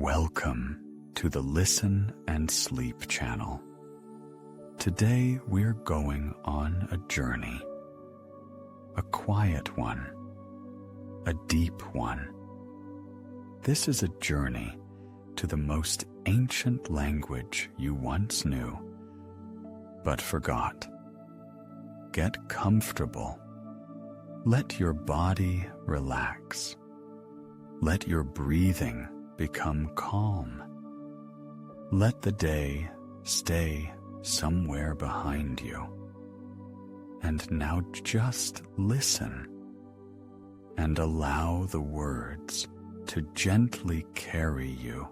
Welcome to the Listen and Sleep channel. Today we're going on a journey, a quiet one, a deep one. This is a journey to the most ancient language you once knew, but forgot. Get comfortable. Let your body relax. Let your breathing become calm. Let the day stay somewhere behind you. And now just listen and allow the words to gently carry you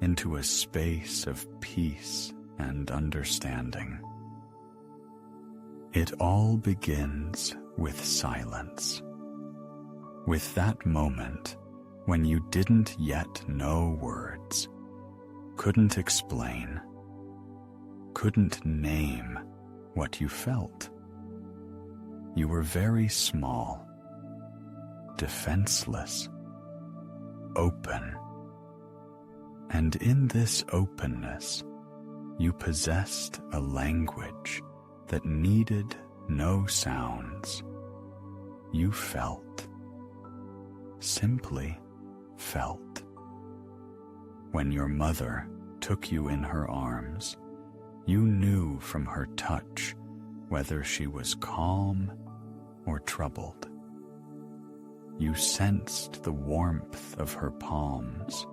into a space of peace and understanding. It all begins with silence, with that moment when you didn't yet know words, couldn't explain, couldn't name what you felt. You were very small, defenseless, open. And in this openness, you possessed a language that needed no sounds. You felt, simply felt. When your mother took you in her arms, you knew from her touch whether she was calm or troubled. You sensed the warmth of her palms,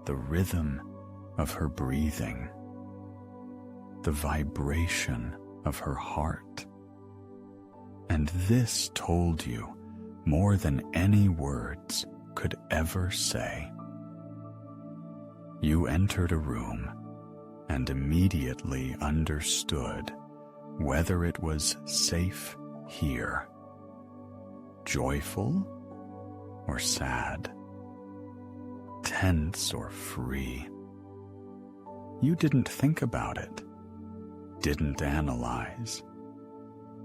the rhythm of her breathing, the vibration of her heart. And this told you more than any words could ever say. You entered a room and immediately understood whether it was safe here, joyful or sad, tense or free. You didn't think about it, didn't analyze.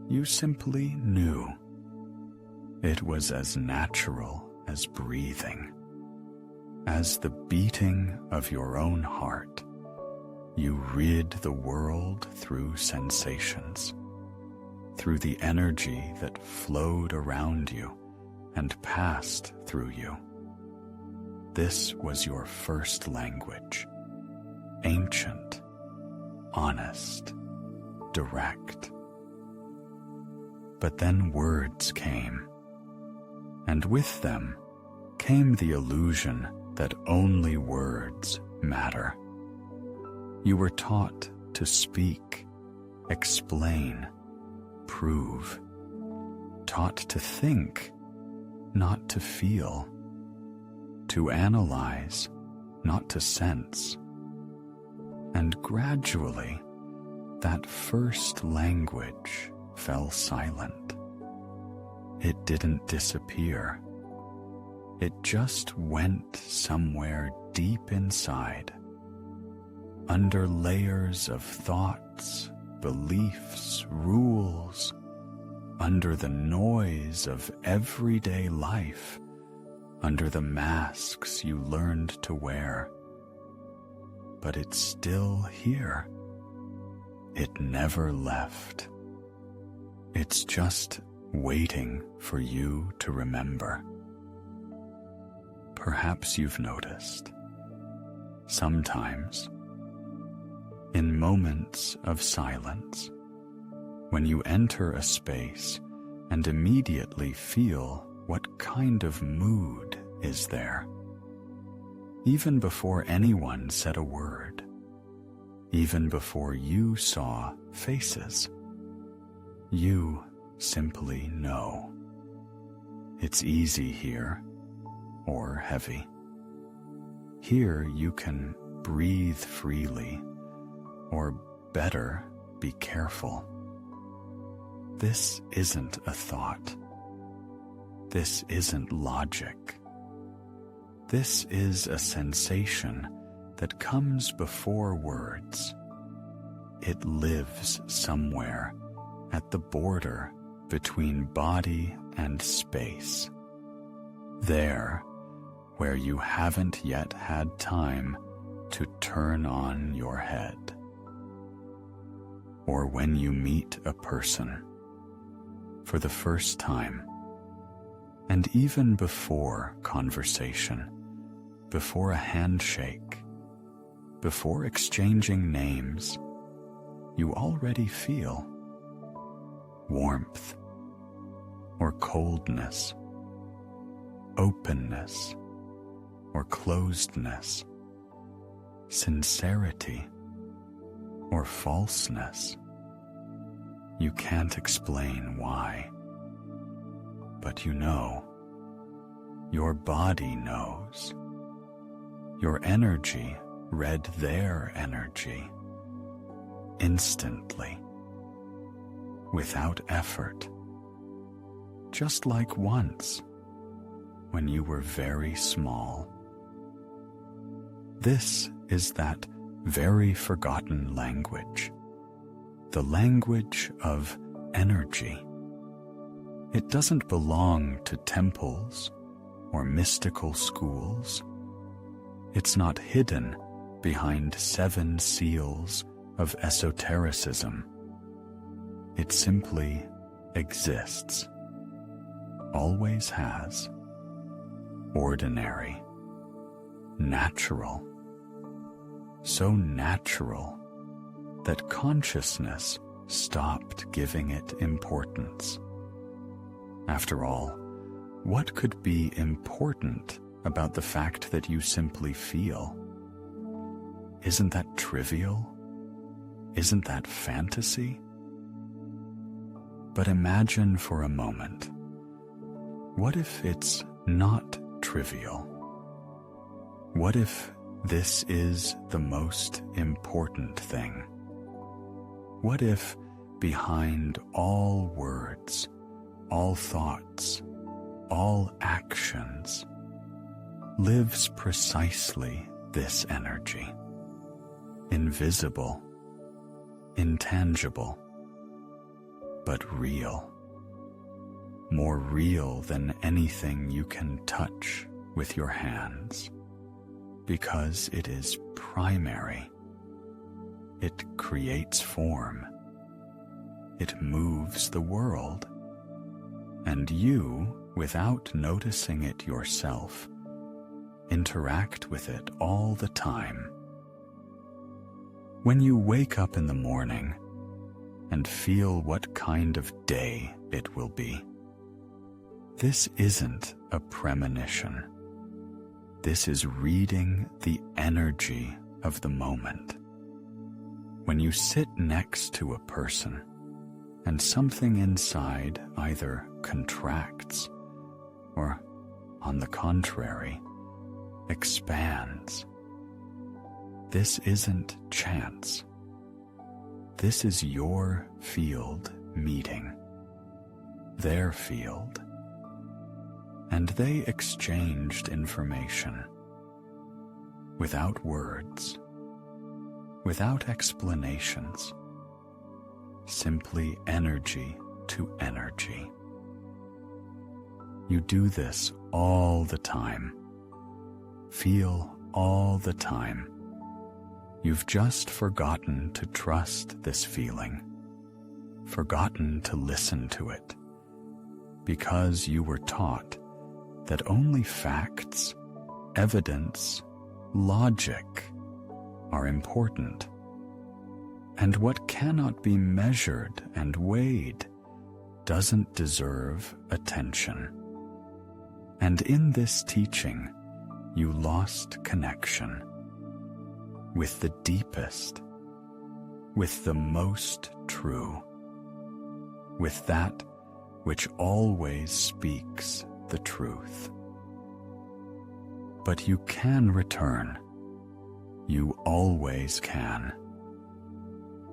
You simply knew. It was as natural as breathing, as the beating of your own heart. You rid the world through sensations, through the energy that flowed around you and passed through you. This was your first language, ancient, honest, direct. But then words came, and with them came the illusion that only words matter. You were taught to speak, explain, prove, taught to think, not to feel, to analyze, not to sense. And gradually, that first language fell silent. It didn't disappear. It just went somewhere deep inside, under layers of thoughts, beliefs, rules, under the noise of everyday life, under the masks you learned to wear. But it's still here. It never left. It's just waiting for you to remember. Perhaps you've noticed, sometimes, in moments of silence, when you enter a space and immediately feel what kind of mood is there, even before anyone said a word, even before you saw faces, you simply know. It's easy here, or heavy. Here you can breathe freely, or better, be careful. This isn't a thought. This isn't logic. This is a sensation that comes before words. It lives somewhere at the border between body and space. There, where you haven't yet had time to turn on your head. Or when you meet a person for the first time, and even before conversation, before a handshake, before exchanging names, you already feel warmth or coldness, openness or closedness, sincerity or falseness. You can't explain why, but you know. Your body knows. Your energy read their energy instantly, without effort, just like once when you were very small. This is that very forgotten language, the language of energy. It doesn't belong to temples or mystical schools. It's not hidden behind 7 seals of esotericism. It simply exists, always has, ordinary, natural, so natural that consciousness stopped giving it importance. After all, what could be important about the fact that you simply feel? Isn't that trivial? Isn't that fantasy? But imagine for a moment, what if it's not trivial? What if this is the most important thing? What if behind all words, all thoughts, all actions, lives precisely this energy, invisible, intangible, but real, more real than anything you can touch with your hands, because it is primary. It creates form. It moves the world. And you, without noticing it yourself, interact with it all the time. When you wake up in the morning and feel what kind of day it will be, this isn't a premonition. This is reading the energy of the moment. When you sit next to a person and something inside either contracts or, on the contrary, expands, this isn't chance. This is your field meeting, their field, and they exchanged information without words, without explanations, simply energy to energy. You do this all the time, feel all the time. You've just forgotten to trust this feeling, forgotten to listen to it, because you were taught that only facts, evidence, logic are important, and what cannot be measured and weighed doesn't deserve attention. And in this teaching, you lost connection with the deepest, with the most true, with that which always speaks the truth. But you can return. You always can.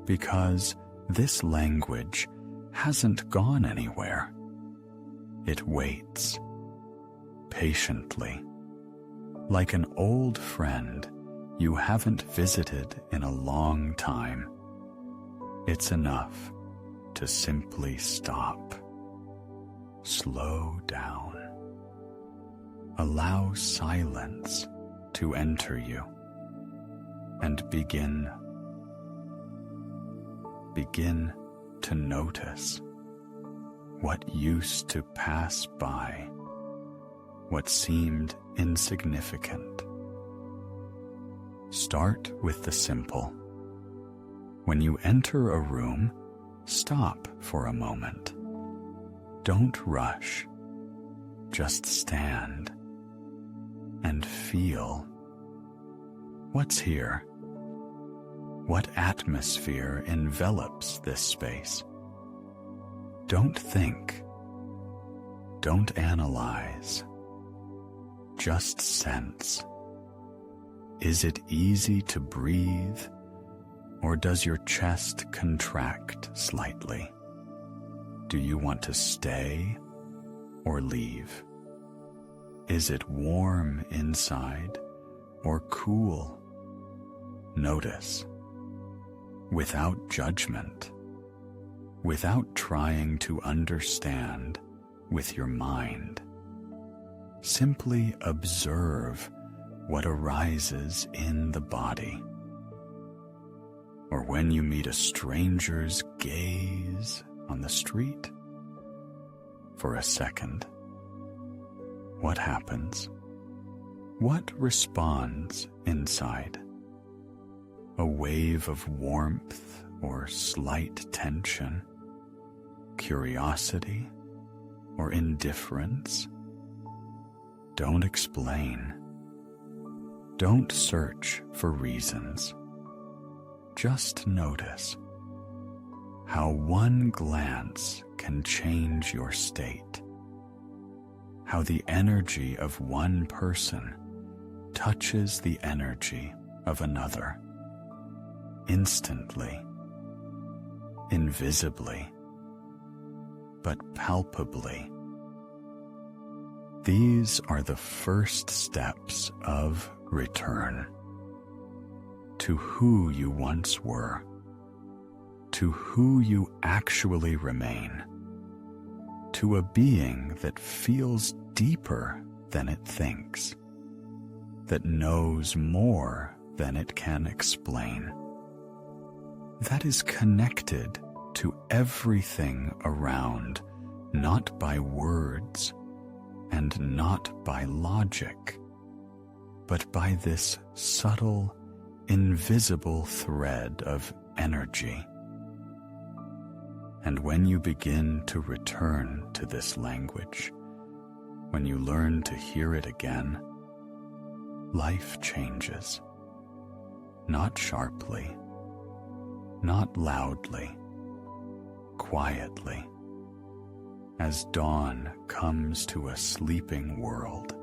Because this language hasn't gone anywhere. It waits, patiently, like an old friend you haven't visited in a long time. It's enough to simply stop, slow down, allow silence to enter you and begin to notice what used to pass by, what seemed insignificant. Start with the simple. When you enter a room, stop for a moment. Don't rush. Just stand and feel. What's here? What atmosphere envelops this space? Don't think. Don't analyze. Just sense. Is it easy to breathe, or does your chest contract slightly? Do you want to stay or leave? Is it warm inside or cool? Notice, without judgment, without trying to understand with your mind. Simply observe what arises in the body. Or when you meet a stranger's gaze on the street, for a second, what happens? What responds inside? A wave of warmth or slight tension, curiosity or indifference? Don't explain. Don't search for reasons. Just notice how one glance can change your state, how the energy of one person touches the energy of another, instantly, invisibly, but palpably. These are the first steps of return to who you once were, to who you actually remain, to a being that feels deeper than it thinks, that knows more than it can explain, that is connected to everything around, not by words and not by logic, but by this subtle, invisible thread of energy. And when you begin to return to this language, when you learn to hear it again, life changes. Not sharply, not loudly, quietly, as dawn comes to a sleeping world.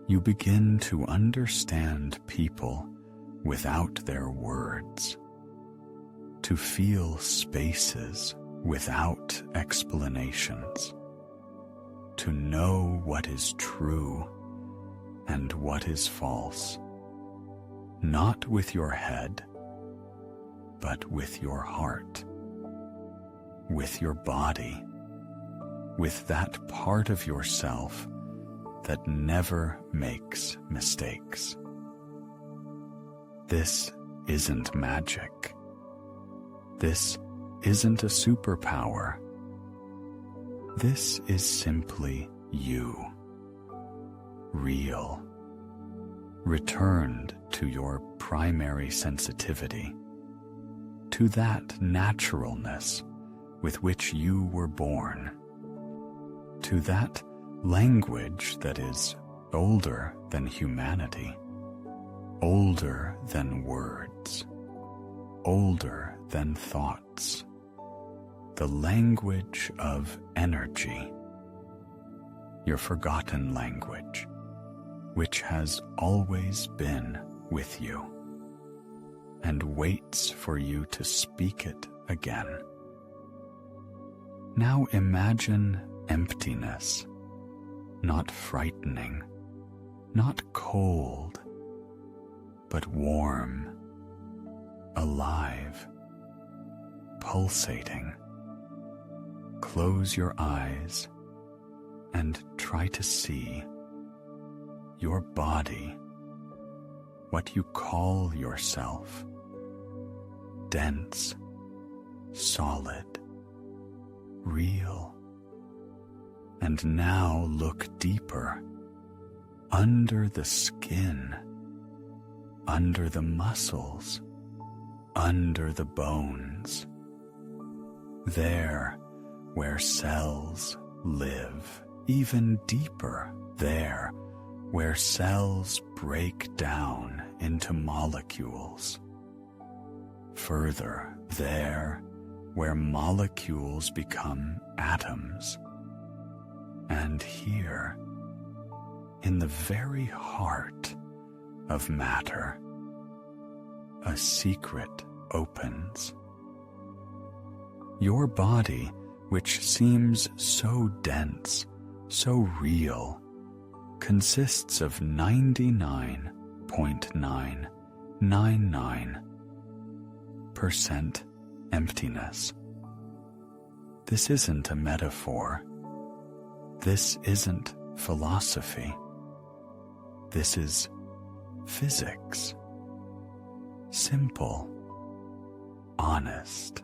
You begin to understand people without their words, to feel spaces without explanations, to know what is true and what is false, not with your head, but with your heart, with your body, with that part of yourself that never makes mistakes. This isn't magic. This isn't a superpower. This is simply you, real, returned to your primary sensitivity, to that naturalness with which you were born, to that language that is older than humanity, older than words, older than thoughts, the language of energy, your forgotten language, which has always been with you and waits for you to speak it again. Now imagine emptiness, not frightening, not cold, but warm, alive, pulsating. Close your eyes and try to see your body, what you call yourself, dense, solid, real. And now look deeper, under the skin, under the muscles, under the bones, there where cells live, even deeper, there where cells break down into molecules, further there where molecules become atoms, and here, in the very heart of matter, a secret opens. Your body, which seems so dense, so real, consists of 99.999% emptiness. This isn't a metaphor. This isn't philosophy. This is physics. Simple, honest.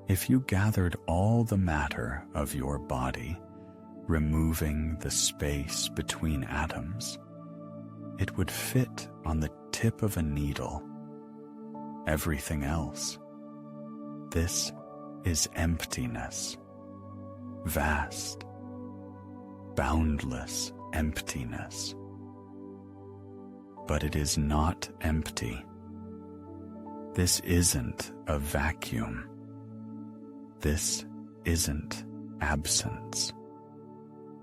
If you gathered all the matter of your body, removing the space between atoms, it would fit on the tip of a needle. Everything else. This is emptiness. Vast, boundless emptiness. But it is not empty. This isn't a vacuum. This isn't absence.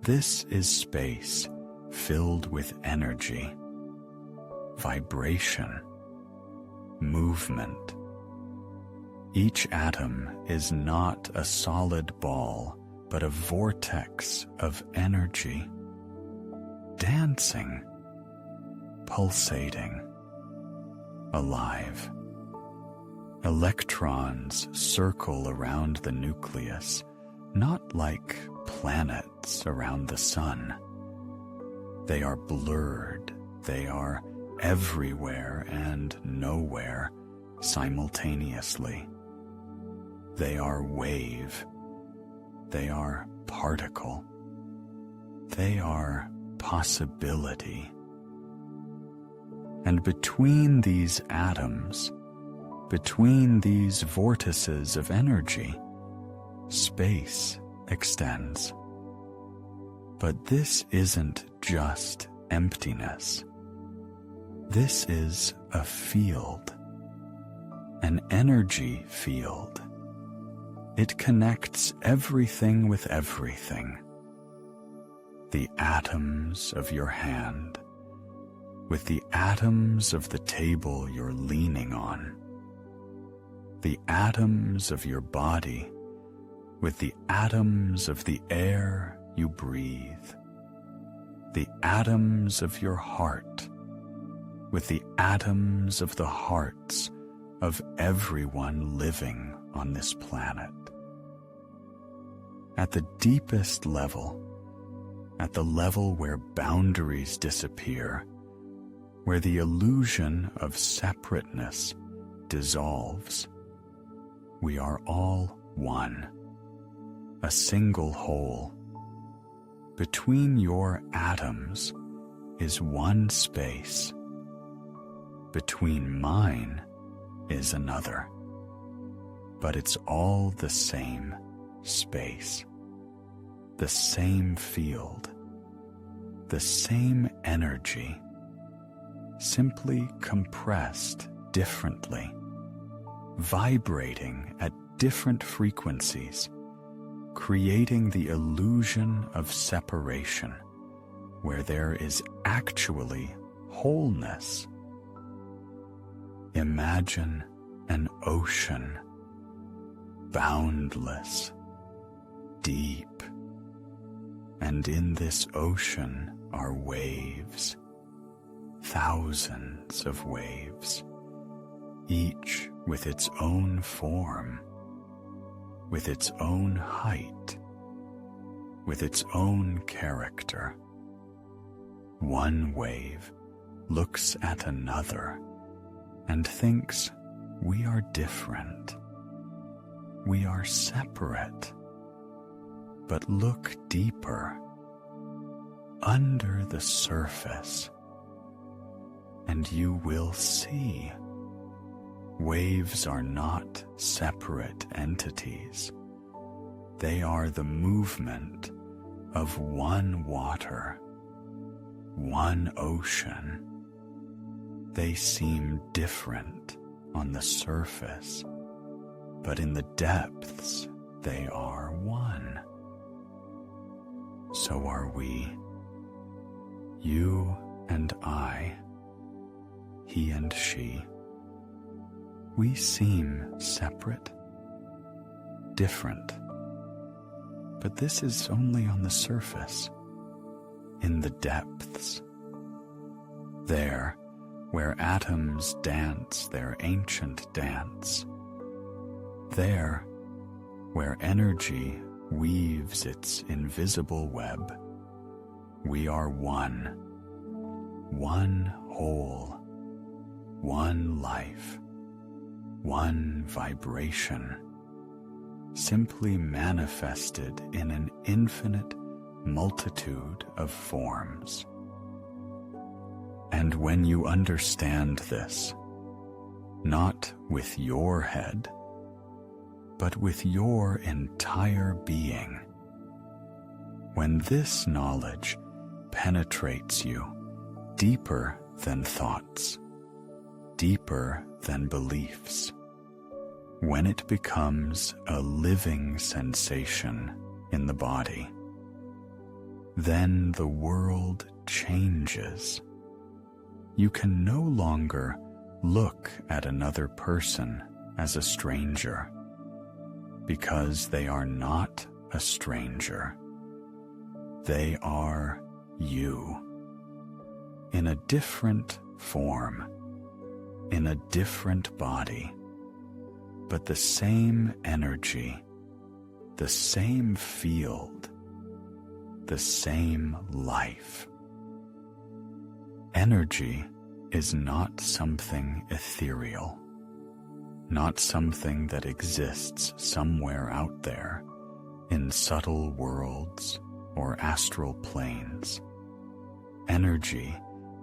This is space filled with energy, vibration, movement. Each atom is not a solid ball, but a vortex of energy, dancing, pulsating, alive. Electrons circle around the nucleus, not like planets around the sun. They are blurred, they are everywhere and nowhere simultaneously. They are wave, they are particle, they are possibility. And between these atoms, between these vortices of energy, space extends. But this isn't just emptiness. This is a field, an energy field. It connects everything with everything. The atoms of your hand with the atoms of the table you're leaning on. The atoms of your body with the atoms of the air you breathe. The atoms of your heart with the atoms of the hearts of everyone living on this planet. At the deepest level, at the level where boundaries disappear, where the illusion of separateness dissolves, we are all one, a single whole. Between your atoms is one space. Between mine is another. But it's all the same space, the same field, the same energy, simply compressed differently, vibrating at different frequencies, creating the illusion of separation, where there is actually wholeness. Imagine an ocean, boundless, deep, and in this ocean are waves, thousands of waves, each with its own form, with its own height, with its own character. one wave looks at another and thinks we are different. We are separate. But look deeper, under the surface, and you will see waves are not separate entities. They are the movement of one water, one ocean. They seem different on the surface, but in the depths they are one. So are we, you and I, he and she. We seem separate, different, but this is only on the surface. In the depths, there where atoms dance their ancient dance, there where energy weaves its invisible web, we are one whole, one life, one vibration, simply manifested in an infinite multitude of forms. And when you understand this, not with your head, but with your entire being, when this knowledge penetrates you deeper than thoughts, deeper than beliefs, when it becomes a living sensation in the body, then the world changes. You can no longer look at another person as a stranger, because they are not a stranger. They are you, in a different form, in a different body, but the same energy, the same field, the same life. Energy is not something ethereal, not something that exists somewhere out there in subtle worlds or astral planes. Energy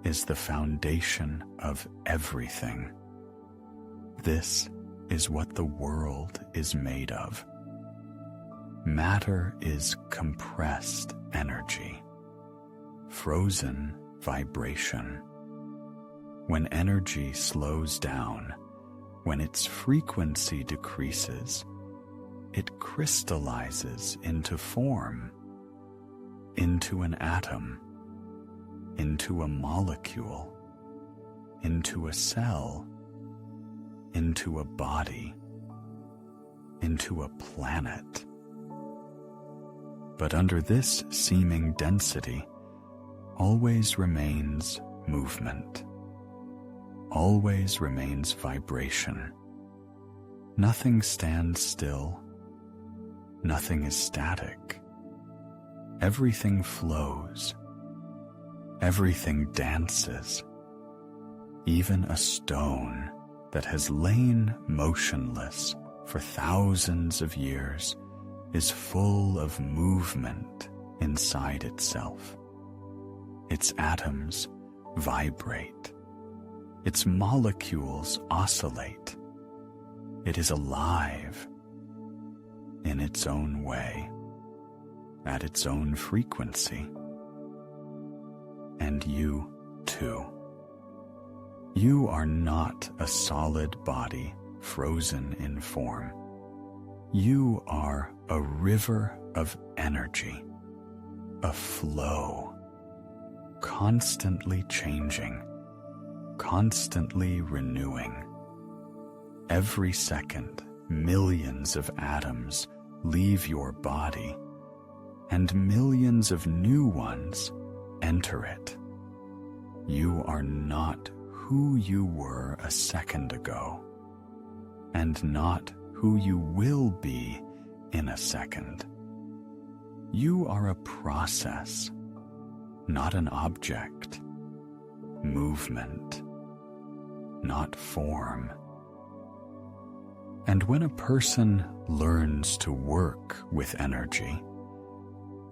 is the foundation of everything. This is what the world is made of. Matter is compressed energy, frozen vibration. When energy slows down, when its frequency decreases, it crystallizes into form, into an atom, into a molecule, into a cell, into a body, into a planet. But under this seeming density always remains movement, always remains vibration. Nothing stands still, nothing is static. Everything flows, everything dances. Even a stone that has lain motionless for thousands of years is full of movement inside itself. Its atoms vibrate. Its molecules oscillate. It is alive in its own way, at its own frequency. And you, too. You are not a solid body frozen in form. You are a river of energy, a flow, constantly changing, constantly renewing. Every second, millions of atoms leave your body, and millions of new ones enter it. You are not who you were a second ago, and not who you will be in a second. You are a process, not an object, movement, not form. And when a person learns to work with energy,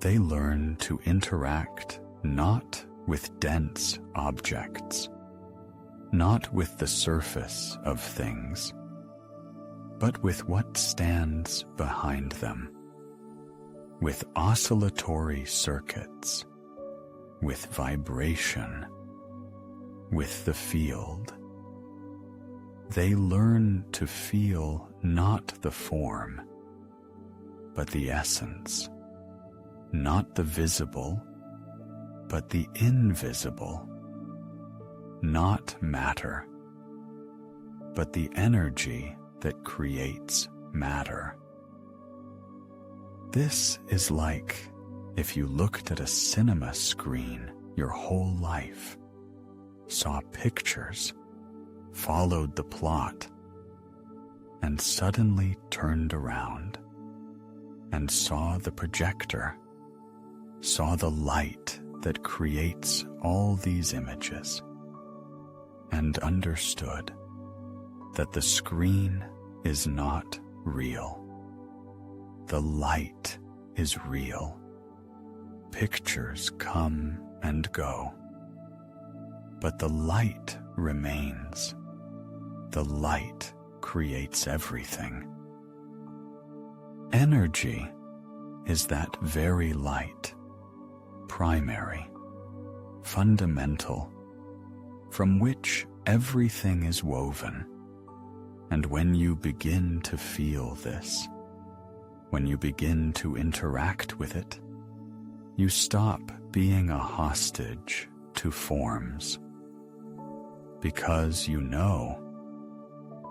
they learn to interact not with dense objects, not with the surface of things, but with what stands behind them, with oscillatory circuits, with vibration, with the field. They learn to feel not the form, but the essence, not the visible, but the invisible, not matter, but the energy that creates matter. This is like if you looked at a cinema screen your whole life, saw pictures, followed the plot, and suddenly turned around and saw the projector, saw the light that creates all these images, and understood that the screen is not real. The light is real. Pictures come and go, but the light remains. The light creates everything. Energy is that very light, primary, fundamental, from which everything is woven. And when you begin to feel this, when you begin to interact with it, you stop being a hostage to forms, because you know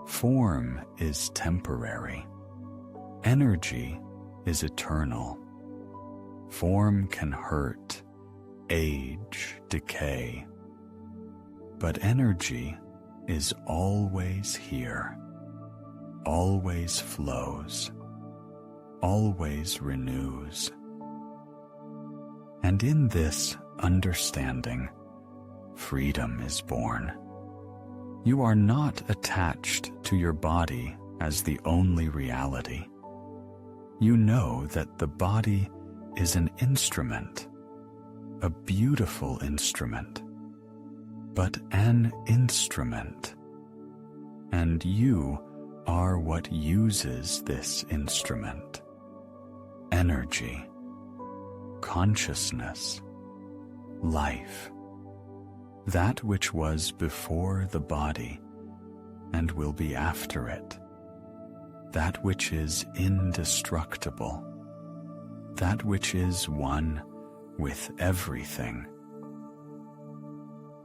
form is temporary, energy is eternal. Form can hurt, age, decay, but energy is always here, always flows, always renews. And in this understanding, freedom is born. You are not attached to your body as the only reality. You know that the body is an instrument, a beautiful instrument, but an instrument, and you are what uses this instrument. Energy, consciousness, life, that which was before the body and will be after it, that which is indestructible, that which is one with everything.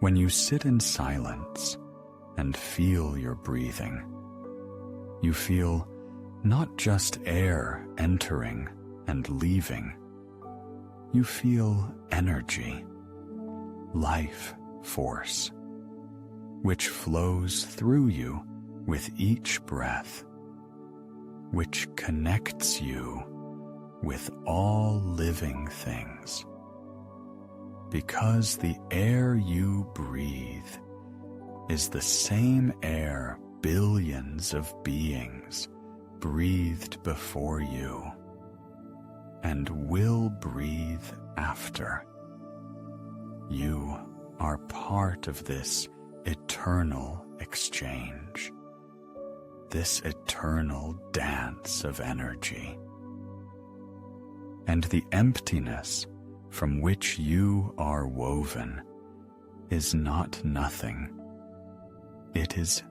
When you sit in silence and feel your breathing, you feel not just air entering and leaving. You feel energy, life force, which flows through you with each breath, which connects you with all living things. Because the air you breathe is the same air billions of beings breathed before you and will breathe after. You are part of this eternal exchange, this eternal dance of energy. And the emptiness from which you are woven is not nothing. It is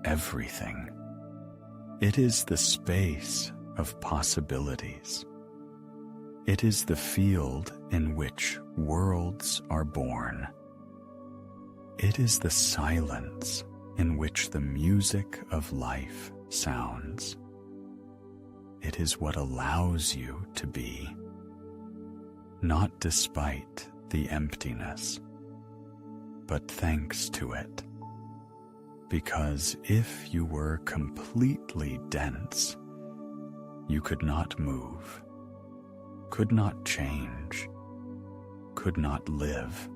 everything. It is the space of possibilities. It is the field in which worlds are born. It is the silence in which the music of life sounds. It is what allows you to be, not despite the emptiness, but thanks to it. Because if you were completely dense, you could not move, could not change, could not live.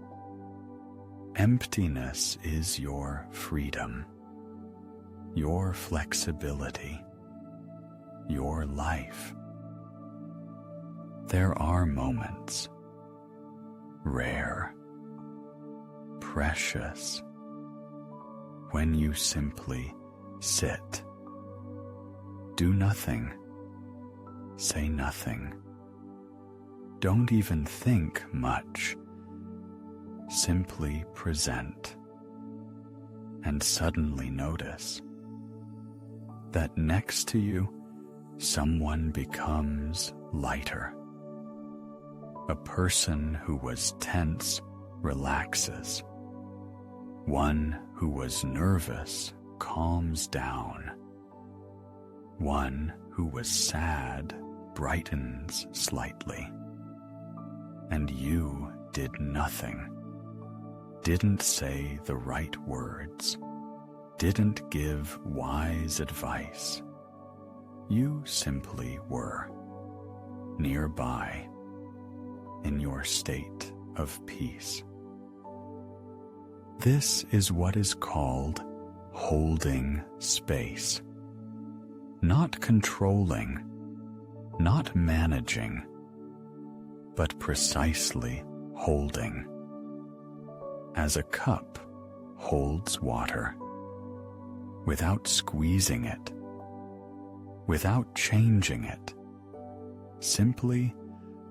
Emptiness is your freedom, your flexibility, your life. There are moments, rare, precious, when you simply sit, do nothing, say nothing, don't even think much, simply present, and suddenly notice that next to you, someone becomes lighter. A person who was tense relaxes. One who was nervous calms down. One who was sad brightens slightly. And you did nothing, didn't say the right words, didn't give wise advice. You simply were, nearby, in your state of peace. This is what is called holding space. Not controlling, not managing, but precisely holding. As a cup holds water, without squeezing it, without changing it, simply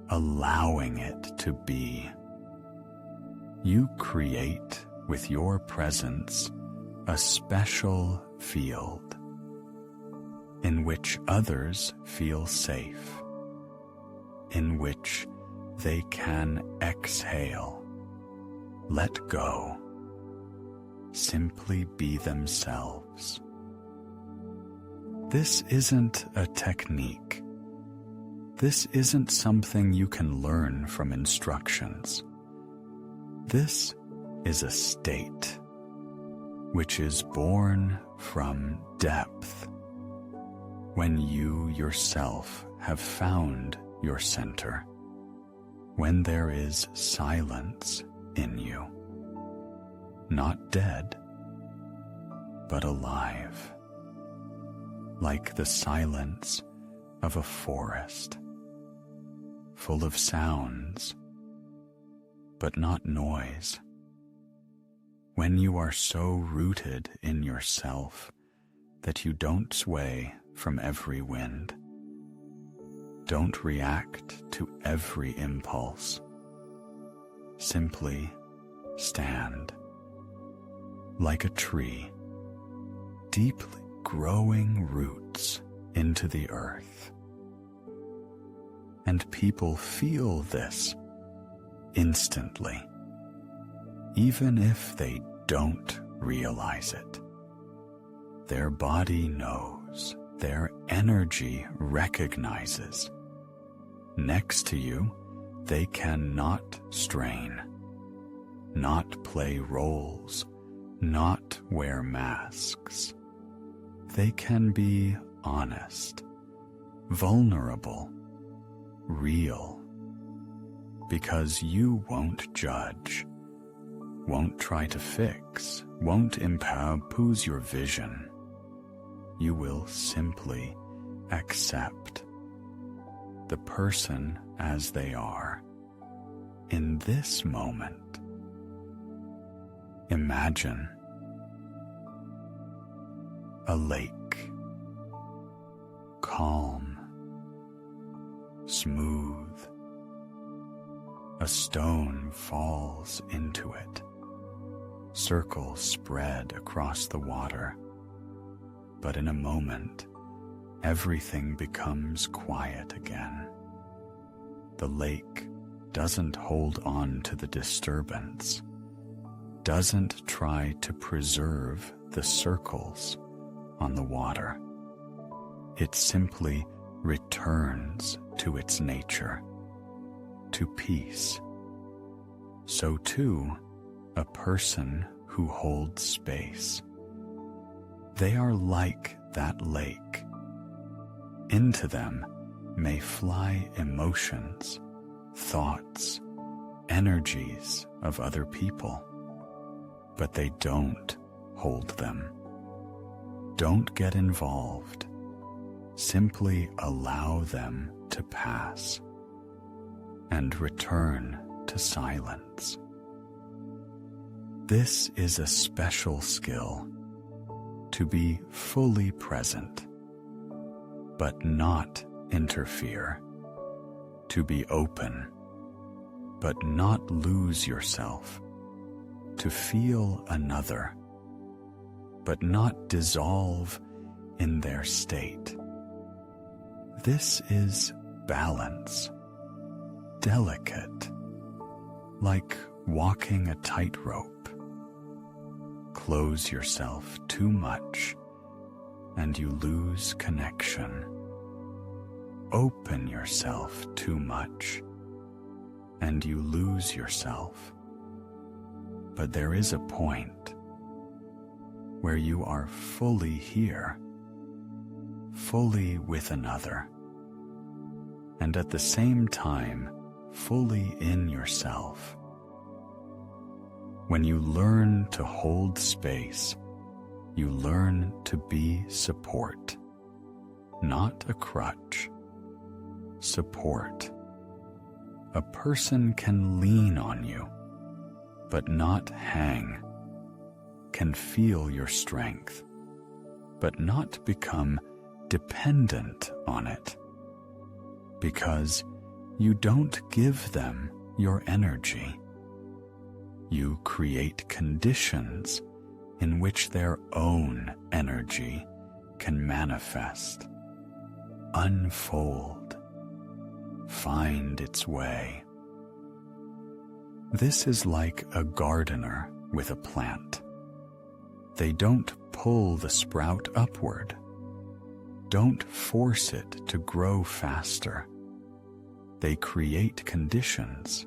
allowing it to be. You create with your presence a special field in which others feel safe, in which they can exhale, let go, simply be themselves. This isn't a technique. This isn't something you can learn from instructions. This is a state which is born from depth. When you yourself have found your center, when there is silence in you, not dead, but alive, like the silence of a forest, full of sounds, but not noise. When you are so rooted in yourself that you don't sway from every wind, don't react to every impulse, simply stand like a tree, deeply growing roots into the earth. And people feel this instantly, even if they don't realize it. Their body knows, their energy recognizes. Next to you, they cannot strain, not play roles, not wear masks. They can be honest, vulnerable, real, because you won't judge, won't try to fix, won't impose your vision. You will simply accept the person as they are in this moment. Imagine a lake, calm, smooth. A stone falls into it. Circles spread across the water. But in a moment, everything becomes quiet again. The lake doesn't hold on to the disturbance, doesn't try to preserve the circles on the water. It simply returns to its nature, to peace. So too, a person who holds space. They are like that lake. Into them may fly emotions, thoughts, energies of other people, but they don't hold them. Don't get involved. Simply allow them to pass and return to silence. This is a special skill, to be fully present, but not interfere, to be open, but not lose yourself, to feel another, but not dissolve in their state. This is balance, delicate, like walking a tightrope. Close yourself too much and you lose connection. Open yourself too much and you lose yourself. But there is a point where you are fully here, fully with another, and at the same time fully in yourself. When you learn to hold space, you learn to be support, not a crutch. Support. A person can lean on you, but not hang, can feel your strength, but not become dependent on it, because you don't give them your energy. You create conditions in which their own energy can manifest, unfold, find its way. This is like a gardener with a plant. They don't pull the sprout upward. Don't force it to grow faster. They create conditions.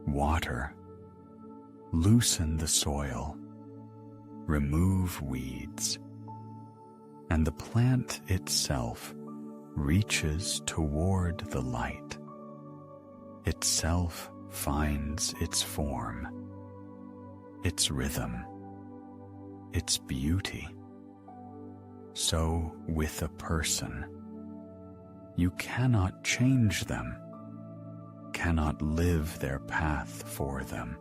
Water. Loosen the soil. Remove weeds. And the plant itself reaches toward the light. Itself finds its form, its rhythm, its beauty. So with a person, you cannot change them, cannot live their path for them,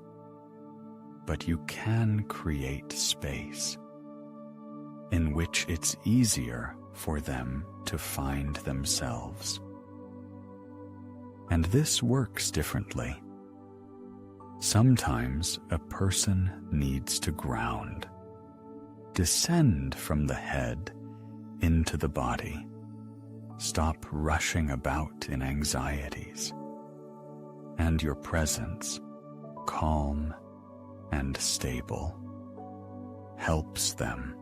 but you can create space in which it's easier for them to find themselves. And this works differently. Sometimes a person needs to ground, descend from the head into the body, stop rushing about in anxieties, and your presence, calm and stable, helps them.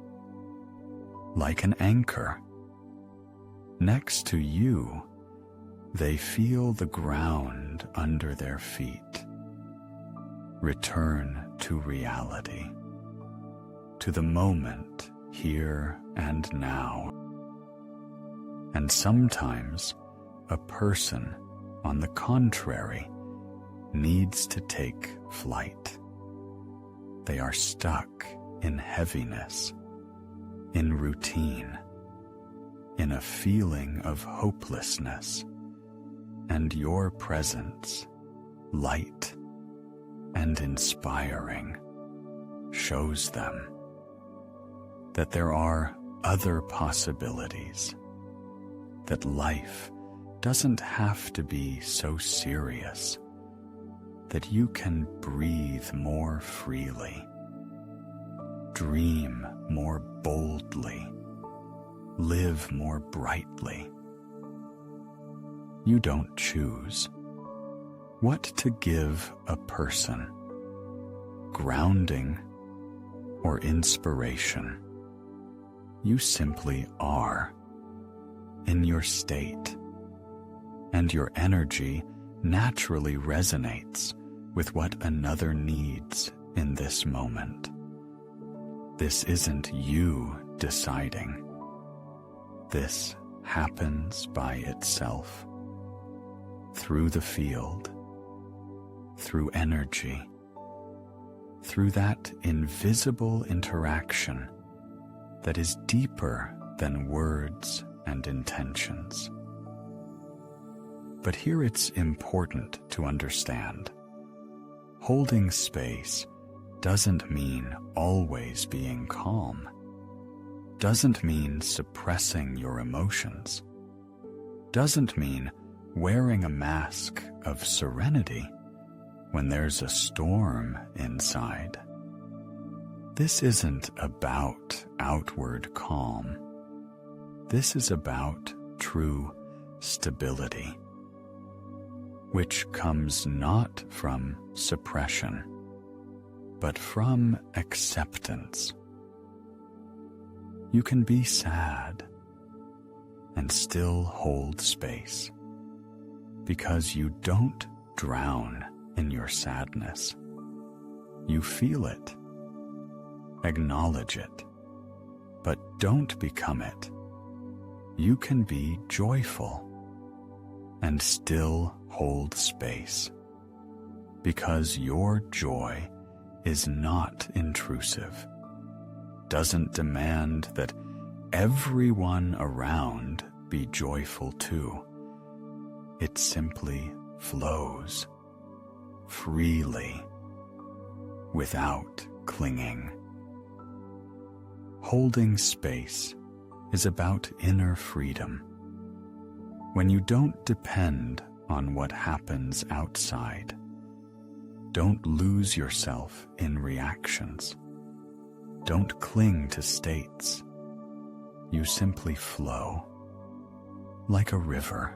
Like an anchor. Next to you, they feel the ground under their feet. Return to reality, to the moment here and now. And sometimes a person, on the contrary, needs to take flight. They are stuck in heaviness, in routine, in a feeling of hopelessness, and your presence, light and inspiring, shows them that there are other possibilities, that life doesn't have to be so serious, that you can breathe more freely, dream more boldly, live more brightly. You don't choose what to give a person, grounding or inspiration. You simply are in your state, and your energy naturally resonates with what another needs in this moment. This isn't you deciding. This happens by itself, through the field, through energy, through that invisible interaction that is deeper than words and intentions. But here it's important to understand. Holding space doesn't mean always being calm, doesn't mean suppressing your emotions, doesn't mean wearing a mask of serenity when there's a storm inside. This isn't about outward calm. This is about true stability, which comes not from suppression, but from acceptance. You can be sad and still hold space, because you don't drown in your sadness. You feel it, acknowledge it, but don't become it. You can be joyful and still hold space, because your joy is not intrusive, doesn't demand that everyone around be joyful too. It simply flows freely, without clinging. Holding space is about inner freedom. When you don't depend on what happens outside, don't lose yourself in reactions. Don't cling to states. You simply flow like a river,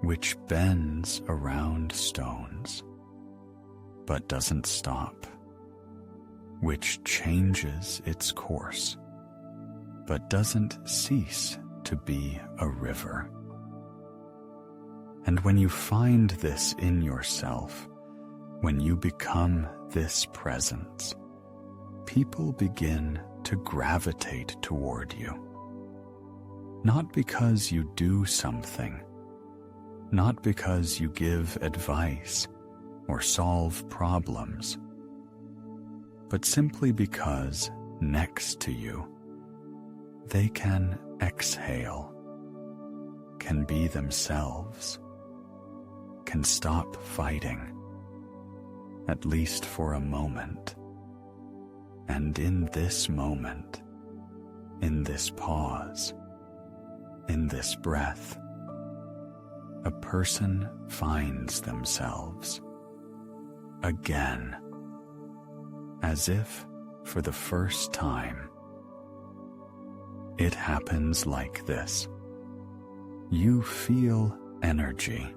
which bends around stones, but doesn't stop, which changes its course, but doesn't cease to be a river. And when you find this in yourself, when you become this presence, people begin to gravitate toward you. Not because you do something, not because you give advice or solve problems, but simply because next to you, they can exhale, can be themselves, can stop fighting, at least for a moment. And in this moment, in this pause, in this breath, a person finds themselves again, as if for the first time. It happens like this. You feel energy.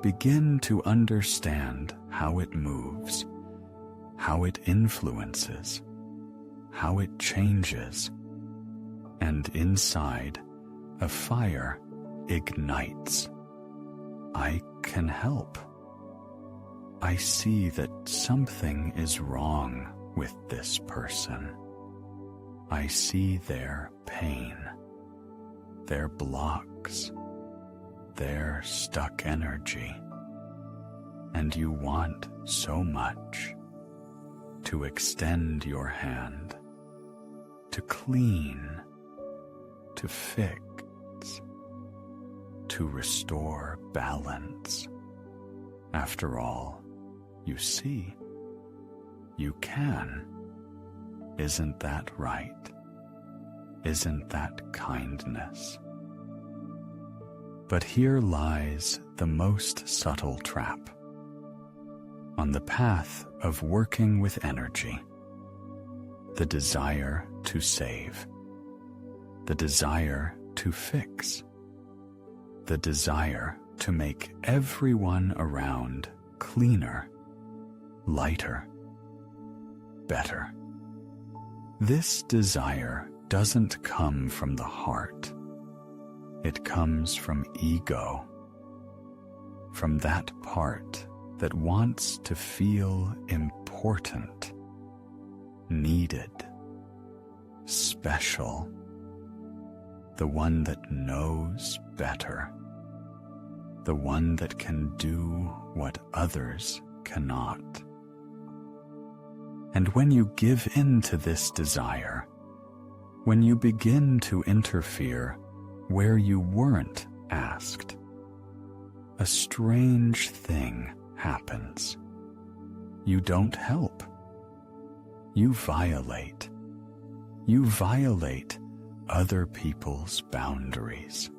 Begin to understand how it moves, how it influences, how it changes, and inside, a fire ignites. I can help. I see that something is wrong with this person. I see their pain, their blocks, their stuck energy, and you want so much to extend your hand, to clean, to fix, to restore balance. After all, you see, you can. Isn't that right? Isn't that kindness? But here lies the most subtle trap. On the path of working with energy, the desire to save, the desire to fix, the desire to make everyone around cleaner, lighter, better. This desire doesn't come from the heart. It comes from ego, from that part that wants to feel important, needed, special, the one that knows better, the one that can do what others cannot. And when you give in to this desire, when you begin to interfere where you weren't asked, a strange thing happens. You don't help. You violate. You violate other people's boundaries,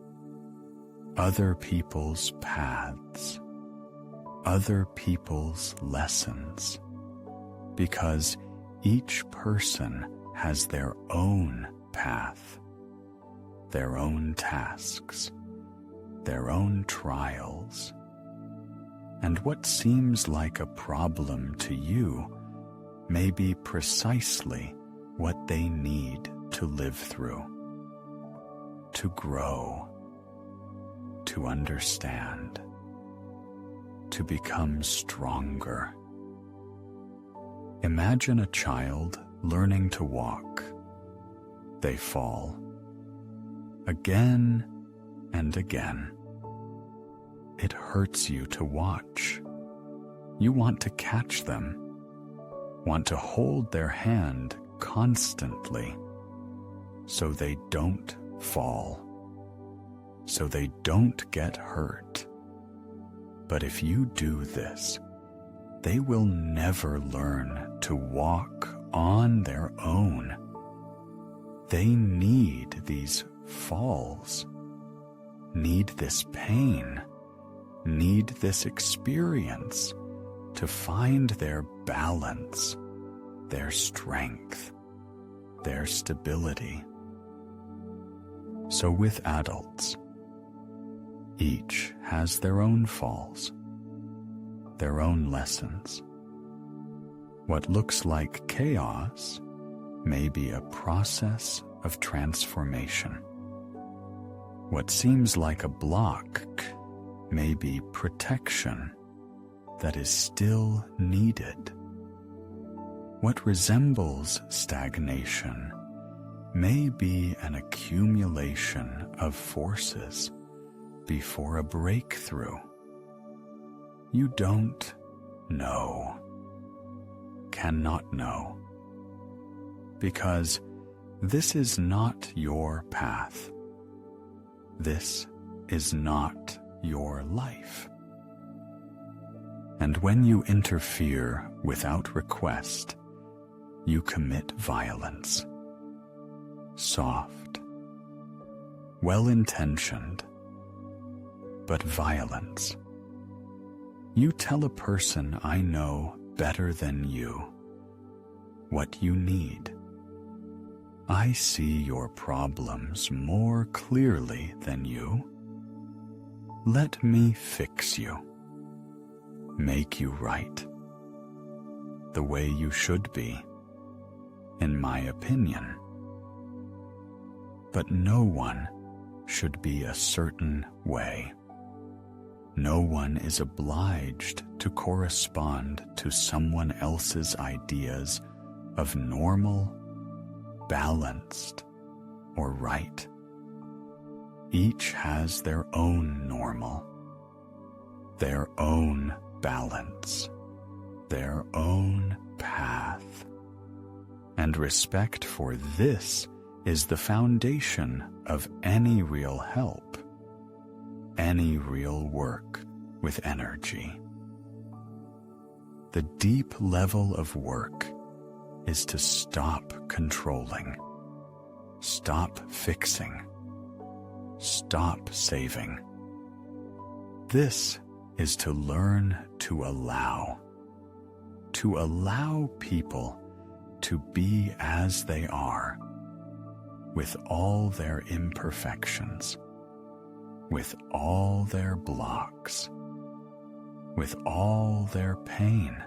other people's paths, other people's lessons, because each person has their own path, their own tasks, their own trials, and what seems like a problem to you may be precisely what they need to live through, to grow, to understand, to become stronger. Imagine a child learning to walk. They fall again and again. It hurts you to watch. You want to catch them, want to hold their hand constantly so they don't fall, so they don't get hurt. But if you do this, they will never learn to walk on their own. They need these falls, need this pain, need this experience to find their balance, their strength, their stability. So with adults, each has their own falls, their own lessons. What looks like chaos may be a process of transformation. What seems like a block may be protection that is still needed. What resembles stagnation may be an accumulation of forces before a breakthrough. You don't know, cannot know, because this is not your path. This is not your life. And when you interfere without request, you commit violence. Soft, well-intentioned, but violence. You tell a person I know better than you what you need. I see your problems more clearly than you. Let me fix you, make you right, the way you should be, in my opinion. But no one should be a certain way. No one is obliged to correspond to someone else's ideas of normal, balanced, or right. Each has their own normal, their own balance, their own path. And respect for this is the foundation of any real help, any real work with energy. The deep level of work is to stop controlling, stop fixing, stop saving. This is to learn to allow people to be as they are, with all their imperfections, with all their blocks, with all their pain,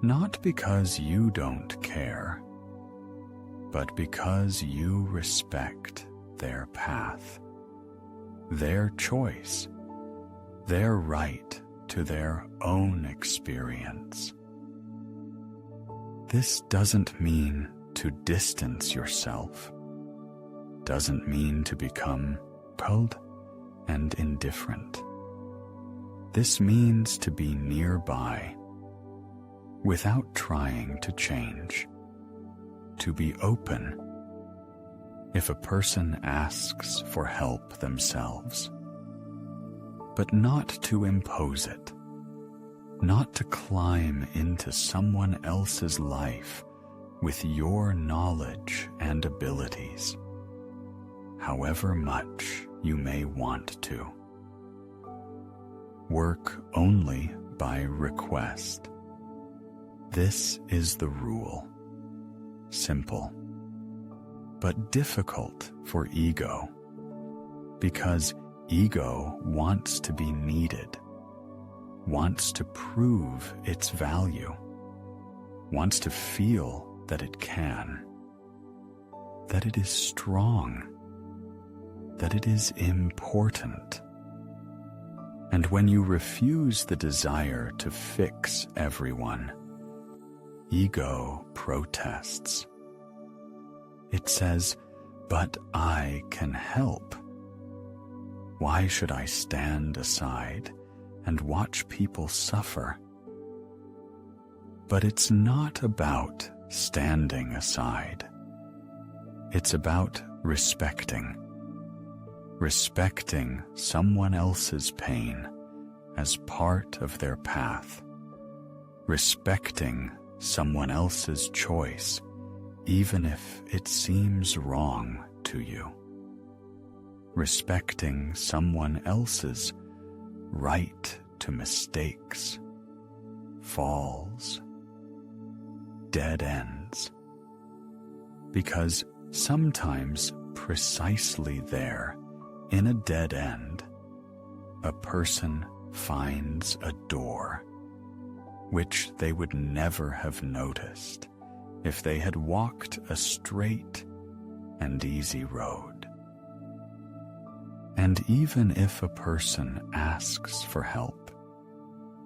not because you don't care, but because you respect their path, their choice, their right to their own experience. This doesn't mean to distance yourself, doesn't mean to become cold and indifferent. This means to be nearby, without trying to change, to be open. If a person asks for help themselves, but not to impose it, not to climb into someone else's life with your knowledge and abilities, however much you may want to. Work only by request. This is the rule. Simple, but difficult for ego, because ego wants to be needed, wants to prove its value, wants to feel that it can, that it is strong, that it is important. And when you refuse the desire to fix everyone, ego protests. It says, "But I can help. Why should I stand aside and watch people suffer?" But it's not about standing aside. It's about respecting someone else's pain as part of their path, respecting someone else's choice, even if it seems wrong to you, respecting someone else's right to mistakes, falls, dead ends, because sometimes precisely there, in a dead end, a person finds a door which they would never have noticed if they had walked a straight and easy road. And even if a person asks for help,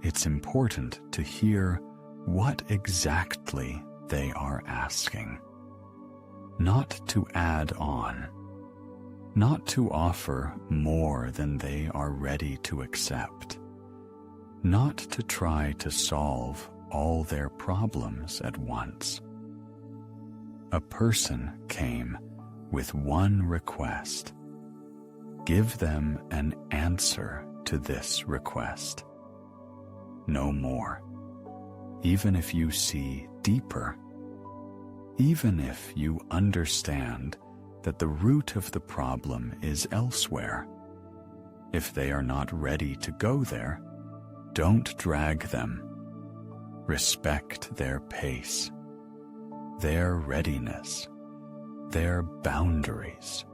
it's important to hear what exactly they are asking, not to add on, not to offer more than they are ready to accept, not to try to solve all their problems at once. A person came with one request. Give them an answer to this request. No more. Even if you see deeper, even if you understand that the root of the problem is elsewhere, if they are not ready to go there, don't drag them. Respect their pace, their readiness, their boundaries.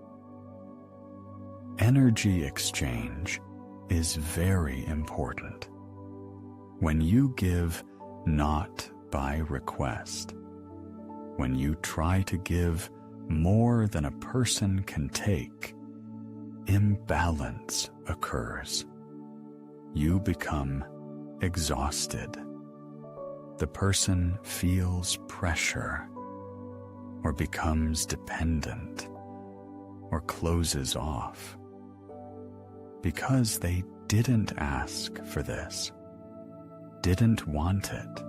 Energy exchange is very important. When you give not by request, when you try to give more than a person can take, imbalance occurs. You become exhausted. The person feels pressure, or becomes dependent, or closes off, because they didn't ask for this, didn't want it.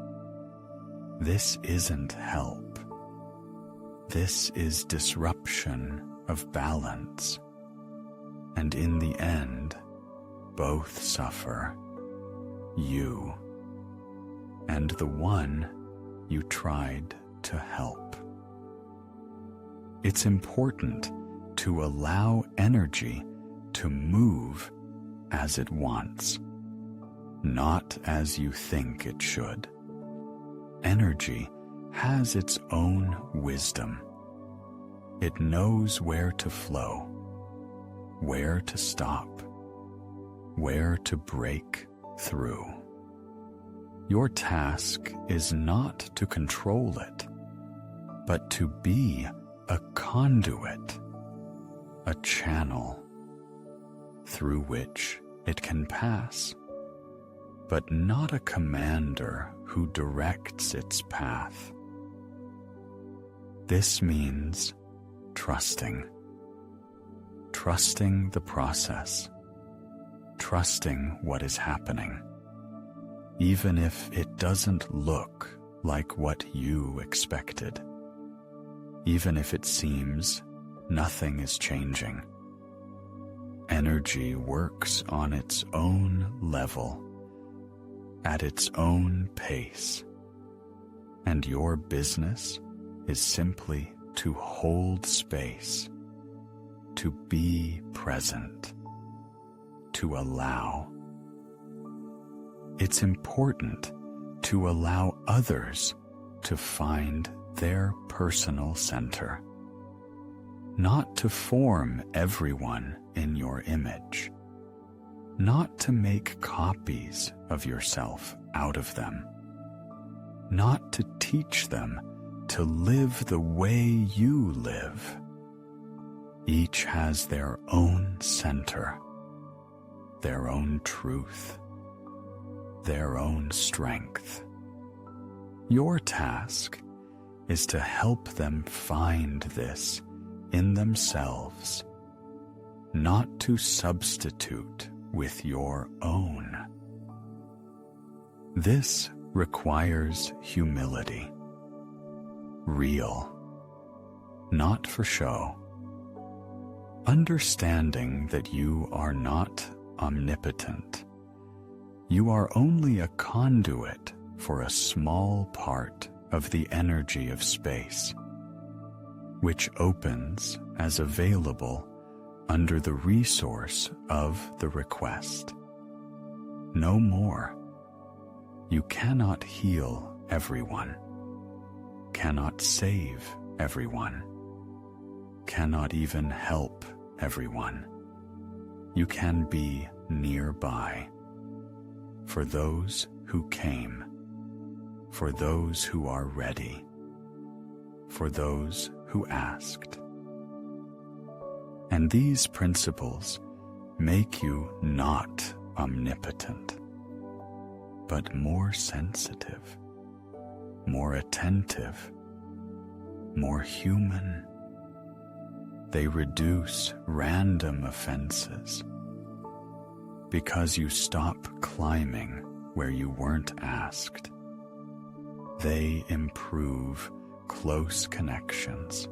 This isn't help. This is disruption of balance, and in the end, both suffer, you and the one you tried to help. It's important to allow energy to move as it wants, not as you think it should. Energy has its own wisdom. It knows where to flow, where to stop, where to break through. Your task is not to control it, but to be a conduit, a channel through which it can pass, but not a commander who directs its path. This means trusting the process, trusting what is happening, even if it doesn't look like what you expected, even if it seems nothing is changing. Energy works on its own level, at its own pace, and your business is simply to hold space, to be present, to allow. It's important to allow others to find their personal center, not to form everyone in your image, not to make copies of yourself out of them, not to teach them to live the way you live. Each has their own center, their own truth, their own strength. Your task is to help them find this in themselves, not to substitute with your own. This requires humility, real, not for show. Understanding that you are not omnipotent. You are only a conduit for a small part of the energy of space, which opens as available under the resource of the request. No more. You cannot heal everyone, cannot save everyone, cannot even help everyone. You can be nearby for those who came, for those who are ready, for those who asked. And these principles make you not omnipotent, but more sensitive, more attentive, more human. They reduce random offenses because you stop climbing where you weren't asked. They improve close connections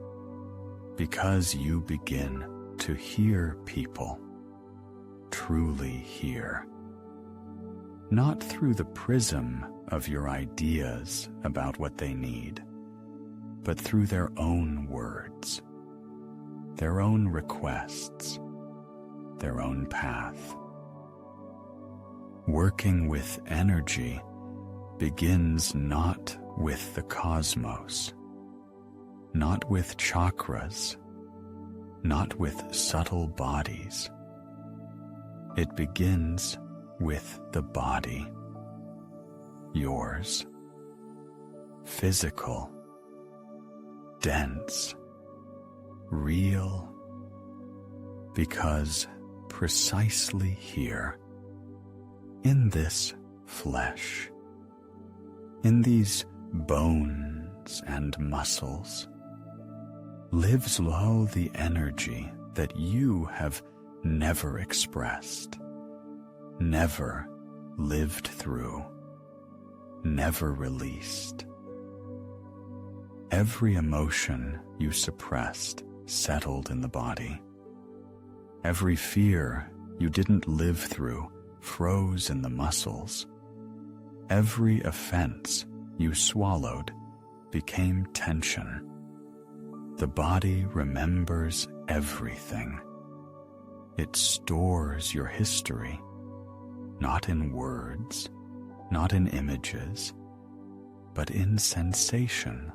because you begin to hear people, truly hear, not through the prism of your ideas about what they need, but through their own words, their own requests, their own path. Working with energy begins not with the cosmos, not with chakras, not with subtle bodies. It begins with the body, yours, physical, dense, real, because precisely here, in this flesh, in these bones and muscles, lives low the energy that you have never expressed, never lived through, never released. Every emotion you suppressed settled in the body. Every fear you didn't live through froze in the muscles. Every offense you swallowed became tension. The body remembers everything. It stores your history, not in words, not in images, but in sensation,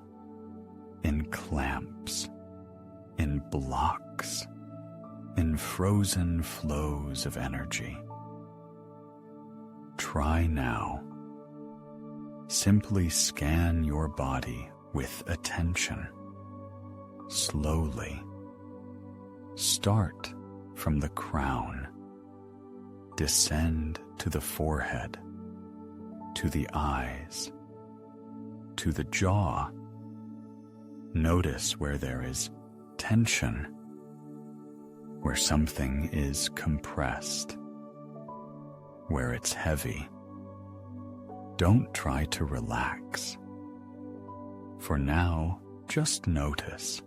in clamps, in blocks, in frozen flows of energy. Try now. Simply scan your body with attention. Slowly. Start from the crown. Descend to the forehead, to the eyes, to the jaw. Notice where there is tension, where something is compressed, where it's heavy. Don't try to relax. For now, just notice.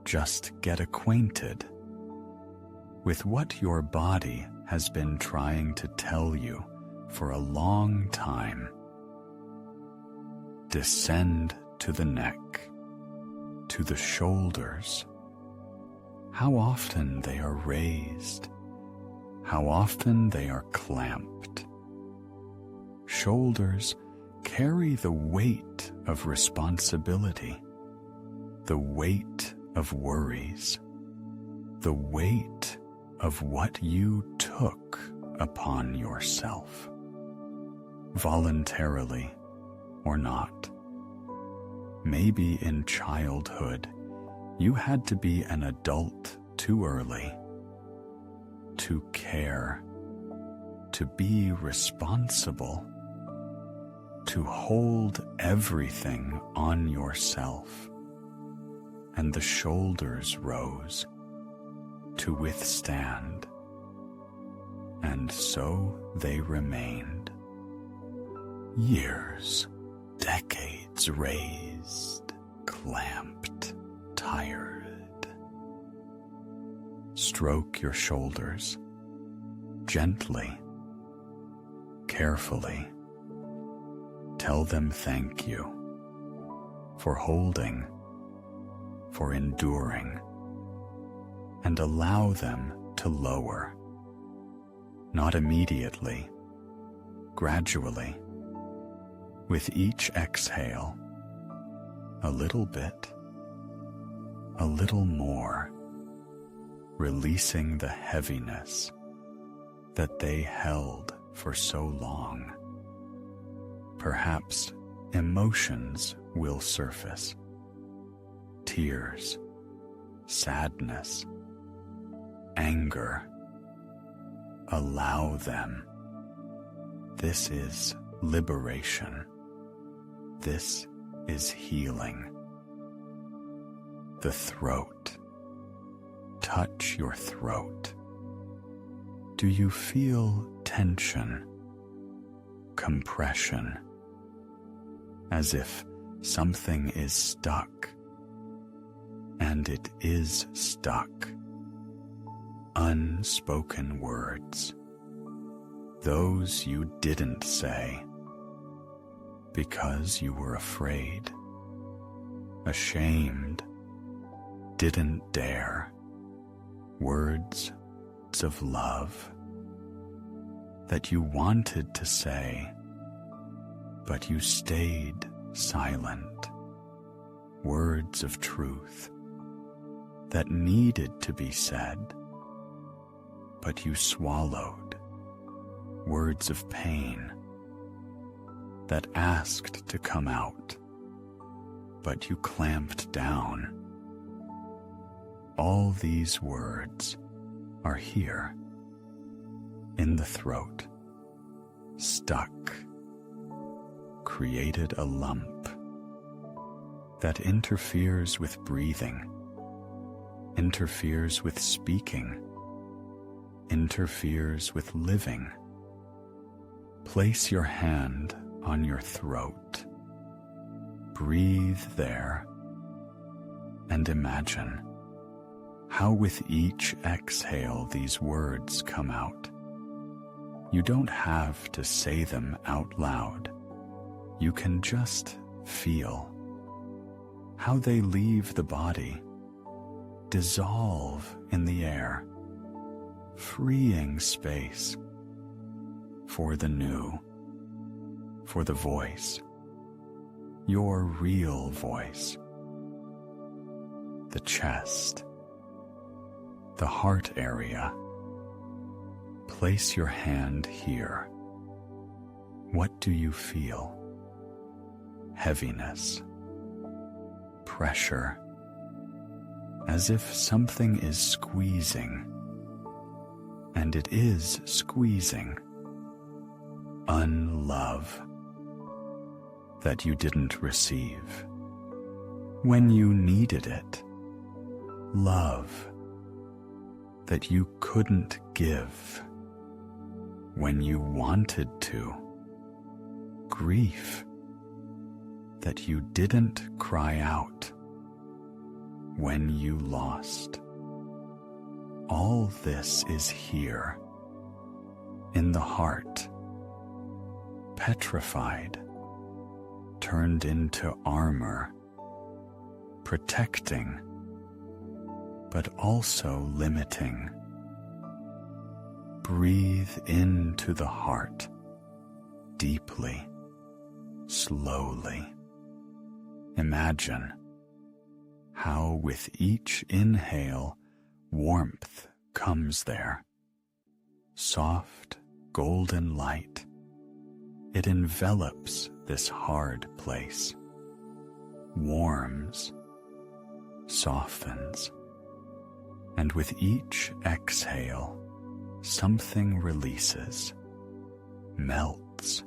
Just get acquainted with what your body has been trying to tell you for a long time. Descend to the neck, to the shoulders. How often they are raised, how often they are clamped. Shoulders carry the weight of responsibility, the weight of worries, the weight of what you took upon yourself, voluntarily or not. Maybe in childhood, you had to be an adult too early, to care, to be responsible, to hold everything on yourself. And the shoulders rose to withstand, and so they remained. Years, decades raised, clamped, tired. Stroke your shoulders, gently, carefully. Tell them thank you for holding, for enduring, and allow them to lower. Not immediately, gradually. With each exhale, a little bit, a little more, releasing the heaviness that they held for so long. Perhaps emotions will surface. Tears, sadness, anger. Allow them. This is liberation. This is healing. The throat. Touch your throat. Do you feel tension, compression, as if something is stuck? And it is stuck. Unspoken words. Those you didn't say because you were afraid, ashamed, didn't dare. Words of love that you wanted to say, but you stayed silent. Words of truth that needed to be said, but you swallowed. Words of pain that asked to come out, but you clamped down. All these words are here, in the throat, stuck, created a lump that interferes with breathing, interferes with speaking, interferes with living. Place your hand on your throat. Breathe there and imagine how with each exhale these words come out. You don't have to say them out loud. You can just feel how they leave the body, dissolve in the air, freeing space for the new, for the voice, your real voice. The chest, the heart area. Place your hand here. What do you feel? Heaviness, pressure, as if something is squeezing, and it is squeezing. Unlove that you didn't receive when you needed it. Love that you couldn't give when you wanted to, grief that you didn't cry out when you lost. All this is here, in the heart, petrified, turned into armor, protecting, but also limiting. Breathe into the heart, deeply, slowly. Imagine how with each inhale, warmth comes there. Soft, golden light. It envelops this hard place, warms, softens, and with each exhale, something releases, melts,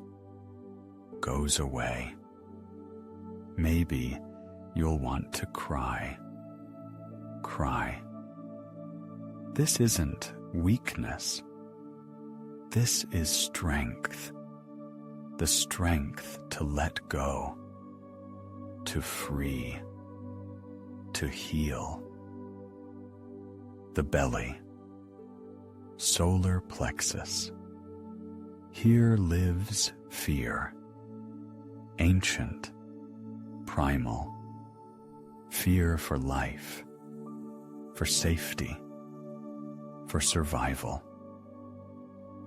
goes away. Maybe you'll want to cry. Cry. This isn't weakness. This is strength. The strength to let go, to free, to heal. The belly, solar plexus. Here lives fear, ancient, primal, fear for life, for safety, for survival.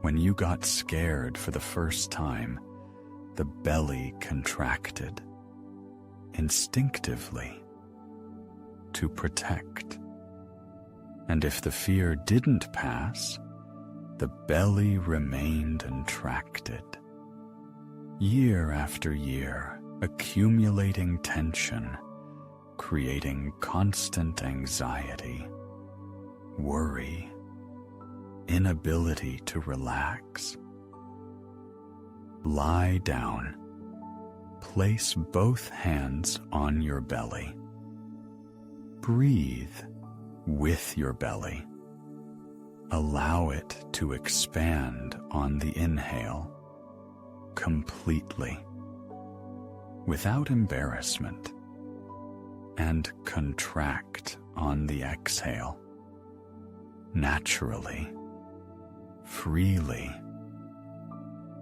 When you got scared for the first time, the belly contracted, instinctively, to protect. And if the fear didn't pass, the belly remained contracted. Year after year, accumulating tension, creating constant anxiety, worry, inability to relax. Lie down. Place both hands on your belly. Breathe with your belly. Allow it to expand on the inhale, completely, without embarrassment, and contract on the exhale, naturally, freely.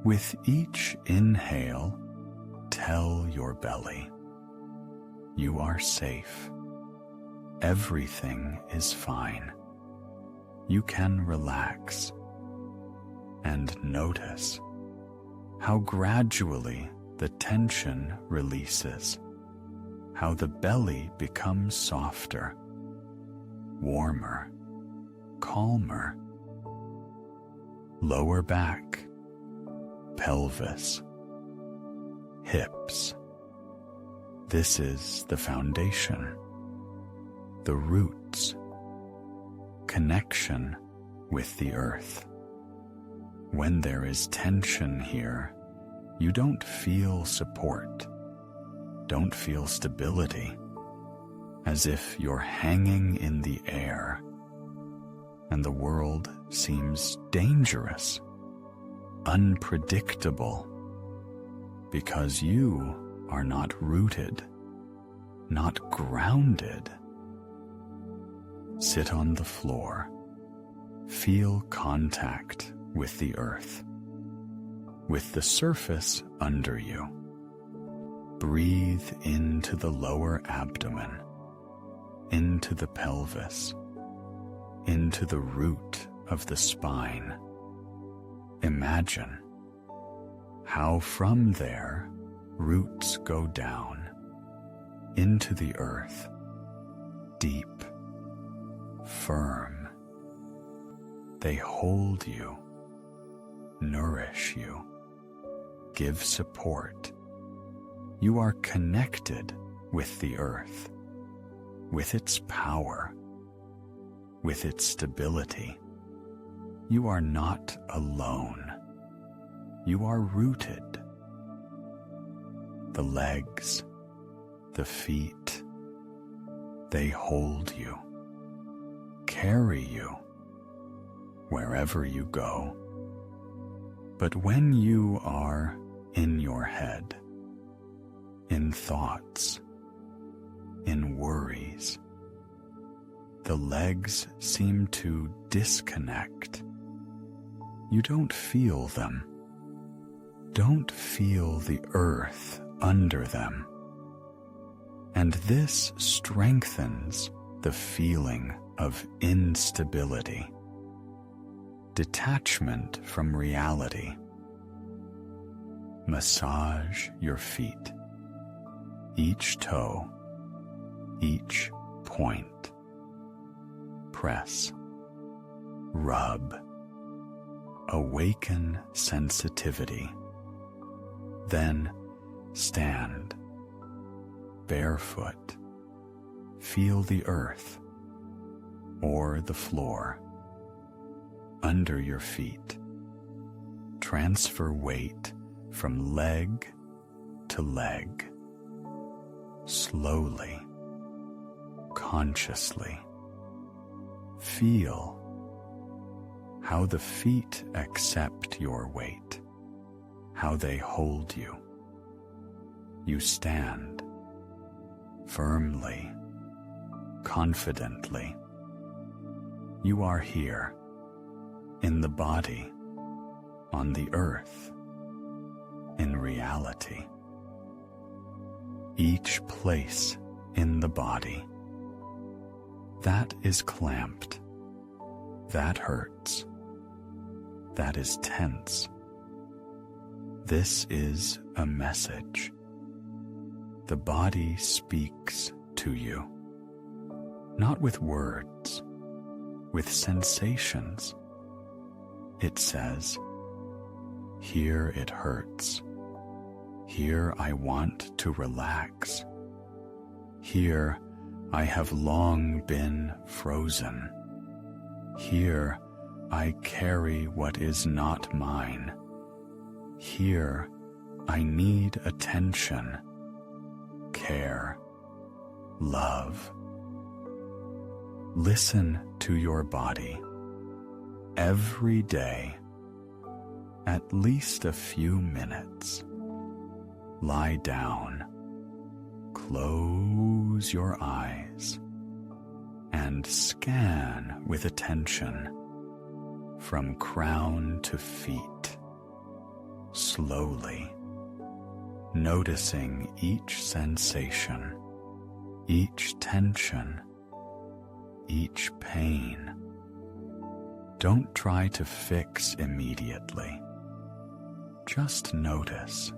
With each inhale, tell your belly, you are safe. Everything is fine. You can relax and notice how gradually the tension releases, how the belly becomes softer, warmer, calmer. Lower back, pelvis, hips. This is the foundation, the roots, connection with the earth. When there is tension here, you don't feel support, don't feel stability, as if you're hanging in the air, and the world seems dangerous, unpredictable, because you are not rooted, not grounded. Sit on the floor. Feel contact with the earth, with the surface under you. Breathe into the lower abdomen, into the pelvis, into the root of the spine. Imagine how from there roots go down into the earth, deep, firm. They hold you, nourish you, give support. You are connected with the earth, with its power, with its stability. You are not alone. You are rooted. The legs, the feet, they hold you, carry you wherever you go. But when you are in your head, in thoughts, in worries, the legs seem to disconnect. You don't feel them. Don't feel the earth under them. And this strengthens the feeling of instability, detachment from reality. Massage your feet, each toe, each point. Press, rub, awaken sensitivity. Then stand, barefoot, feel the earth or the floor under your feet. Transfer weight from leg to leg, slowly, consciously. Feel how the feet accept your weight, how they hold you. You stand firmly, confidently. You are here, in the body, on the earth, in reality. Each place in the body that is clamped, that hurts, that is tense. This is a message. The body speaks to you, not with words, with sensations. It says, here it hurts. Here I want to relax. Here I have long been frozen. Here I carry what is not mine. Here I need attention, care, love. Listen to your body every day, at least a few minutes. Lie down, close your eyes, and scan with attention from crown to feet, slowly, noticing each sensation, each tension, each pain. Don't try to fix immediately. Just notice.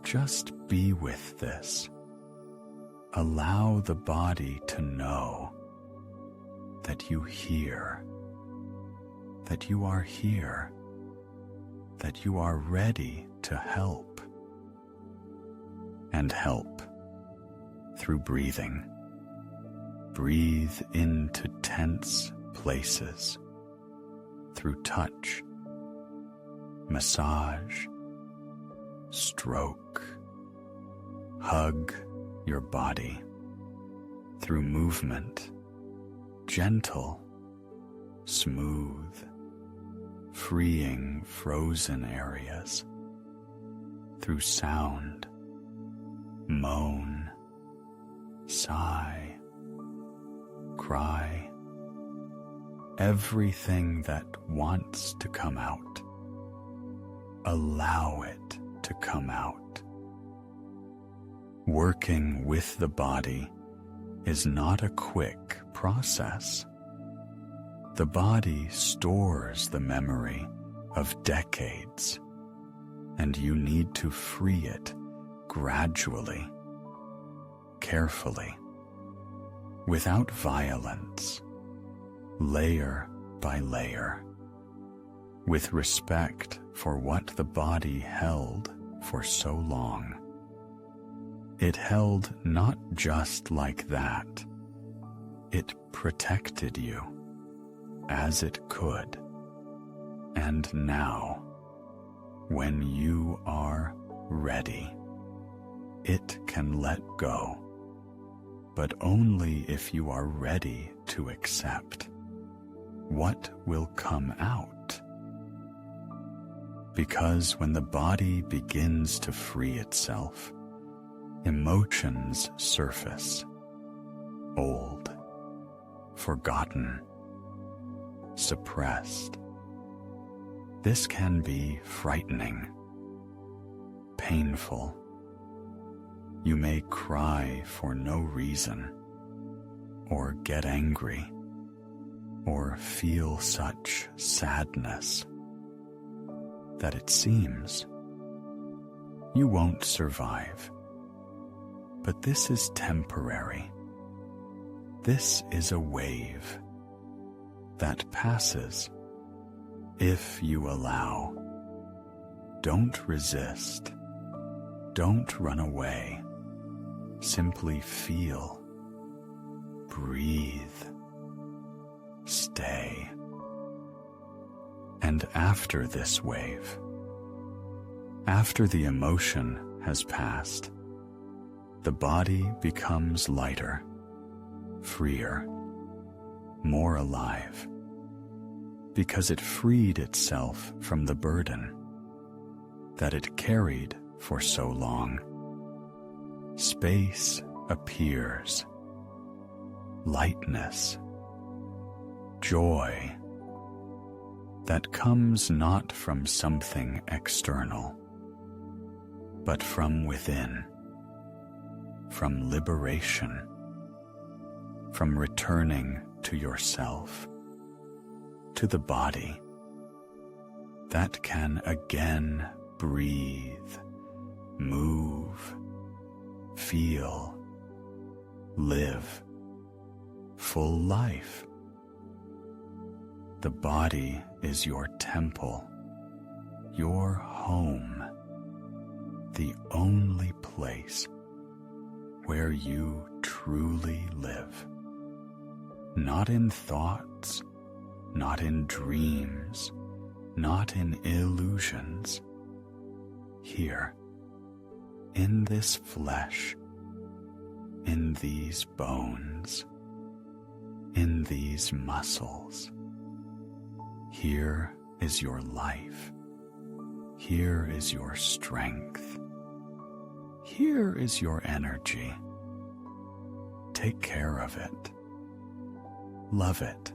Just be with this. Allow the body to know that you hear, that you are here, that you are ready to help. And help through breathing. Breathe into tense places, through touch, massage, stroke, hug your body, through movement, gentle, smooth, freeing frozen areas, through sound, moan, sigh, cry, everything that wants to come out. Allow it to come out. Working with the body is not a quick process. The body stores the memory of decades, and you need to free it gradually, carefully, without violence, layer by layer, with respect for what the body held for so long. It held not just like that. It protected you as it could. And now, when you are ready, it can let go, but only if you are ready to accept what will come out. Because when the body begins to free itself, emotions surface, old, forgotten, suppressed. This can be frightening, painful. You may cry for no reason, or get angry, or feel such sadness that it seems you won't survive. But this is temporary. This is a wave that passes if you allow. Don't resist. Don't run away. Simply feel. Breathe. Stay. And after this wave, after the emotion has passed, the body becomes lighter, freer, more alive, because it freed itself from the burden that it carried for so long. Space appears, lightness, joy that comes not from something external, but from within, from liberation, from returning to yourself, to the body that can again breathe, move, feel, live full life. The body is your temple, your home, the only place where you truly live. Not in thoughts, not in dreams, not in illusions. Here, in this flesh, in these bones, in these muscles. Here is your life. Here is your strength. Here is your energy. Take care of it. Love it.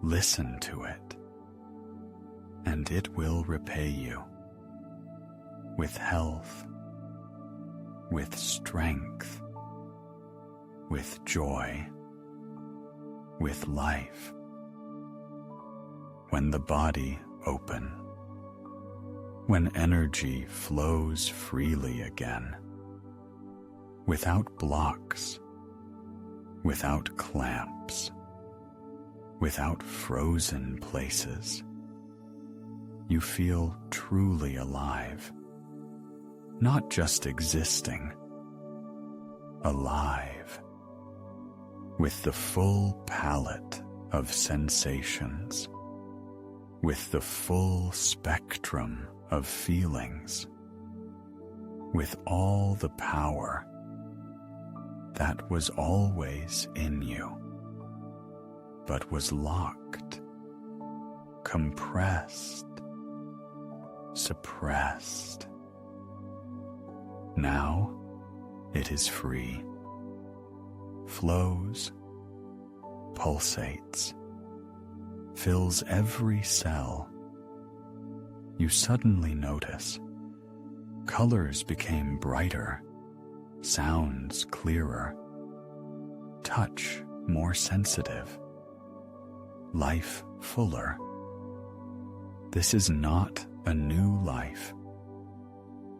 Listen to it. And it will repay you with health, with strength, with joy, with life. When the body open, when energy flows freely again, without blocks, without clamps, without frozen places, you feel truly alive, not just existing, alive, with the full palette of sensations, with the full spectrum of feelings, with all the power that was always in you, but was locked, compressed, suppressed. Now it is free, flows, pulsates, fills every cell. You suddenly notice colors became brighter, sounds clearer, touch more sensitive, life fuller. This is not a new life.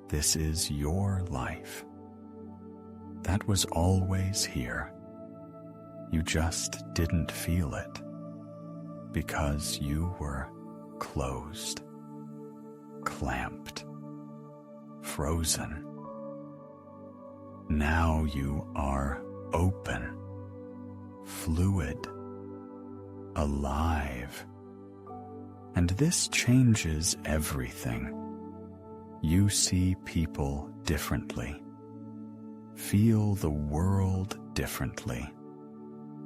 This is your life. That was always here. You just didn't feel it because you were closed, clamped, frozen. Now you are open, fluid, alive. And this changes everything. You see people differently, feel the world differently,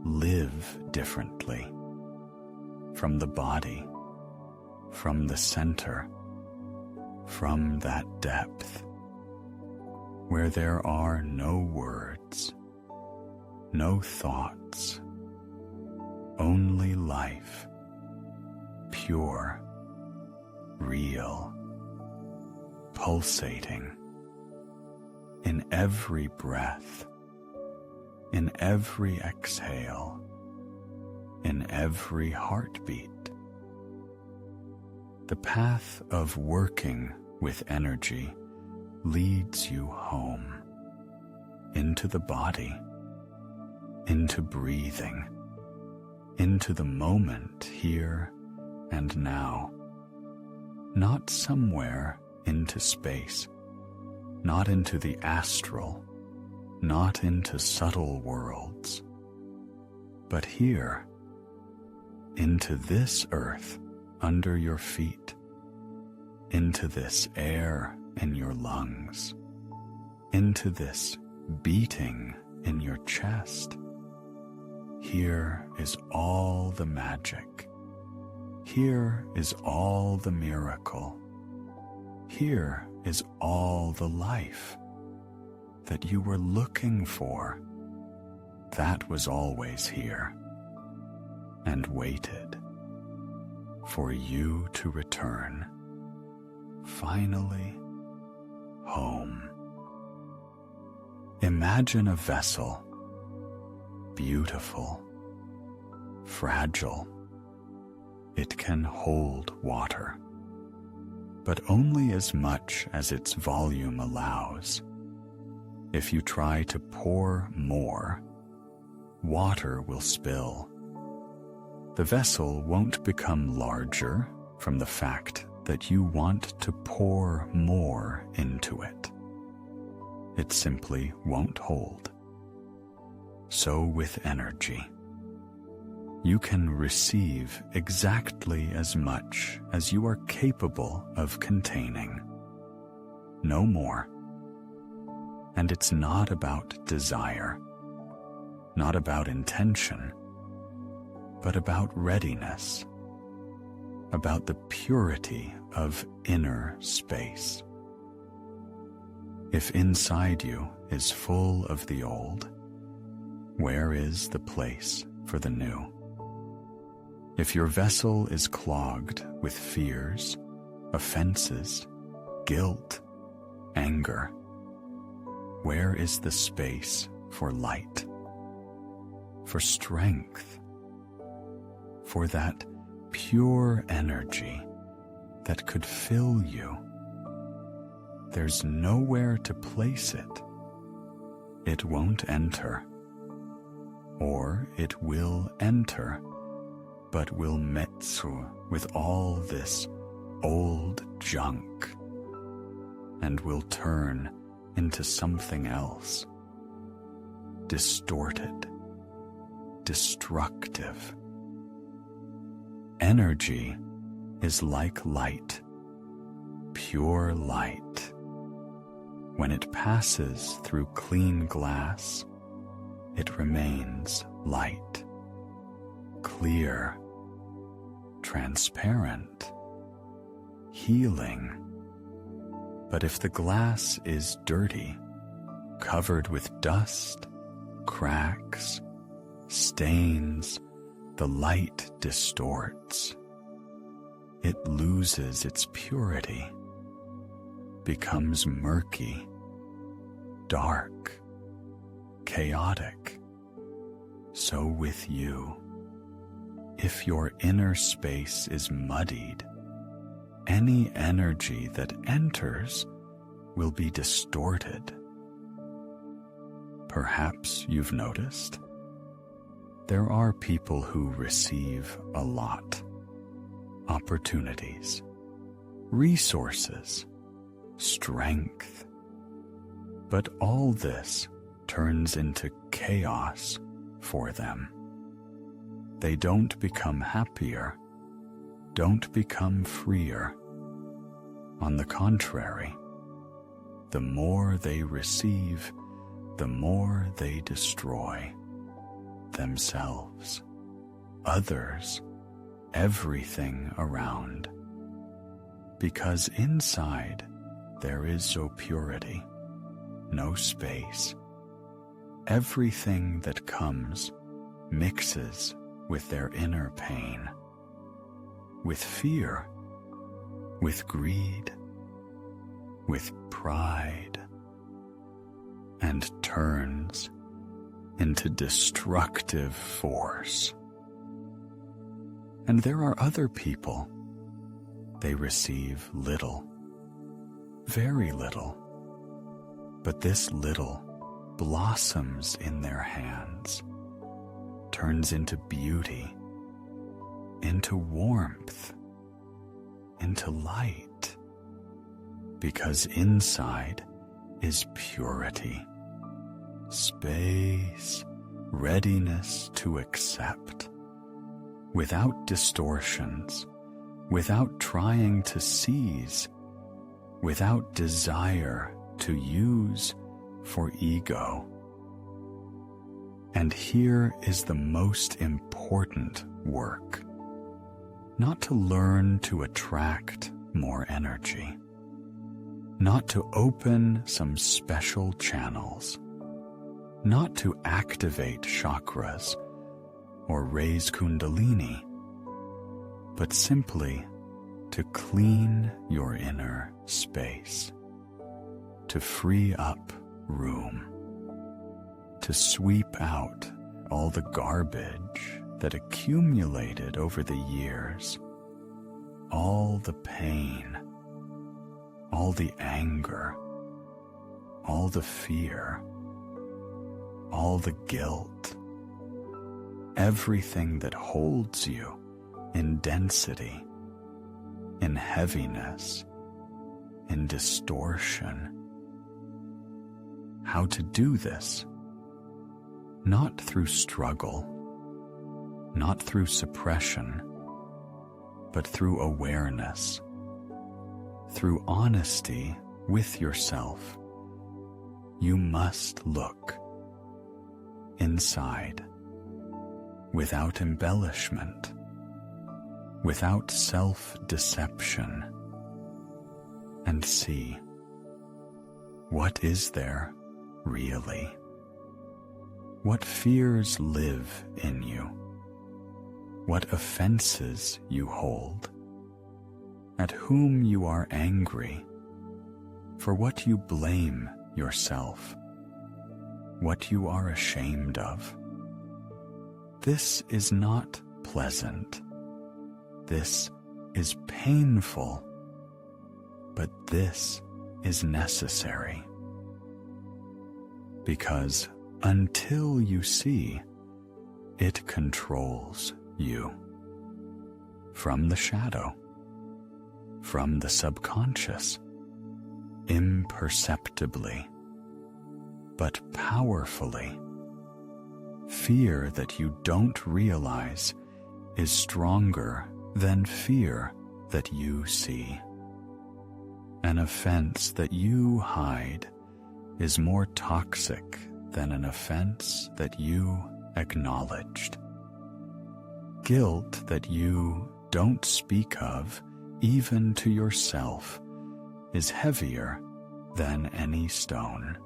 live differently. From the body, from the center, from that depth where there are no words, no thoughts, only life, pure, real, pulsating in every breath, in every exhale, in every heartbeat. The path of working with energy leads you home, into the body, into breathing, into the moment here and now, not somewhere into space, not into the astral, not into subtle worlds, but here, into this earth under your feet, into this air in your lungs, into this beating in your chest. Here is all the magic. Here is all the miracle. Here is all the life that you were looking for. That was always here and waited for you to return, finally home. Imagine a vessel, beautiful, fragile. It can hold water, but only as much as its volume allows. If you try to pour more, water will spill. The vessel won't become larger from the fact that you want to pour more into it. It simply won't hold. So with energy, you can receive exactly as much as you are capable of containing. No more. And it's not about desire, not about intention, but about readiness, about the purity of inner space. If inside you is full of the old, where is the place for the new? If your vessel is clogged with fears, offenses, guilt, anger, where is the space for light, for strength, for that pure energy that could fill you? There's nowhere to place it. It won't enter, or it will enter, but will metsu with all this old junk and will turn into something else, distorted, destructive. Energy is like light, pure light. When it passes through clean glass, it remains light, clear, transparent, healing. But if the glass is dirty, covered with dust, cracks, stains, the light distorts. It loses its purity, becomes murky, dark, chaotic. So with you, if your inner space is muddied, any energy that enters will be distorted. Perhaps you've noticed there are people who receive a lot, opportunities, resources, strength, but all this turns into chaos for them. They don't become happier, don't become freer. On the contrary, the more they receive, the more they destroy themselves, others, everything around. because inside there is no purity, no space. Everything that comes mixes with their inner pain, with fear, with greed, with pride, and turns into destructive force. And there are other people. They receive little, very little, but this little blossoms in their hands, turns into beauty, into warmth, into light, because inside is purity, space, readiness to accept, without distortions, without trying to seize, without desire to use for ego. And here is the most important work: not to learn to attract more energy, not to open some special channels, not to activate chakras or raise kundalini, but simply to clean your inner space, to free up room, to sweep out all the garbage that accumulated over the years, all the pain, all the anger, all the fear, all the guilt, everything that holds you in density, in heaviness, in distortion. How to do this? Not through struggle, not through suppression, but through awareness, through honesty with yourself. You must look inside, without embellishment, without self-deception, and see, what is there really? What fears live in you? What offenses you hold? At whom you are angry? For what you blame yourself? What you are ashamed of? This is not pleasant. This is painful. But this is necessary. Because until you see, it controls you. From the shadow, from the subconscious, imperceptibly, but powerfully. Fear that you don't realize is stronger than fear that you see. An offense that you hide is more toxic than an offense that you acknowledged. Guilt that you don't speak of, even to yourself, is heavier than any stone.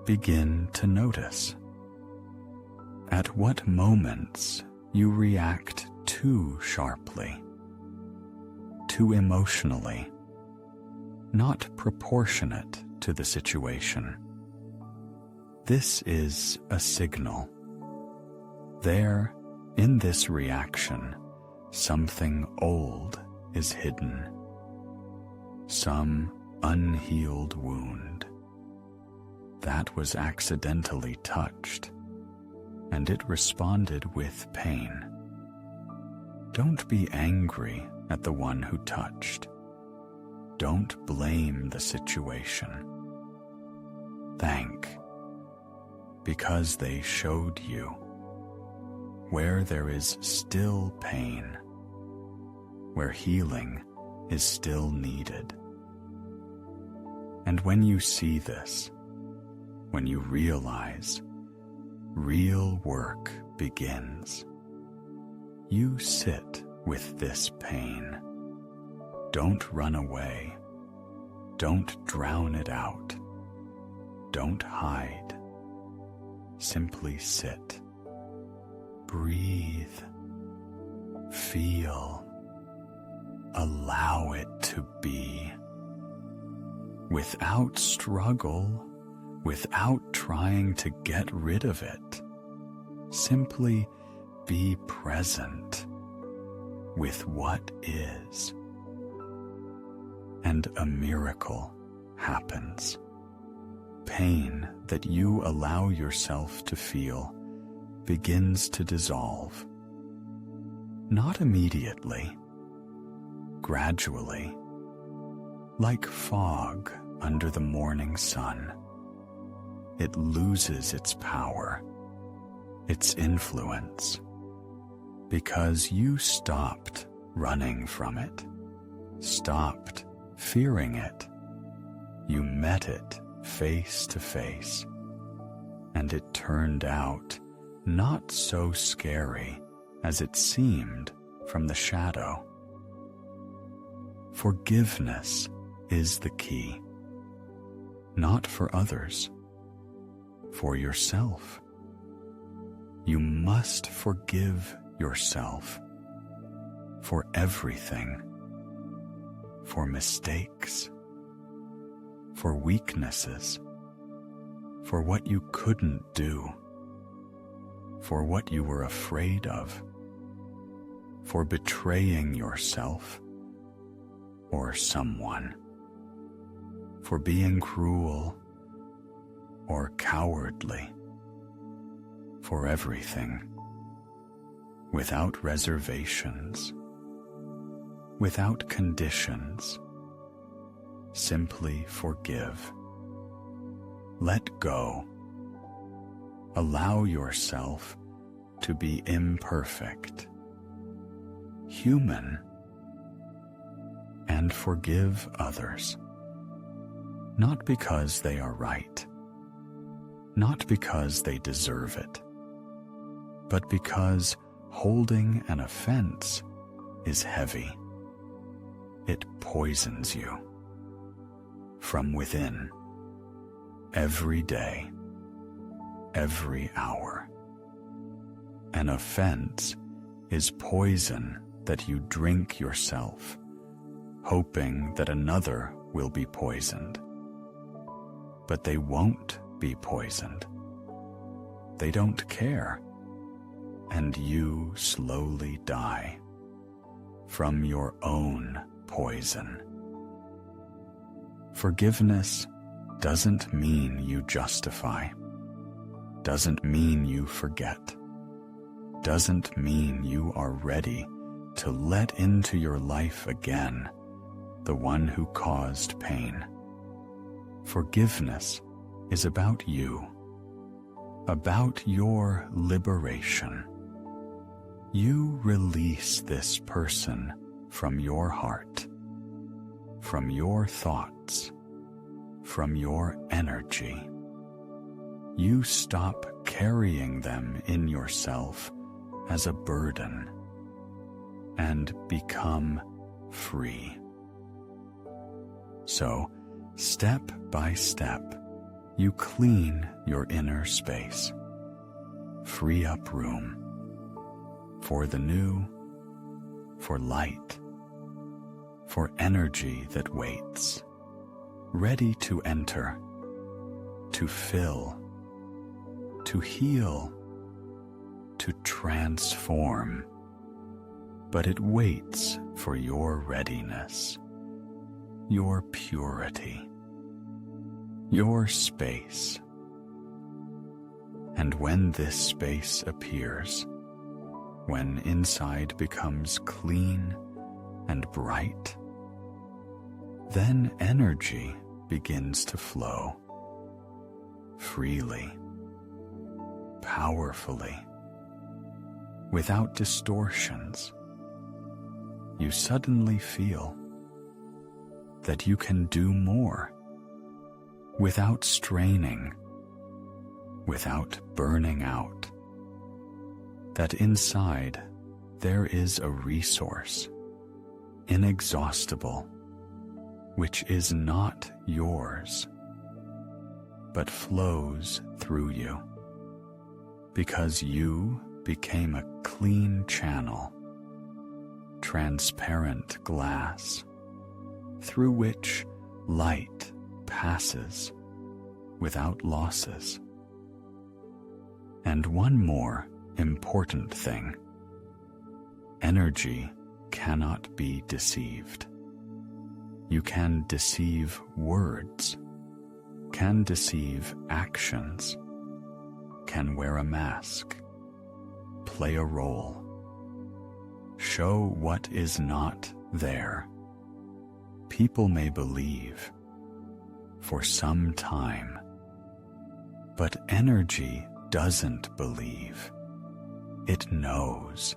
Begin to notice. At what moments you react too sharply, too emotionally, not proportionate to the situation. This is a signal. There, in this reaction, something old is hidden, some unhealed wound that was accidentally touched, and it responded with pain. Don't be angry at the one who touched. Don't blame the situation. Thank, because they showed you where there is still pain, where healing is still needed. And when you see this, when you realize, real work begins. You sit with this pain, Don't run away. Don't drown it out. Don't hide. Simply sit. Breathe. Feel. Allow it to be. Without struggle, without trying to get rid of it. Simply be present with what is. And a miracle happens. Pain that you allow yourself to feel begins to dissolve. Not immediately, gradually, like fog under the morning sun. It loses its power, its influence, because you stopped running from it, stopped fearing it. You met it face to face, and it turned out not so scary as it seemed from the shadow. Forgiveness is the key, not for others, for yourself. You must forgive yourself for everything, for mistakes, for weaknesses, for what you couldn't do, for what you were afraid of, for betraying yourself or someone, for being cruel or cowardly, for everything, without reservations, without conditions. Simply forgive. Let go. Allow yourself to be imperfect, human, and forgive others. Not because they are right, not because they deserve it, but because holding an offense is heavy. It poisons you from within, every day, every hour. An offense is poison that you drink yourself, hoping that another will be poisoned. But they won't be poisoned. They don't care, and you slowly die from your own poison. Forgiveness doesn't mean you justify, doesn't mean you forget, doesn't mean you are ready to let into your life again the one who caused pain. Forgiveness is about you, about your liberation. You release this person from your heart, from your thoughts, from your energy. You stop carrying them in yourself as a burden and become free. So, step by step, you clean your inner space, free up room for the new, for light, for energy that waits, ready to enter, to fill, to heal, to transform. But it waits for your readiness, your purity, your space. And when this space appears, when inside becomes clean and bright, then energy begins to flow freely, powerfully, without distortions. You suddenly feel that you can do more without straining, without burning out. That inside there is a resource, inexhaustible, which is not yours, but flows through you, because you became a clean channel, transparent glass, through which light passes without losses. And one more important thing: energy cannot be deceived. You can deceive words, can deceive actions, can wear a mask, play a role, show what is not there. People may believe for some time, but energy doesn't believe. It knows.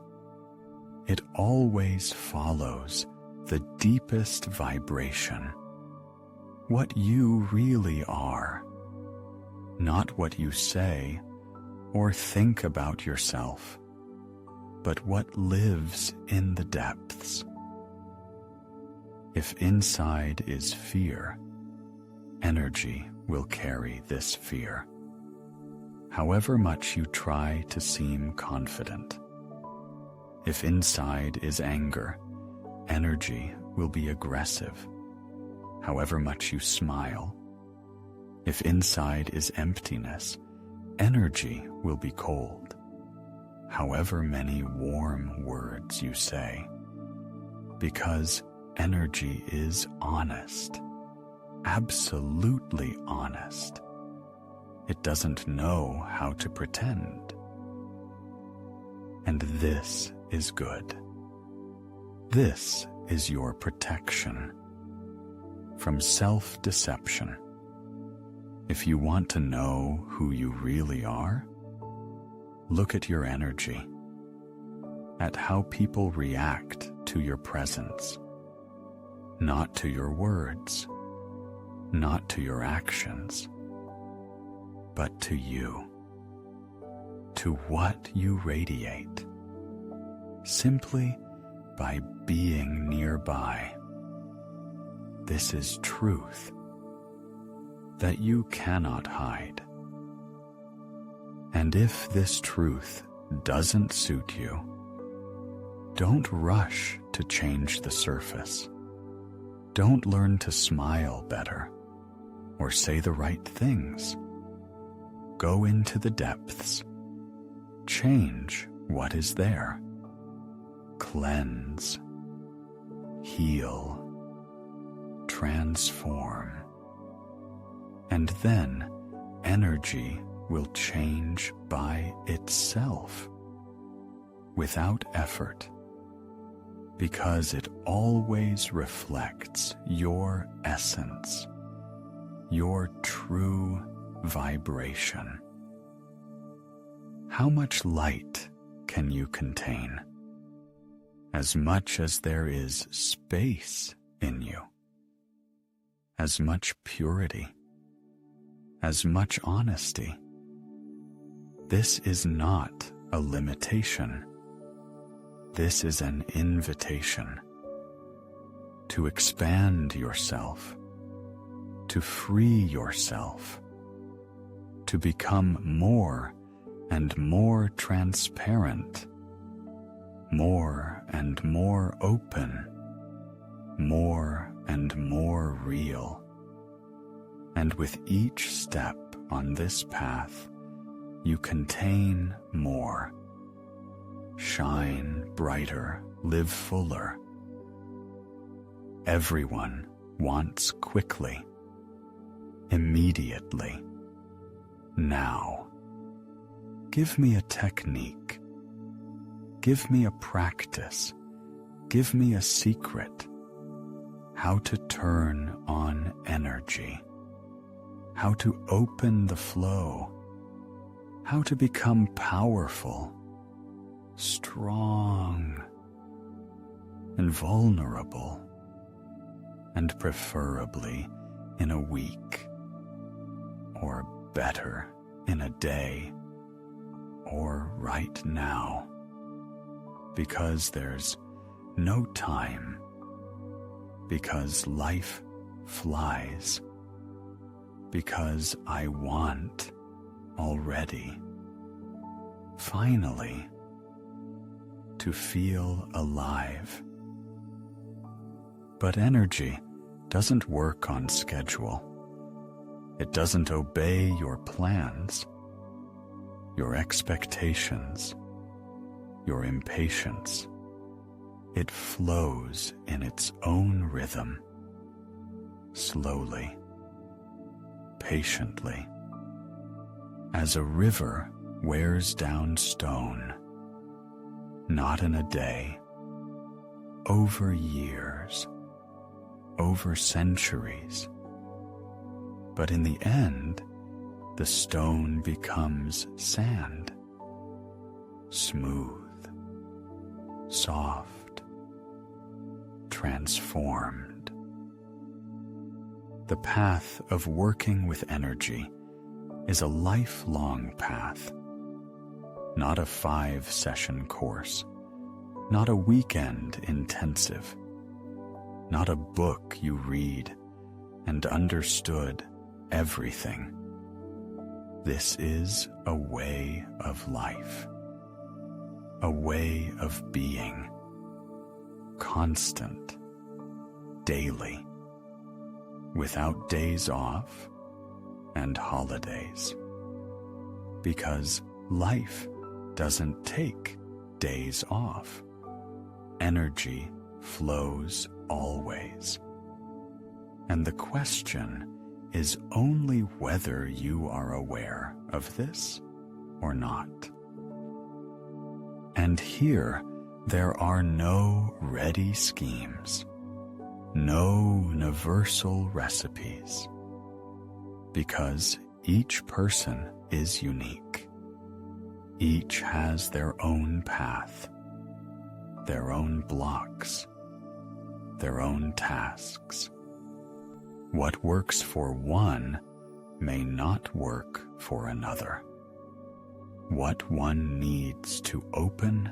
It always follows the deepest vibration, what you really are, not what you say or think about yourself, but what lives in the depths. If inside is fear, energy will carry this fear, however much you try to seem confident. If inside is anger, energy will be aggressive, however much you smile. If inside is emptiness, energy will be cold, however many warm words you say, because energy is honest, absolutely honest. It doesn't know how to pretend. And this is good. This is your protection from self-deception. If you want to know who you really are, look at your energy, at how people react to your presence, not to your words, not to your actions, but to you, to what you radiate, simply by being nearby. This is truth that you cannot hide. And if this truth doesn't suit you, don't rush to change the surface. Don't learn to smile better or say the right things. Go into the depths. Change what is there. Cleanse, heal, transform. And then energy will change by itself, without effort, because it always reflects your essence, your true vibration. How much light can you contain? As much as there is space in you. As much purity. As much honesty. This is not a limitation. This is an invitation to expand yourself, to free yourself, to become more and more transparent, more and more open, more and more real. And with each step on this path, you contain more. Shine brighter, live fuller. Everyone wants quickly, immediately, now. Give me a technique. Give me a practice. Give me a secret. How to turn on energy. How to open the flow. How to become powerful, strong, and vulnerable, and preferably in a week, or better in a day, or right now, because there's no time, because life flies, because I want already, finally, to feel alive. But energy doesn't work on schedule. It doesn't obey your plans, your expectations, your impatience. It flows in its own rhythm, slowly, patiently, as a river wears down stone, not in a day, over years, over centuries. But in the end, the stone becomes sand, smooth, soft, transformed. The path of working with energy is a lifelong path, not a 5-session course, not a weekend intensive, not a book you read and understood everything. This is a way of life, a way of being, constant, daily, without days off and holidays. Because life doesn't take days off. Energy flows always. And the question is only whether you are aware of this or not. And here there are no ready schemes, no universal recipes, because each person is unique. Each has their own path, their own blocks, their own tasks. What works for one may not work for another. What one needs to open,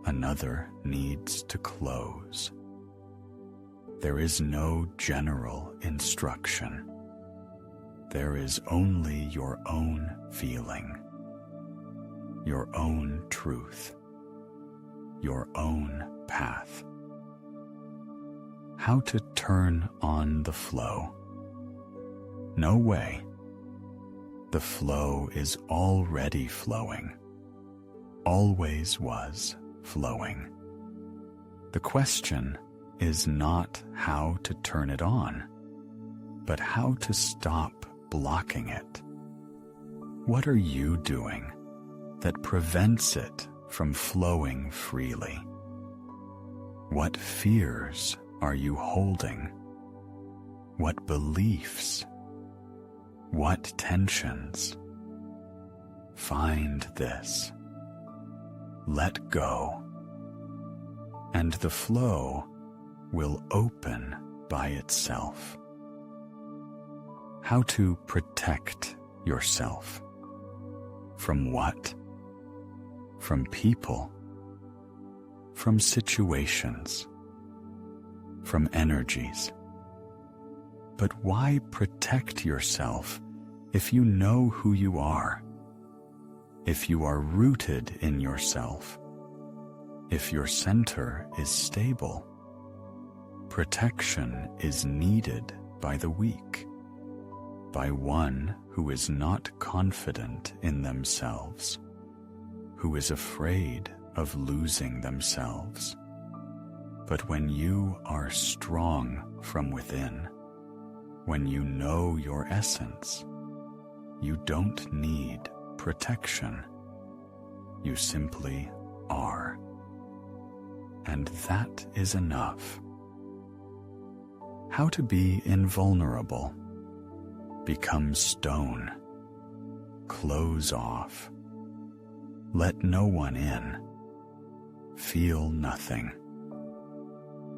another needs to close. There is no general instruction. There is only your own feeling, your own truth, your own path. How to turn on the flow? No way. The flow is already flowing, always was flowing. The question is not how to turn it on, but how to stop blocking it. What are you doing that prevents it from flowing freely? What fears are you holding? What beliefs? What tensions? Find this. Let go. And the flow will open by itself. How to protect yourself. From what? From people. From situations. From energies. But why protect yourself if you know who you are? If you are rooted in yourself? If your center is stable? Protection is needed by the weak, by one who is not confident in themselves, who is afraid of losing themselves. But when you are strong from within, when you know your essence, you don't need protection. You simply are. And that is enough. How to be invulnerable. Become stone. Close off. Let no one in. Feel nothing.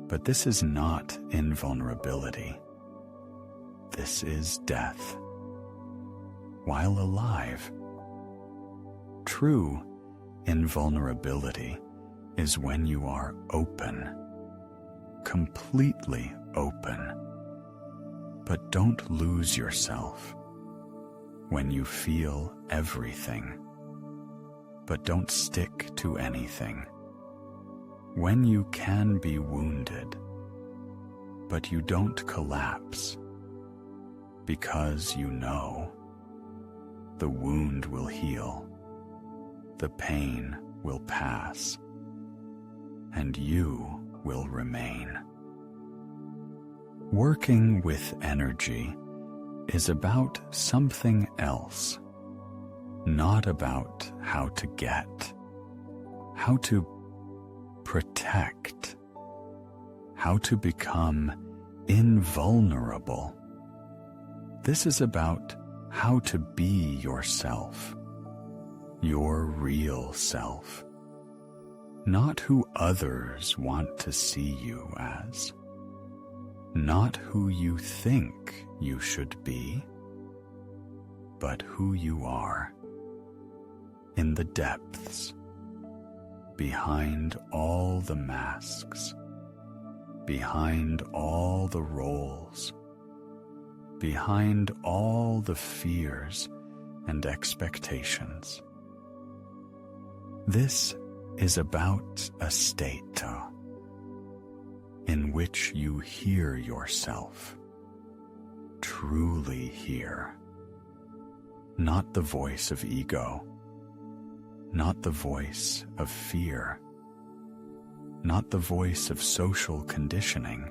But this is not invulnerability. This is death. While alive. True invulnerability is when you are open, completely open. But don't lose yourself when you feel everything. But don't stick to anything. When you can be wounded, but you don't collapse, because you know the wound will heal, the pain will pass, and you will remain. Working with energy is about something else, not about how to get, how to protect, how to become invulnerable. This is about how to be yourself, your real self, not who others want to see you as, not who you think you should be, but who you are, in the depths, behind all the masks, behind all the roles, behind all the fears and expectations. This is about a state in which you hear yourself, truly hear, not the voice of ego, not the voice of fear, not the voice of social conditioning,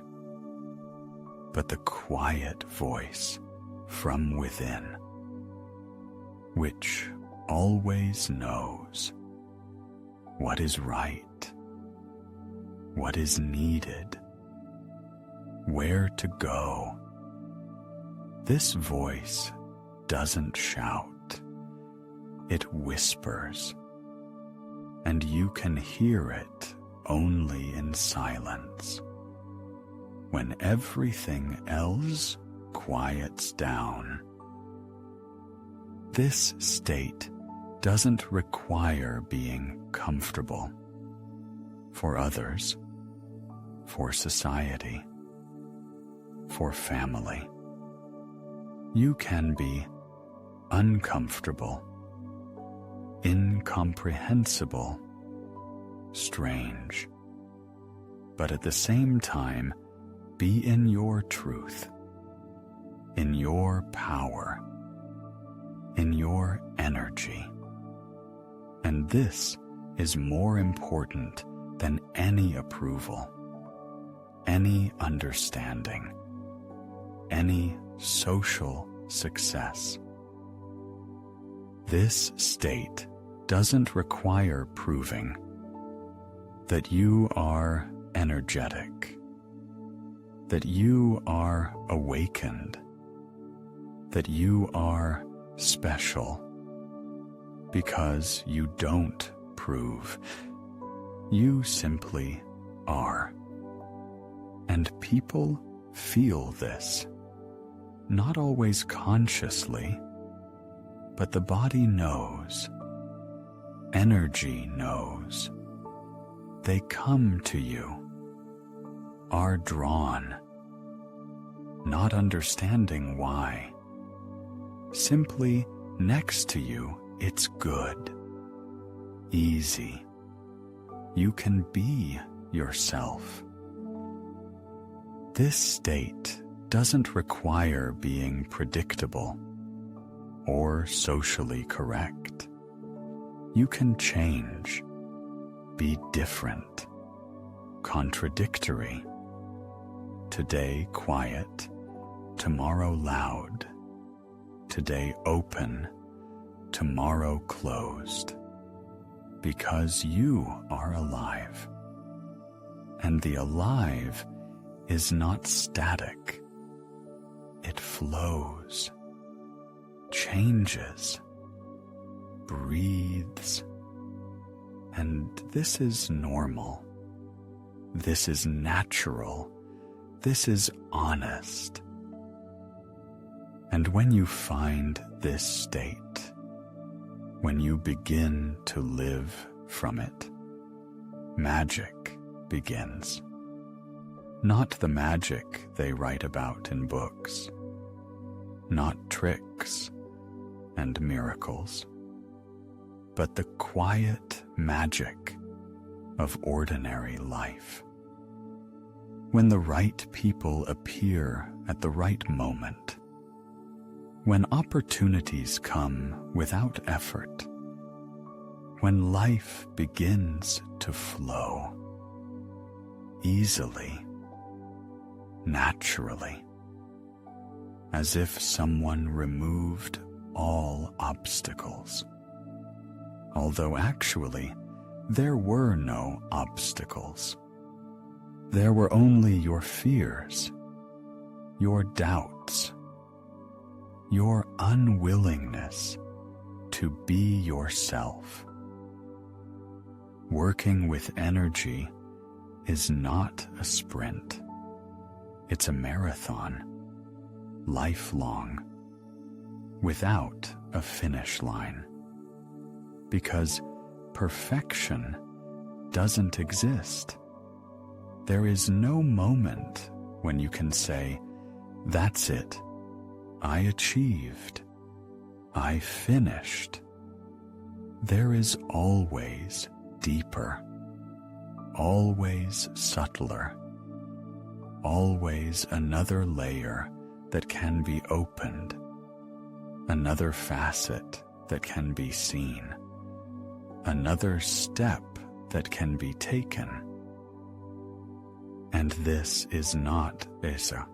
but the quiet voice from within, which always knows what is right, what is needed, where to go. This voice doesn't shout, it whispers, and you can hear it only in silence, when everything else quiets down. This state doesn't require being comfortable for others, for society, for family. You can be uncomfortable, incomprehensible, strange, but at the same time be in your truth, in your power, in your energy. And this is more important than any approval, any understanding, any social success. This state doesn't require proving that you are energetic, that you are awakened, that you are special, because you don't prove. You simply are. And people feel this, not always consciously, but the body knows. Energy knows. They come to you, are drawn, not understanding why. Simply next to you, it's good, easy. You can be yourself. This state doesn't require being predictable or socially correct. You can change, be different, contradictory. Today quiet, tomorrow loud. Today open, tomorrow closed. Because you are alive. And the alive is not static. It flows, changes, breathes. And this is normal. This is natural. This is honest. And when you find this state, when you begin to live from it, magic begins. Not the magic they write about in books, not tricks and miracles, but the quiet magic of ordinary life. When the right people appear at the right moment, when opportunities come without effort, when life begins to flow easily, naturally, as if someone removed all obstacles, although actually there were no obstacles. There were only your fears, your doubts, your unwillingness to be yourself. Working with energy is not a sprint. It's a marathon, lifelong, without a finish line. Because perfection doesn't exist. There is no moment when you can say, "That's it. I achieved. I finished." There is always deeper, always subtler, always another layer that can be opened, another facet that can be seen, another step that can be taken. And this is not Esa.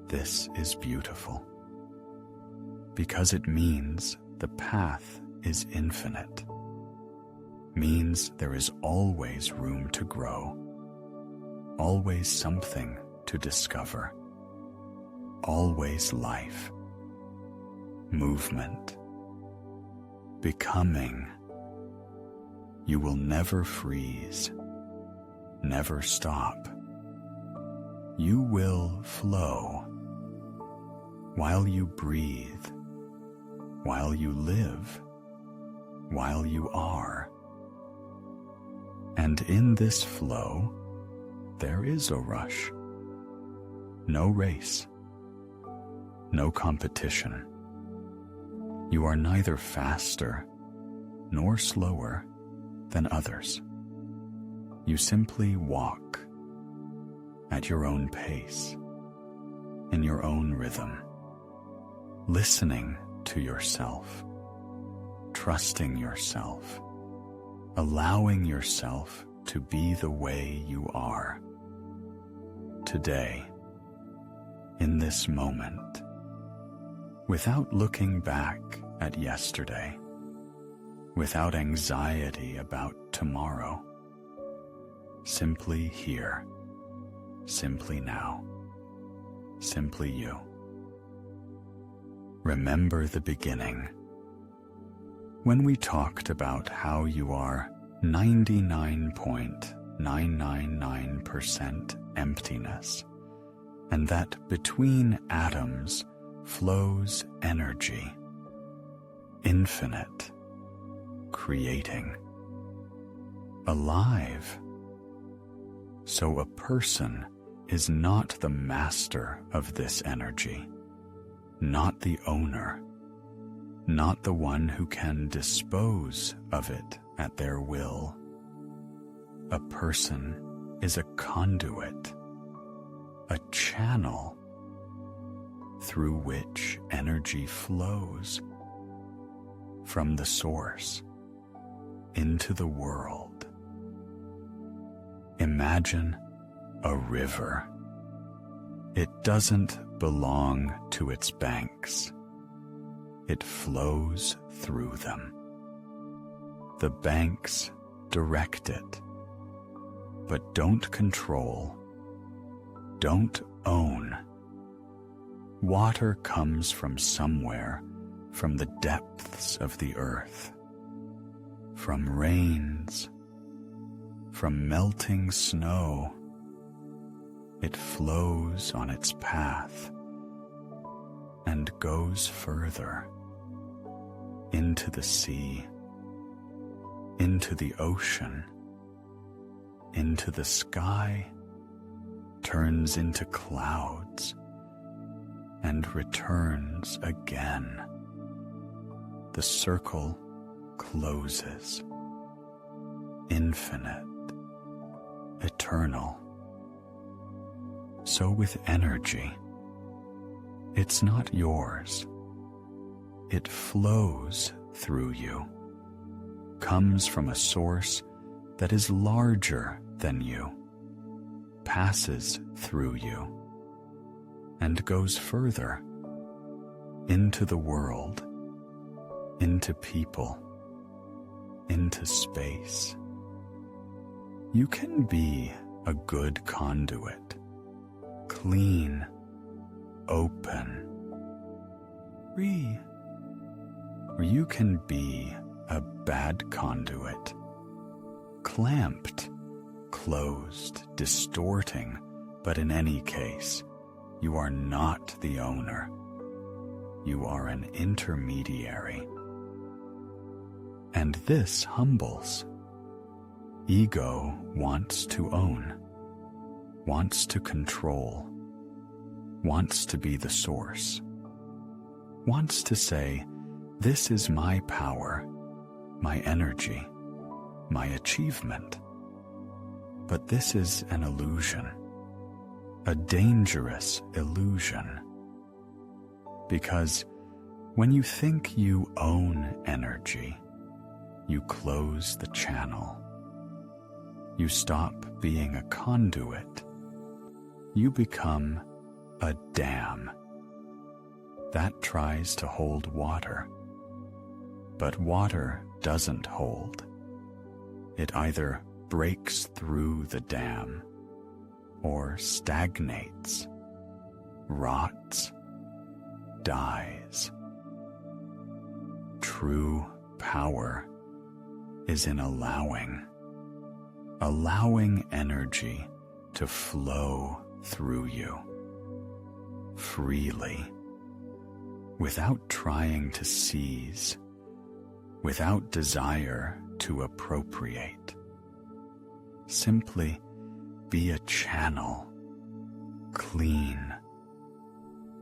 This is beautiful, because it means the path is infinite, means there is always room to grow, always something to discover, always life, movement, becoming. You will never freeze, never stop. You will flow while you breathe, while you live, while you are. And in this flow, there is a rush. No race, no competition. You are neither faster nor slower than others. You simply walk at your own pace, in your own rhythm, listening to yourself, trusting yourself, allowing yourself to be the way you are. Today, in this moment, without looking back at yesterday, without anxiety about tomorrow, simply here, simply now, simply you. Remember the beginning, when we talked about how you are 99.999% emptiness, and that between atoms flows energy, infinite, creating, alive. So a person is not the master of this energy, not the owner, not the one who can dispose of it at their will. A person is a conduit, a channel through which energy flows from the source into the world. Imagine a river. It doesn't belong to its banks. It flows through them. The banks direct it, but don't control, don't own. Water comes from somewhere, from the depths of the earth, from rains, from melting snow. It flows on its path and goes further into the sea, into the ocean, into the sky, turns into clouds and returns again. The circle closes, infinite, eternal. So with energy, it's not yours. It flows through you, comes from a source that is larger than you, passes through you, and goes further into the world, into people, into space. You can be a good conduit, clean, open, free. Or you can be a bad conduit, clamped, closed, distorting, but in any case, you are not the owner. You are an intermediary. And this humbles. Ego wants to own, wants to control, wants to be the source, wants to say, this is my power, my energy, my achievement. But this is an illusion, a dangerous illusion. Because when you think you own energy, you close the channel. You stop being a conduit. You become a dam that tries to hold water. But water doesn't hold. It either breaks through the dam or stagnates, rots, dies. True power is in allowing energy to flow through you freely, without trying to seize, without desire to appropriate. Simply be a channel, clean,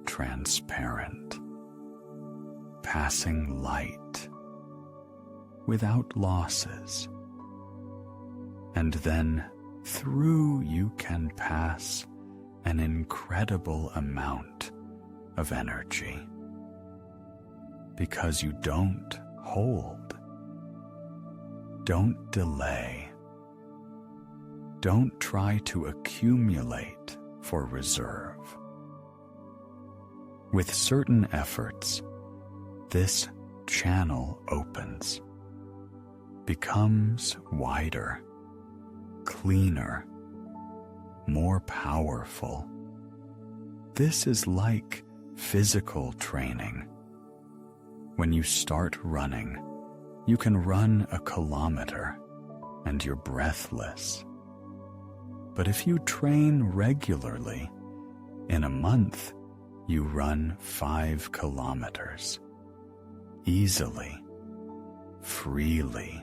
transparent, passing light, without losses. And then through you can pass an incredible amount of energy, because you don't hold, don't delay, don't try to accumulate for reserve. With certain efforts, this channel opens, becomes wider, cleaner, more powerful. This is like physical training. When you start running, you can run a kilometer and you're breathless. But if you train regularly, in a month, you run 5 kilometers. Easily, freely.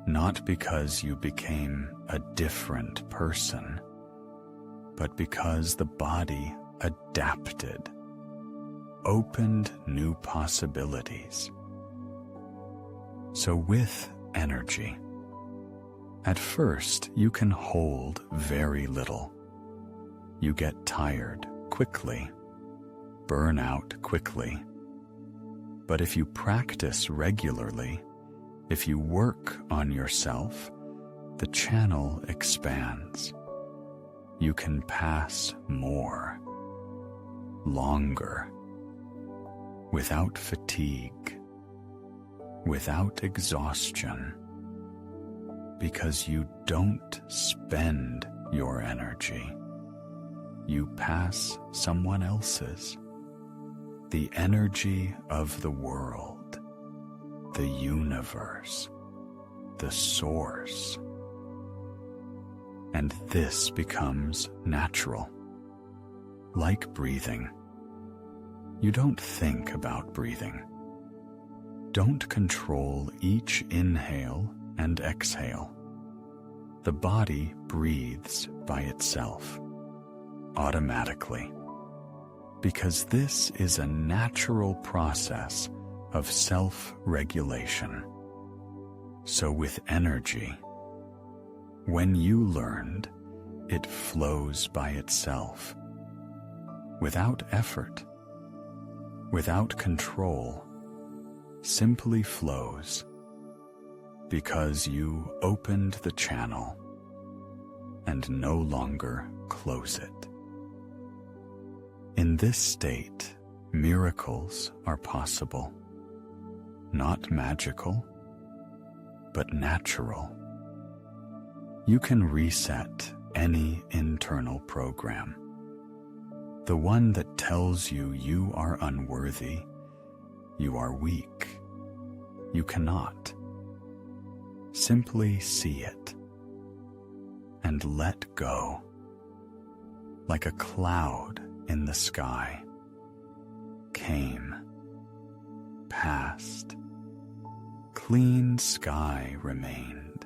Not because you became a different person, but because the body adapted, opened new possibilities. So with energy, at first you can hold very little. You get tired quickly, burn out quickly. But if you practice regularly, if you work on yourself, the channel expands. You can pass more, longer, without fatigue, without exhaustion, because you don't spend your energy. You pass someone else's, the energy of the world, the universe, the source. And this becomes natural, like breathing. You don't think about breathing. Don't control each inhale and exhale. The body breathes by itself. automatically, because this is a natural process of self-regulation. So with energy, when you learned, it flows by itself, without effort, without control, simply flows, because you opened the channel and no longer close it. In this state, miracles are possible, not magical, but natural. You can reset any internal program, the one that tells you you are unworthy, you are weak, you cannot. Simply see it and let go, like a cloud in the sky. Came, passed, clean sky remained.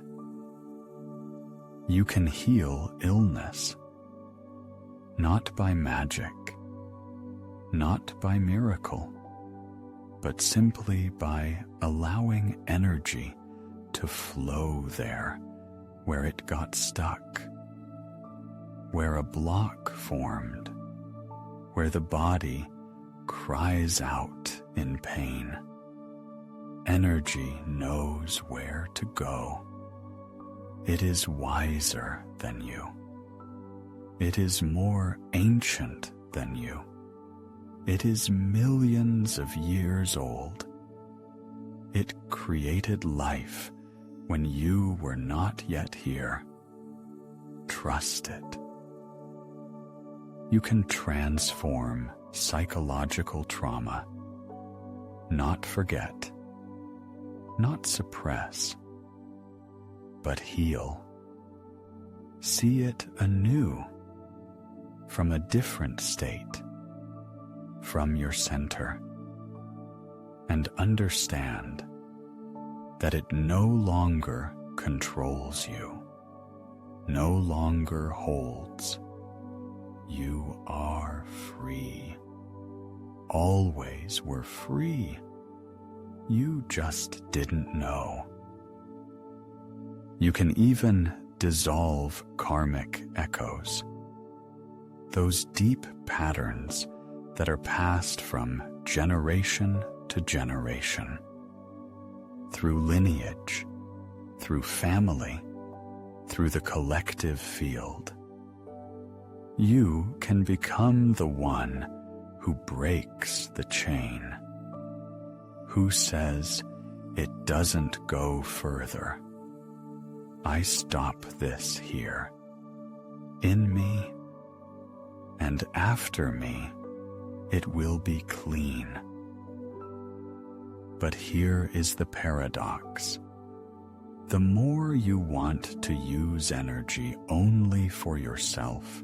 You can heal illness, not by magic, not by miracle, but simply by allowing energy to flow there where it got stuck, where a block formed, where the body cries out in pain. Energy knows where to go. It is wiser than you. It is more ancient than you. It is millions of years old. It created life when you were not yet here. Trust it. You can transform psychological trauma, not forget, not suppress, but heal. See it anew, from a different state, from your center, and understand that it no longer controls you, no longer holds. You are free. Always were free. You just didn't know. You can even dissolve karmic echoes, those deep patterns that are passed from generation to generation, through lineage, through family, through the collective field. You can become the one who breaks the chain, who says it doesn't go further. I stop this here, in me, and after me, it will be clean. But here is the paradox. The more you want to use energy only for yourself,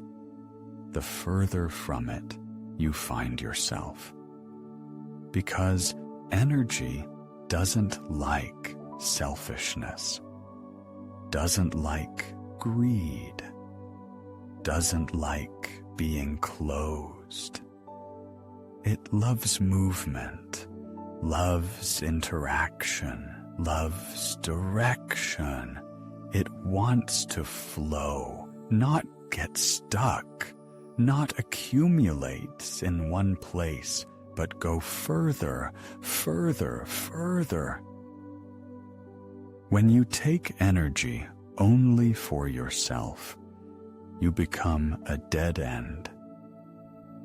the further from it you find yourself. Because energy doesn't like selfishness, doesn't like greed, doesn't like being closed. It loves movement, loves interaction, loves direction. It wants to flow, not get stuck, not accumulate in one place, but go further, further, further. When you take energy only for yourself, you become a dead end.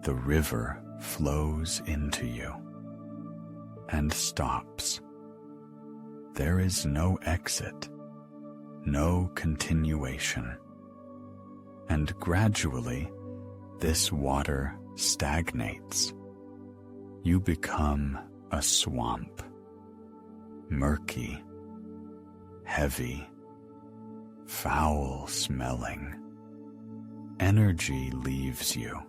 The river flows into you and stops. There is no exit, no continuation. And gradually, this water stagnates. You become a swamp, murky, heavy, foul-smelling. Energy leaves you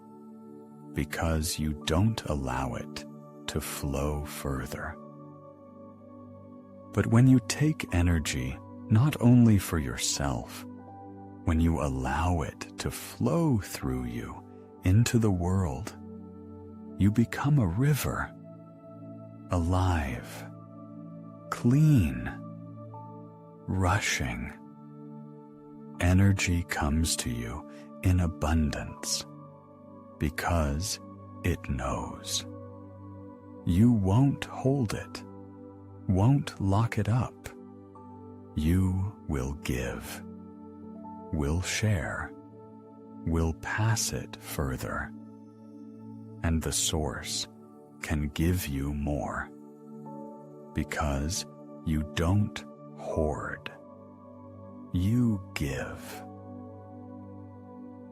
because you don't allow it to flow further. But when you take energy not only for yourself, when you allow it to flow through you into the world, you become a river, alive, clean, rushing. Energy comes to you in abundance because it knows. You won't hold it, won't lock it up. You will give, will share, will pass it further. And the source can give you more because you don't hoard. You give.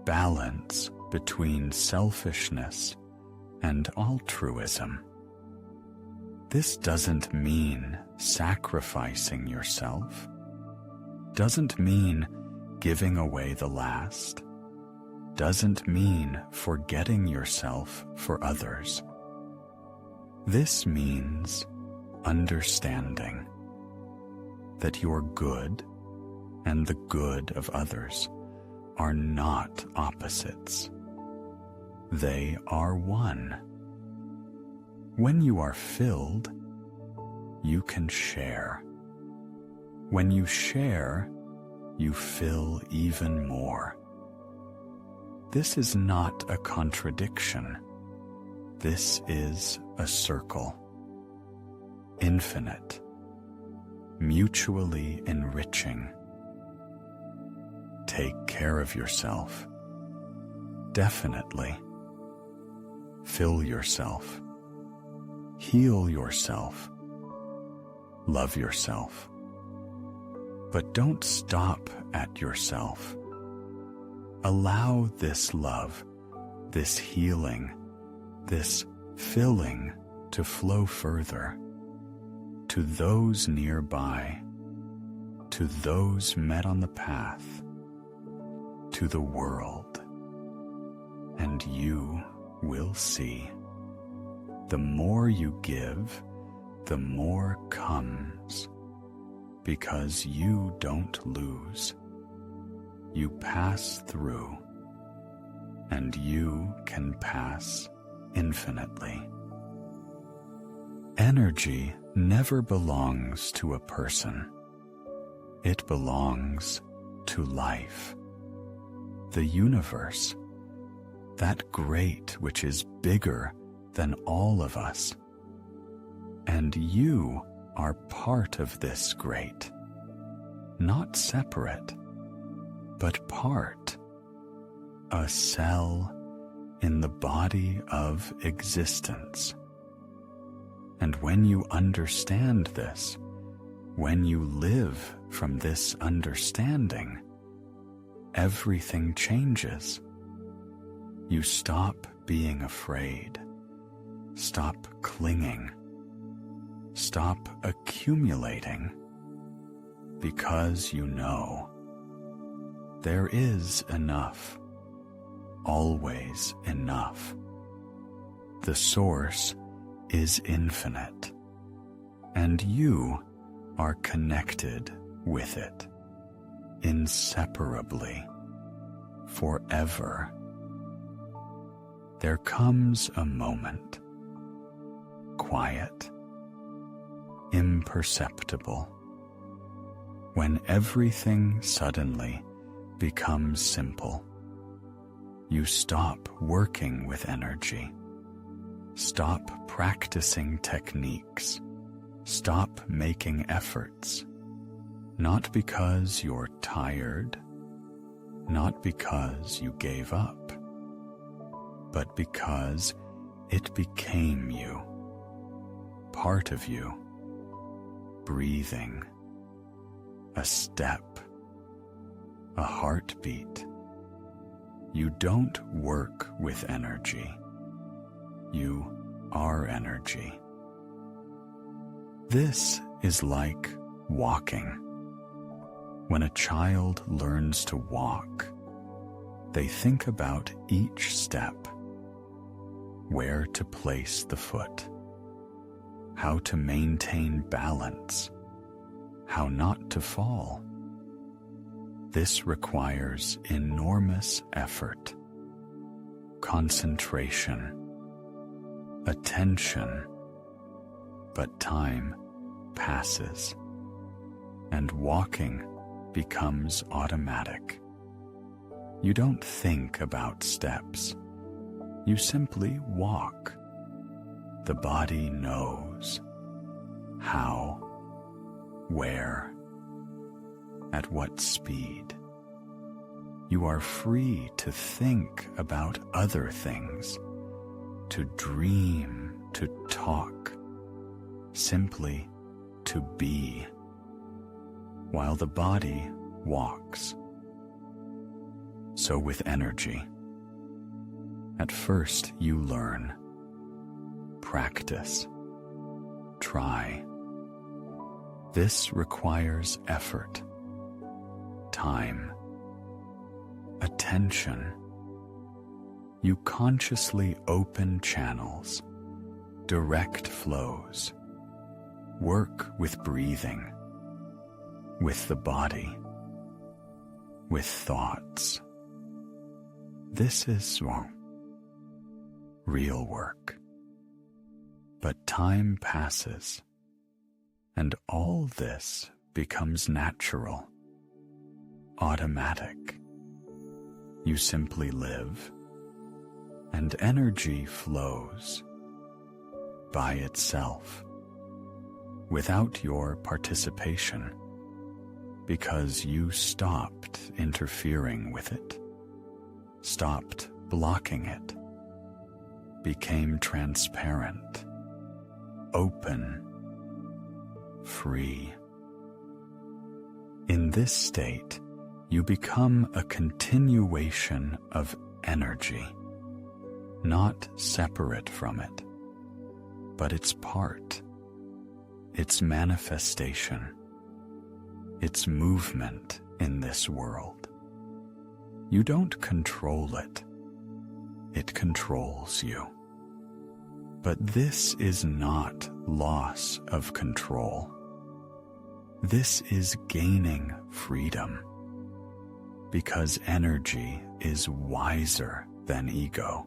Balance between selfishness and altruism. This doesn't mean sacrificing yourself, doesn't mean giving away the last, doesn't mean forgetting yourself for others. This means understanding that your good and the good of others are not opposites. They are one. When you are filled, you can share. When you share, you fill even more. This is not a contradiction. This is a circle. Infinite, mutually enriching. Take care of yourself. Definitely. Fill yourself. Heal yourself. Love yourself. But don't stop at yourself. Allow this love, this healing, this filling to flow further to those nearby, to those met on the path, to the world. And you will see. The more you give, the more comes, because you don't lose. You pass through, and you can pass infinitely. Energy never belongs to a person. It belongs to life, the universe, that great which is bigger than all of us. And you are part of this great, not separate, but part, a cell in the body of existence. And when you understand this, when you live from this understanding, everything changes. You stop being afraid, stop clinging, stop accumulating, because you know there is enough, always enough. The source is infinite, and you are connected with it, inseparably, forever. There comes a moment, quiet, imperceptible, when everything suddenly becomes simple. You stop working with energy, stop practicing techniques, stop making efforts, not because you're tired, not because you gave up, but because it became you, part of you, breathing, a step, a heartbeat. You don't work with energy. You are energy. This is like walking. When a child learns to walk, they think about each step, where to place the foot, how to maintain balance, how not to fall. This requires enormous effort. concentration, attention, but time passes, and walking becomes automatic. You don't think about steps. You simply walk. The body knows how, where, at what speed. You are free to think about other things, to dream, to talk, simply to be, while the body walks. So with energy, at first you learn, practice, try. This requires effort, time, attention. You consciously open channels, direct flows, work with breathing, with the body, with thoughts. This is real work. But time passes, and all this becomes natural, automatic. You simply live, and energy flows by itself, without your participation, because you stopped interfering with it, stopped blocking it, became transparent, open, free. In this state, you become a continuation of energy, not separate from it, but its part, its manifestation, its movement in this world. You don't control it, it controls you. But this is not loss of control. This is gaining freedom, because energy is wiser than ego.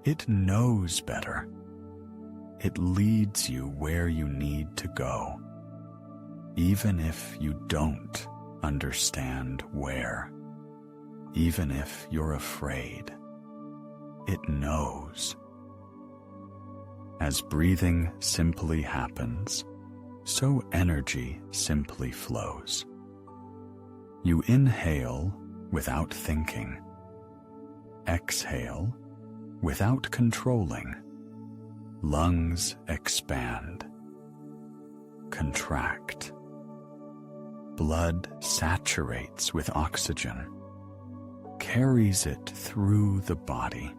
It knows better. It leads you where you need to go, even if you don't understand where, even if you're afraid. It knows. As breathing simply happens, so energy simply flows. You inhale without thinking, exhale without controlling. Lungs expand, contract. Blood saturates with oxygen, carries it through the body.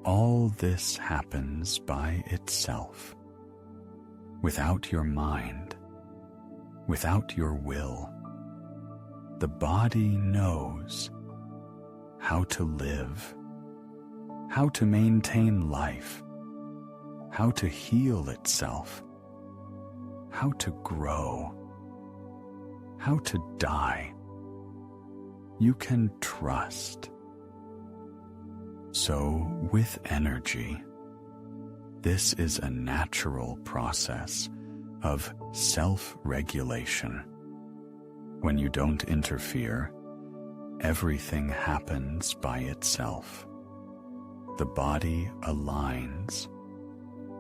All this happens by itself, without your mind, without your will. The body knows how to live, how to maintain life, how to heal itself, how to grow, how to die. You can trust. So, with energy, this is a natural process of self-regulation. When you don't interfere, everything happens by itself. The body aligns,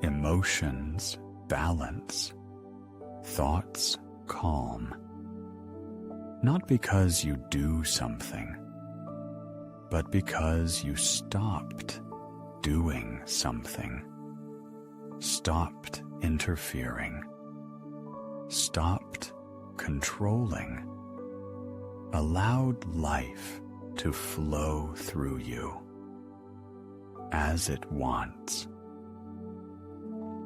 emotions balance, thoughts calm. Not because you do something, but because you stopped doing something, stopped interfering, stopped controlling, allowed life to flow through you as it wants.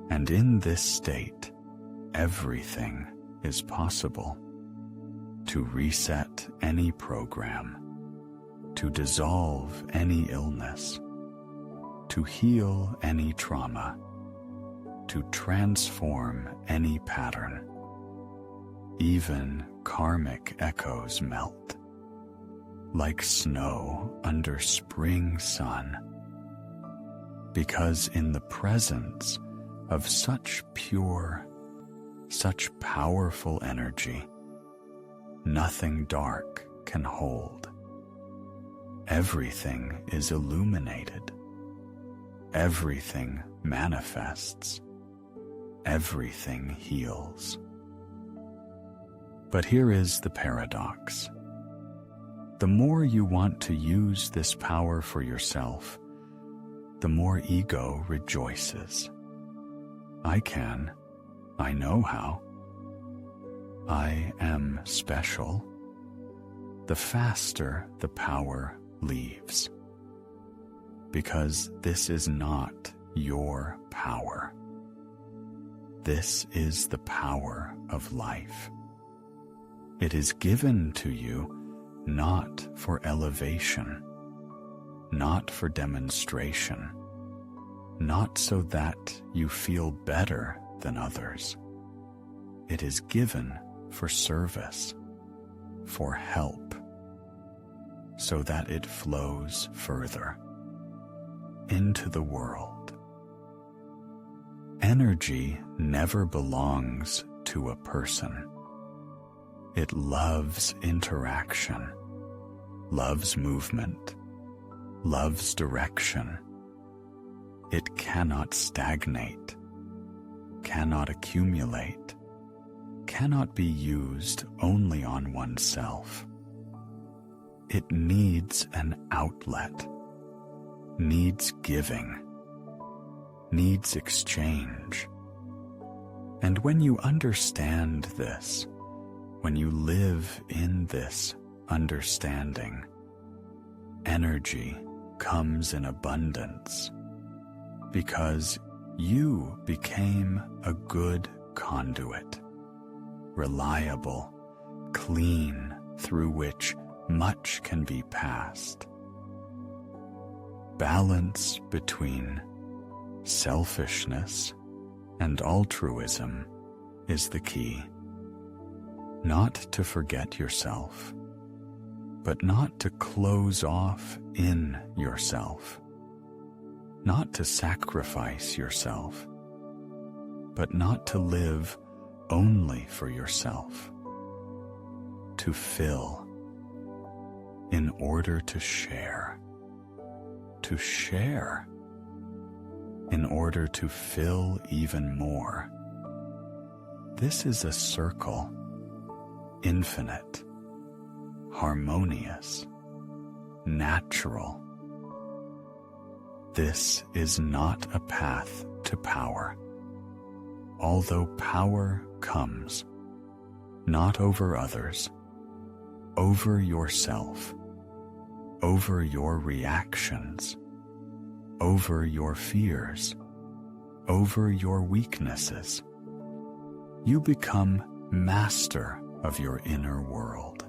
And in this state, everything is possible. To reset any program, to dissolve any illness, to heal any trauma, to transform any pattern. Even karmic echoes melt, like snow under spring sun, because in the presence of such pure, such powerful energy, nothing dark can hold. Everything is illuminated. Everything manifests. Everything heals. But here is the paradox. The more you want to use this power for yourself, the more ego rejoices. I can. I know how. I am special. The faster the power leaves. Because this is not your power. This is the power of life. It is given to you not for elevation, not for demonstration, not so that you feel better than others. It is given for service, for help, so that it flows further into the world. Energy never belongs to a person. It loves interaction, loves movement, loves direction. It cannot stagnate, cannot accumulate, cannot be used only on oneself. It needs an outlet, needs giving, needs exchange. And when you understand this, when you live in this understanding, energy comes in abundance because you became a good conduit, reliable, clean, through which much can be passed. Balance between selfishness and altruism is the key. Not to forget yourself, but not to close off in yourself. Not to sacrifice yourself, but not to live only for yourself. To fill in order to share. To share in order to fill even more. This is a circle, infinite, harmonious, natural. This is not a path to power, although power comes not over others, over yourself, over your reactions, over your fears, over your weaknesses. You become master of your inner world,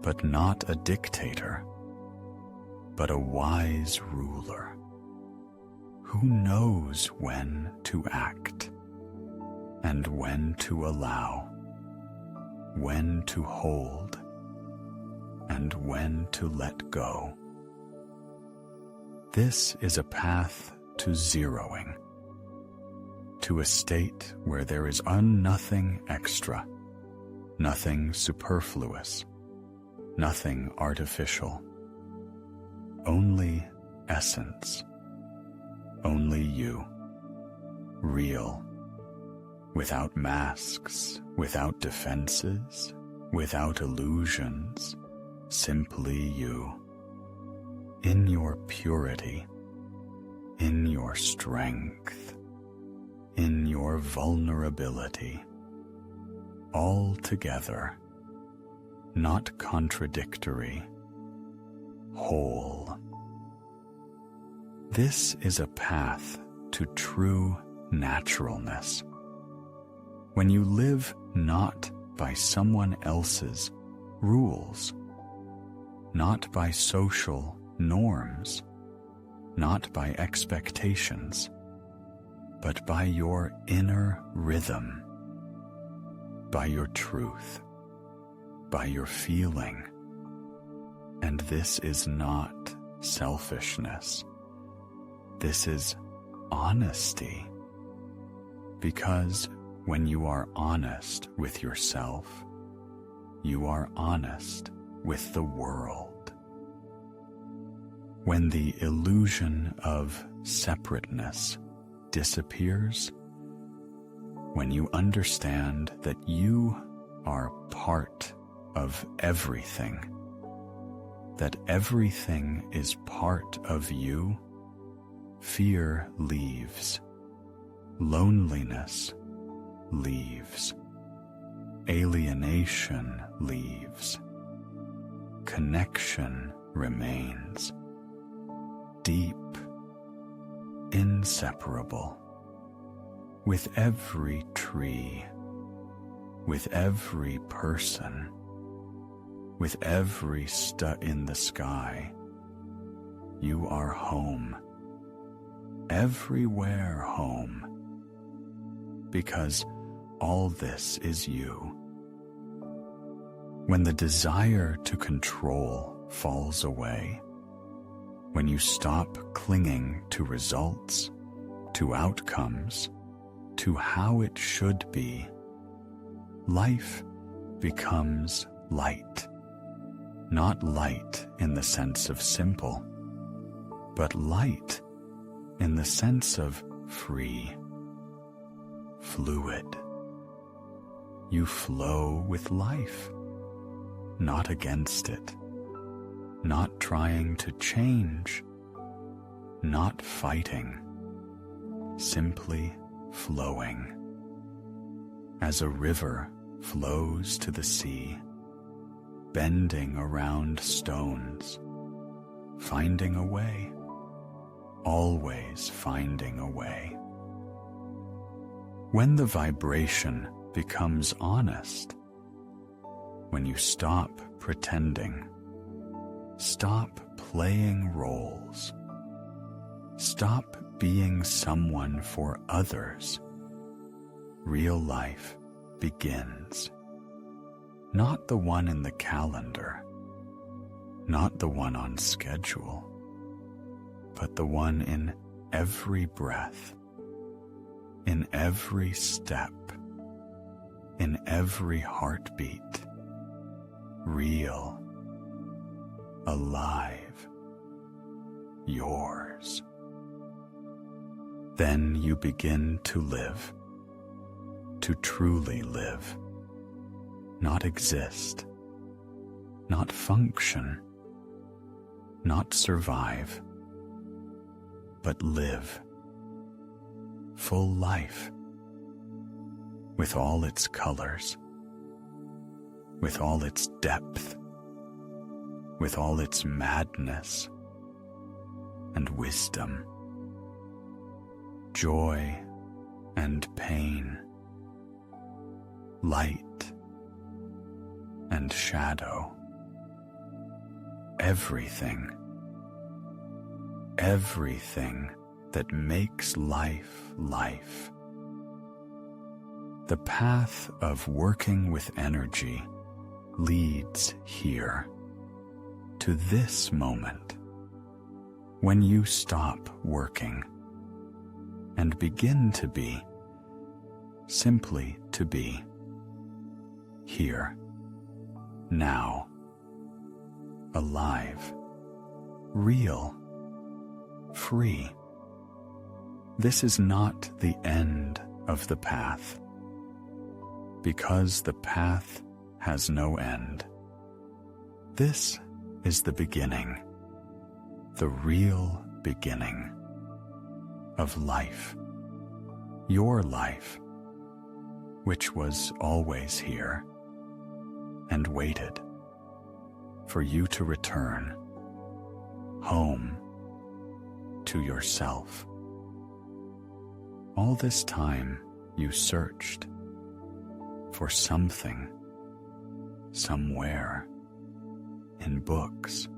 but not a dictator, but a wise ruler who knows when to act and when to allow, when to hold and when to let go. This is a path to zeroing, to a state where there is nothing extra, nothing superfluous, nothing artificial, only essence, only you, real, without masks, without defenses, without illusions, simply you. In your purity, in your strength, in your vulnerability, all together, not contradictory, whole. This is a path to true naturalness. When you live not by someone else's rules, not by social norms, not by expectations, but by your inner rhythm, by your truth, by your feeling, And this is not selfishness. This is honesty. Because when you are honest with yourself, you are honest with the world. When the illusion of separateness disappears, when you understand that you are part of everything, that everything is part of you, fear leaves, loneliness leaves, alienation leaves, connection remains, deep, inseparable, with every tree, with every person, with every star in the sky. You are home, everywhere home, because all this is you. When the desire to control falls away, when you stop clinging to results, to outcomes, to how it should be, life becomes light. Not light in the sense of simple, but light in the sense of free, fluid. You flow with life, not against it, not trying to change, not fighting, simply flowing. As a river flows to the sea, bending around stones, finding a way, always finding a way. When the vibration becomes honest, when you stop pretending, stop playing roles, stop being someone for others, real life begins. Not the one in the calendar, not the one on schedule, but the one in every breath, in every step, in every heartbeat, real, alive, yours. Then you begin to live, to truly live. Not exist, not function, not survive, but live. Full life, with all its colors, with all its depth, with all its madness and wisdom, joy and pain, light and shadow, everything that makes life life. The path of working with energy leads here, to this moment, when you stop working and begin to be, simply to be, here, now, alive, real, free. This is not the end of the path, because the path has no end. This is the beginning, the real beginning of life, your life, which was always here and waited for you to return home to yourself. All this time you searched for something, somewhere, in books,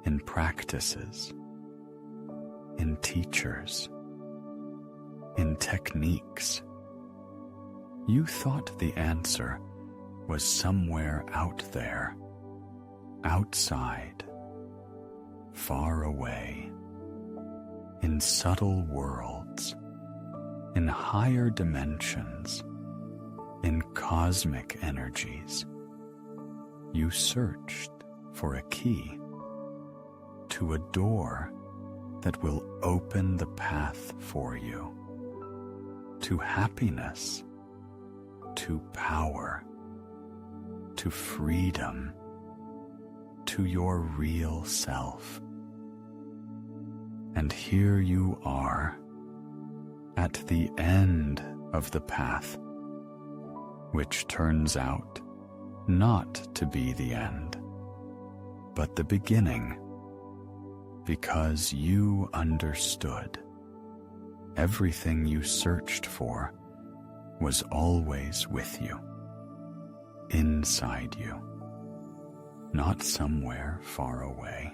in practices, in teachers, in techniques. You thought the answer was somewhere out there, outside, far away, in subtle worlds, in higher dimensions, in cosmic energies, you searched for a key to a door that will open the path for you to happiness, to power, to freedom, to your real self. And here you are, at the end of the path, which turns out not to be the end, but the beginning, because you understood everything you searched for was always with you, inside you, not somewhere far away.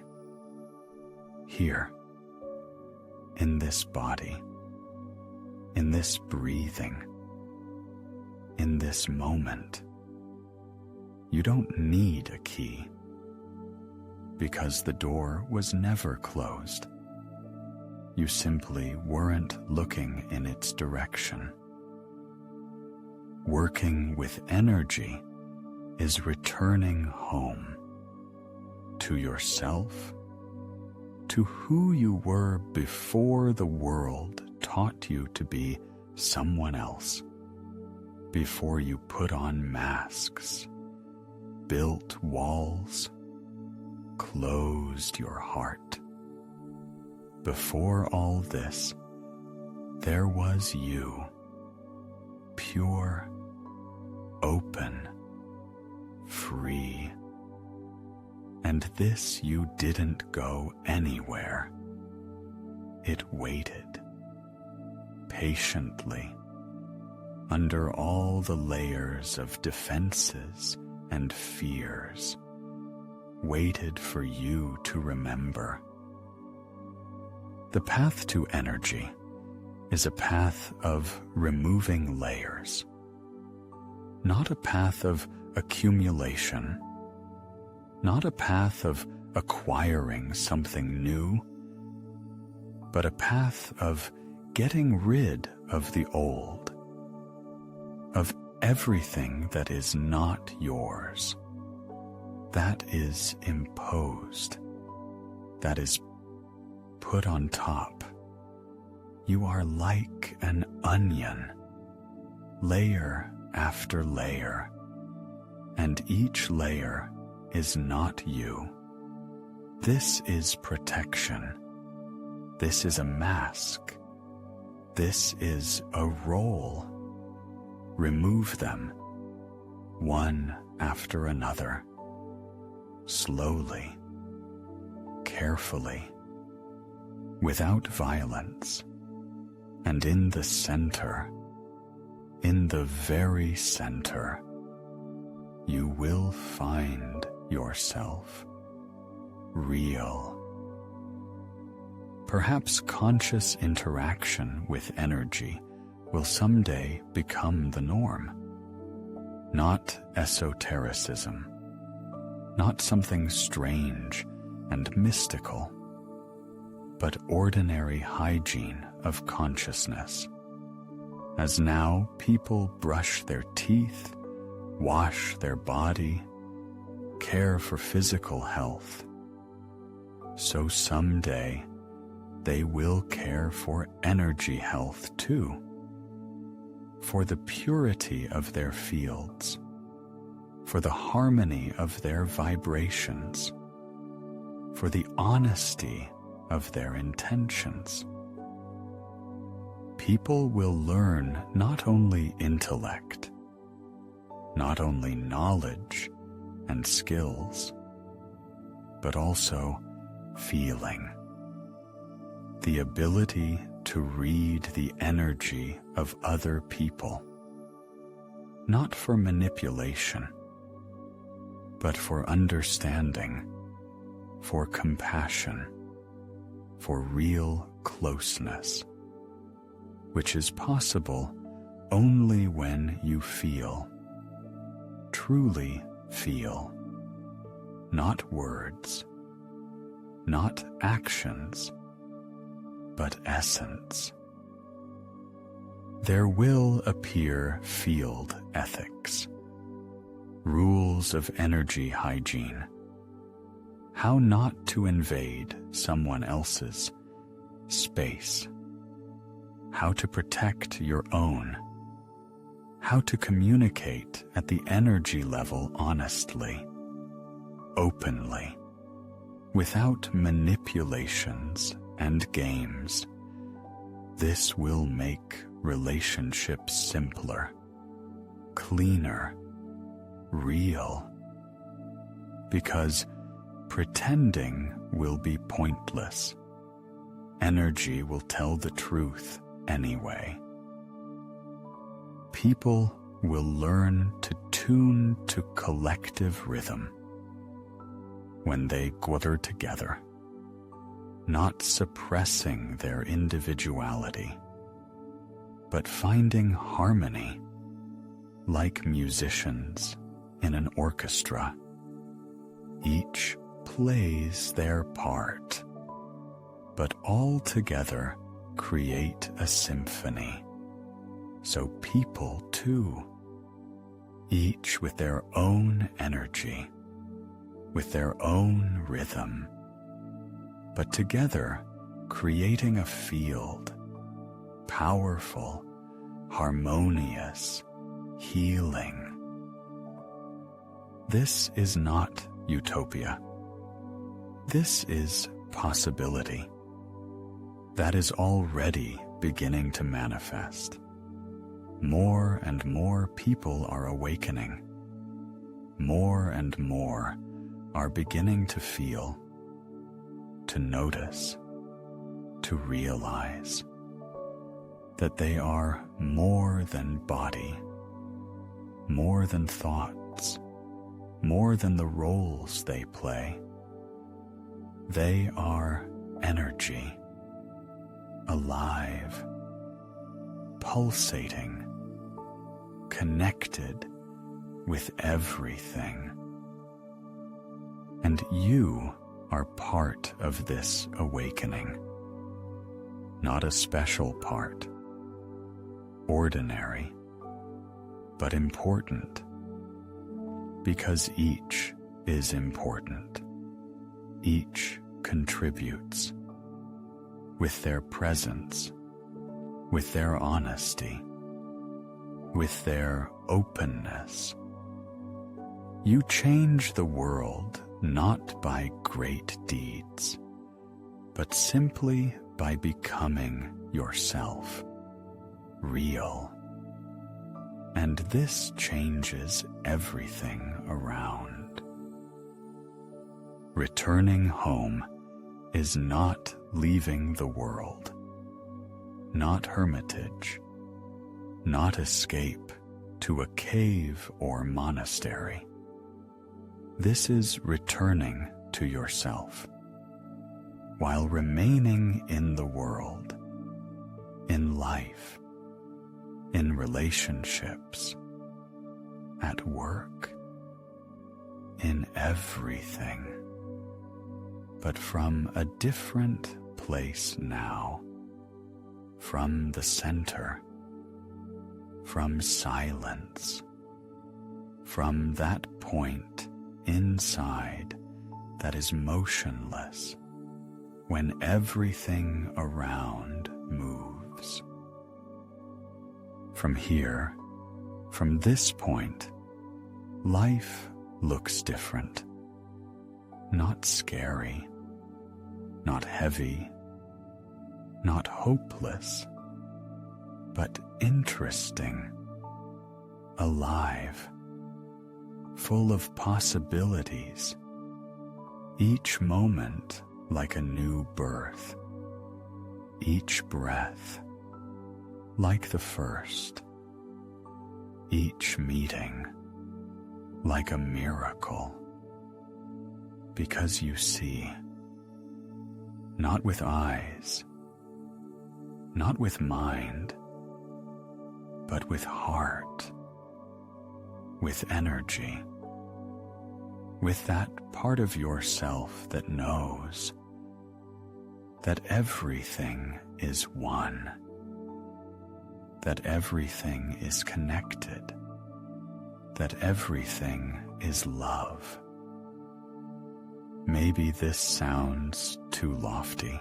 Here, in this body, in this breathing, in this moment. You don't need a key, because the door was never closed. You simply weren't looking in its direction. Working with energy is returning home, to yourself, to who you were before the world taught you to be someone else, before you put on masks, built walls, closed your heart. Before all this, there was you, pure, open, free. And this you didn't go anywhere. It waited, patiently, under all the layers of defenses and fears, waited for you to remember. The path to energy is a path of removing layers, not a path of accumulation, not a path of acquiring something new, but a path of getting rid of the old, of everything that is not yours, that is imposed, that is put on top. You are like an onion, layer after layer, and each layer is not you. This is protection. This is a mask. This is a role. Remove them, one after another, slowly, carefully, without violence, and in the center, in the very center, you will find yourself, real. Perhaps conscious interaction with energy will someday become the norm. Not esotericism, not something strange and mystical, but ordinary hygiene of consciousness. As now people brush their teeth, wash their body, care for physical health, so someday they will care for energy health too, for the purity of their fields, for the harmony of their vibrations, for the honesty of their intentions. People will learn not only intellect, not only knowledge and skills, but also feeling, the ability to read the energy of other people, not for manipulation, but for understanding, for compassion, for real closeness, which is possible only when you feel, truly feel, not words, not actions, but essence. There will appear field ethics, rules of energy hygiene, how not to invade someone else's space, how to protect your own, how to communicate at the energy level honestly, openly, without manipulations and games. This will make relationships simpler, cleaner, real, because pretending will be pointless. Energy will tell the truth anyway. People will learn to tune to collective rhythm when they gather together, not suppressing their individuality, but finding harmony like musicians in an orchestra. Each plays their part, but all together create a symphony. So people too, each with their own energy, with their own rhythm, but together creating a field, powerful, harmonious, healing. This is not utopia. This is possibility that is already beginning to manifest. More and more people are awakening. More and more are beginning to feel, to notice, to realize that they are more than body, more than thoughts, more than the roles they play. They are energy, alive, pulsating, connected with everything. And you are part of this awakening, not a special part, ordinary, but important, because each is important. Each contributes with their presence, with their honesty, with their openness. You change the world not by great deeds, but simply by becoming yourself, real. And this changes everything around. Returning home is not leaving the world, not hermitage, not escape to a cave or monastery. This is returning to yourself, while remaining in the world, in life, in relationships, at work, in everything, but from a different place now, from the center, from silence, from that point inside that is motionless when everything around moves. From here, from this point, life looks different. Not scary, not heavy, not hopeless, but interesting, alive, full of possibilities, each moment like a new birth, each breath like the first, each meeting like a miracle, because you see, not with eyes, not with mind, but with heart, with energy, with that part of yourself that knows that everything is one, that everything is connected, that everything is love. Maybe this sounds too lofty,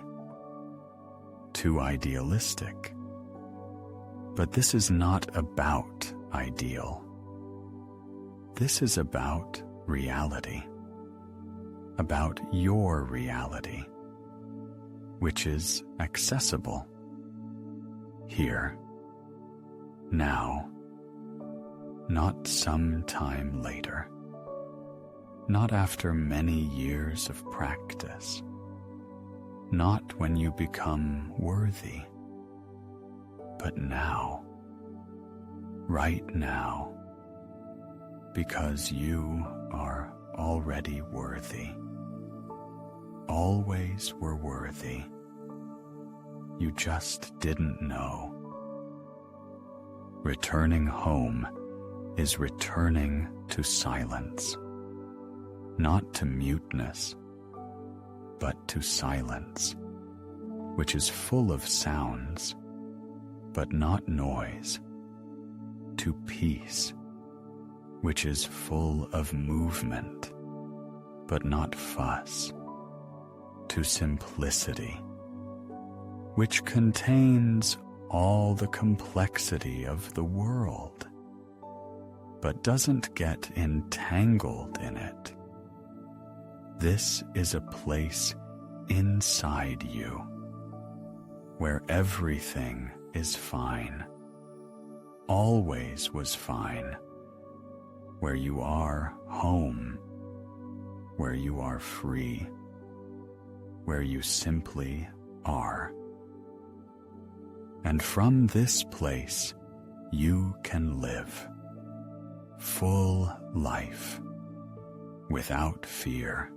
too idealistic, but this is not about ideal. This is about reality, about your reality, which is accessible here, now, not some time later, not after many years of practice, not when you become worthy, but now, right now, because you are already worthy, always were worthy. You just didn't know. Returning home is returning to silence, not to muteness, but to silence, which is full of sounds, but not noise, to peace, which is full of movement, but not fuss, to simplicity, which contains all the complexity of the world, but doesn't get entangled in it. This is a place inside you, where everything is fine, always was fine, where you are home, where you are free, where you simply are. And from this place, you can live full life, without fear,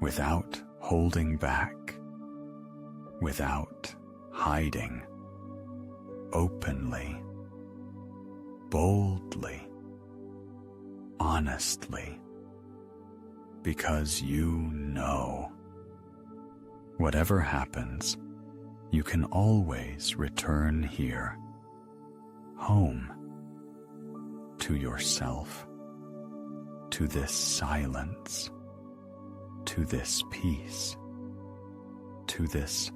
without holding back, without hiding, openly, boldly, honestly, because you know. Whatever happens, you can always return here, home, to yourself, to this silence, to this peace, to this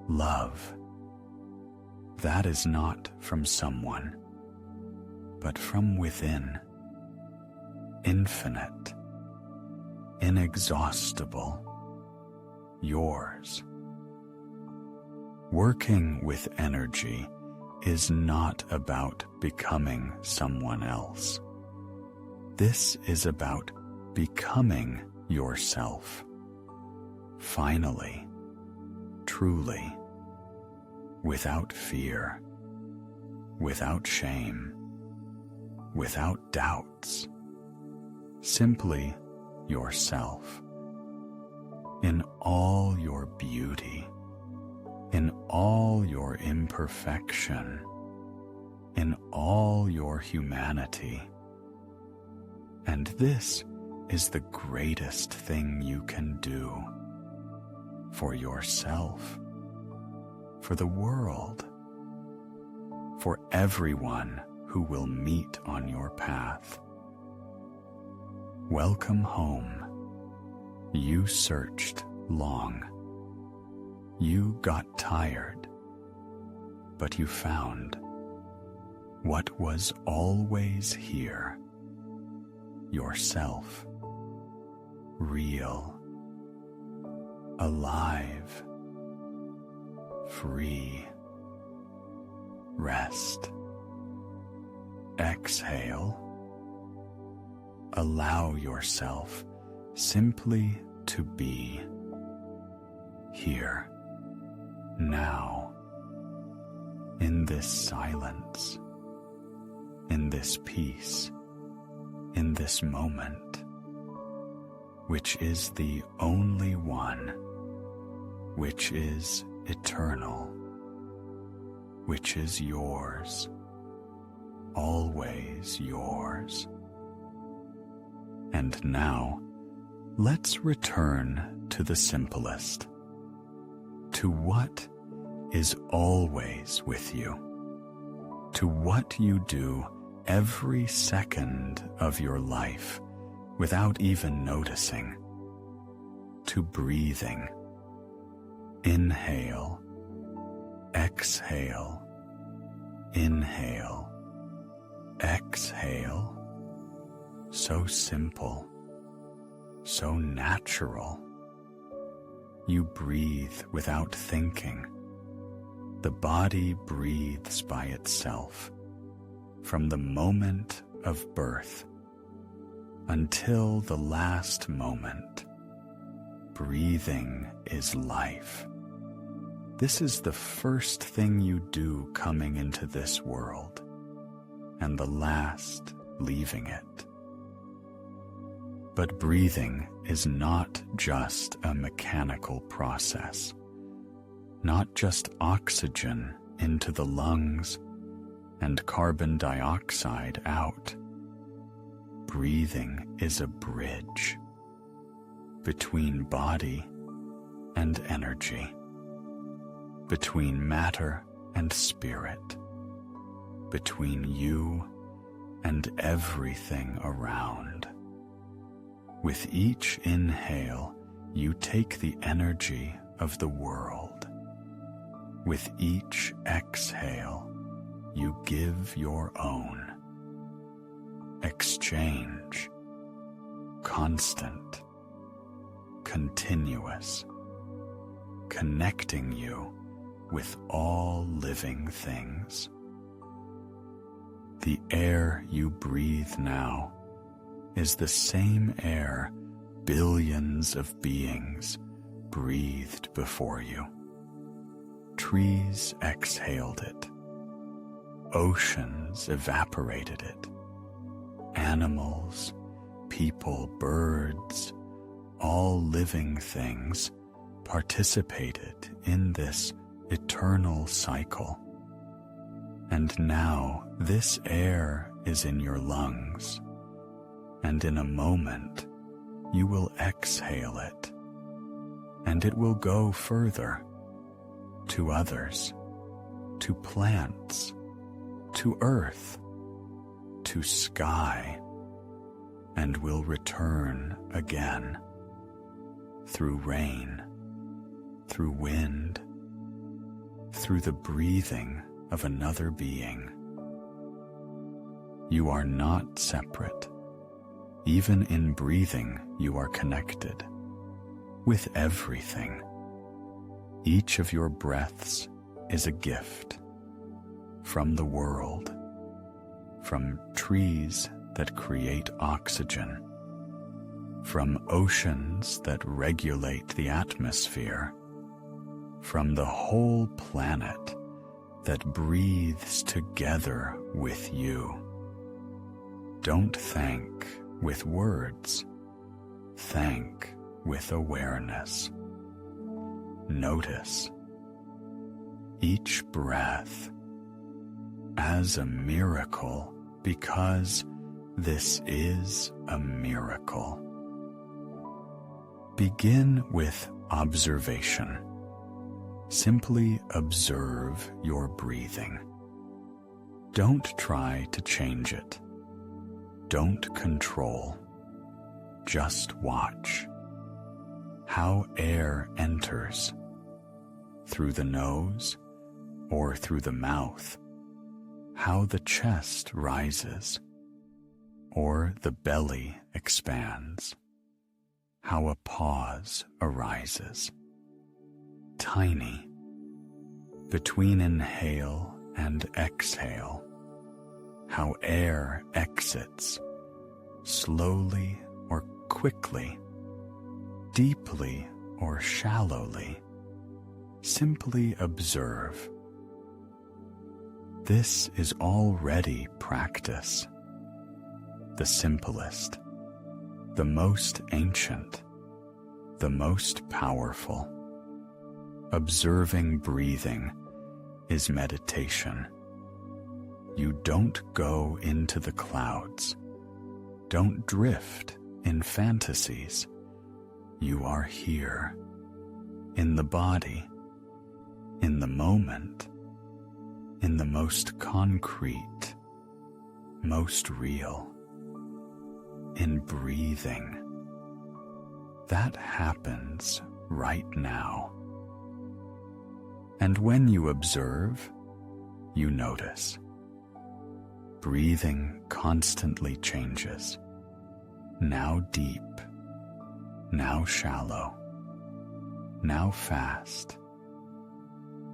love. That is not from someone, but from within, infinite, inexhaustible, yours. Working with energy is not about becoming someone else. This is about becoming yourself. Finally, truly, without fear, without shame, without doubts, simply yourself. In all your beauty, in all your imperfection, in all your humanity. And this is the greatest thing you can do for yourself, for the world, for everyone who will meet on your path. Welcome home. You searched long. You got tired, but you found what was always here, yourself, real, alive, free. Rest. Exhale. Allow yourself simply to be here, now, in this silence, in this peace, in this moment, which is the only one, which is eternal, which is yours, always yours. And now, let's return to the simplest, to what is always with you, to what you do every second of your life without even noticing, to breathing. Inhale, exhale, inhale, exhale. So simple, so natural. You breathe without thinking. The body breathes by itself from the moment of birth until the last moment. Breathing is life. This is the first thing you do coming into this world, and the last leaving it. But breathing is not just a mechanical process, not just oxygen into the lungs and carbon dioxide out. Breathing is a bridge between body and energy, between matter and spirit, between you and everything around. With each inhale, you take the energy of the world. With each exhale, you give your own. Exchange, constant, continuous, connecting you with all living things. The air you breathe now is the same air billions of beings breathed before you. Trees exhaled it. Oceans evaporated it. Animals, people, birds, all living things participated in this eternal cycle. And now this air is in your lungs, and in a moment you will exhale it, and it will go further, to others, to plants, to earth, to sky, and will return again, through rain, through wind, through the breathing of another being. You are not separate. Even in breathing, you are connected with everything. Each of your breaths is a gift from the world, from trees that create oxygen, from oceans that regulate the atmosphere, from the whole planet that breathes together with you. Don't thank with words, thank with awareness. Notice each breath as a miracle, because this is a miracle. Begin with observation. Simply observe your breathing. Don't try to change it. Don't control. Just watch how air enters through the nose or through the mouth, how the chest rises or the belly expands, how a pause arises. Tiny, between inhale and exhale, how air exits, slowly or quickly, deeply or shallowly. Simply observe. This is already practice, the simplest, the most ancient, the most powerful. Observing breathing is meditation. You don't go into the clouds. Don't drift in fantasies. You are here, in the body, in the moment, in the most concrete, most real, in breathing. That happens right now. And when you observe, you notice. Breathing constantly changes. Now deep, now shallow, now fast,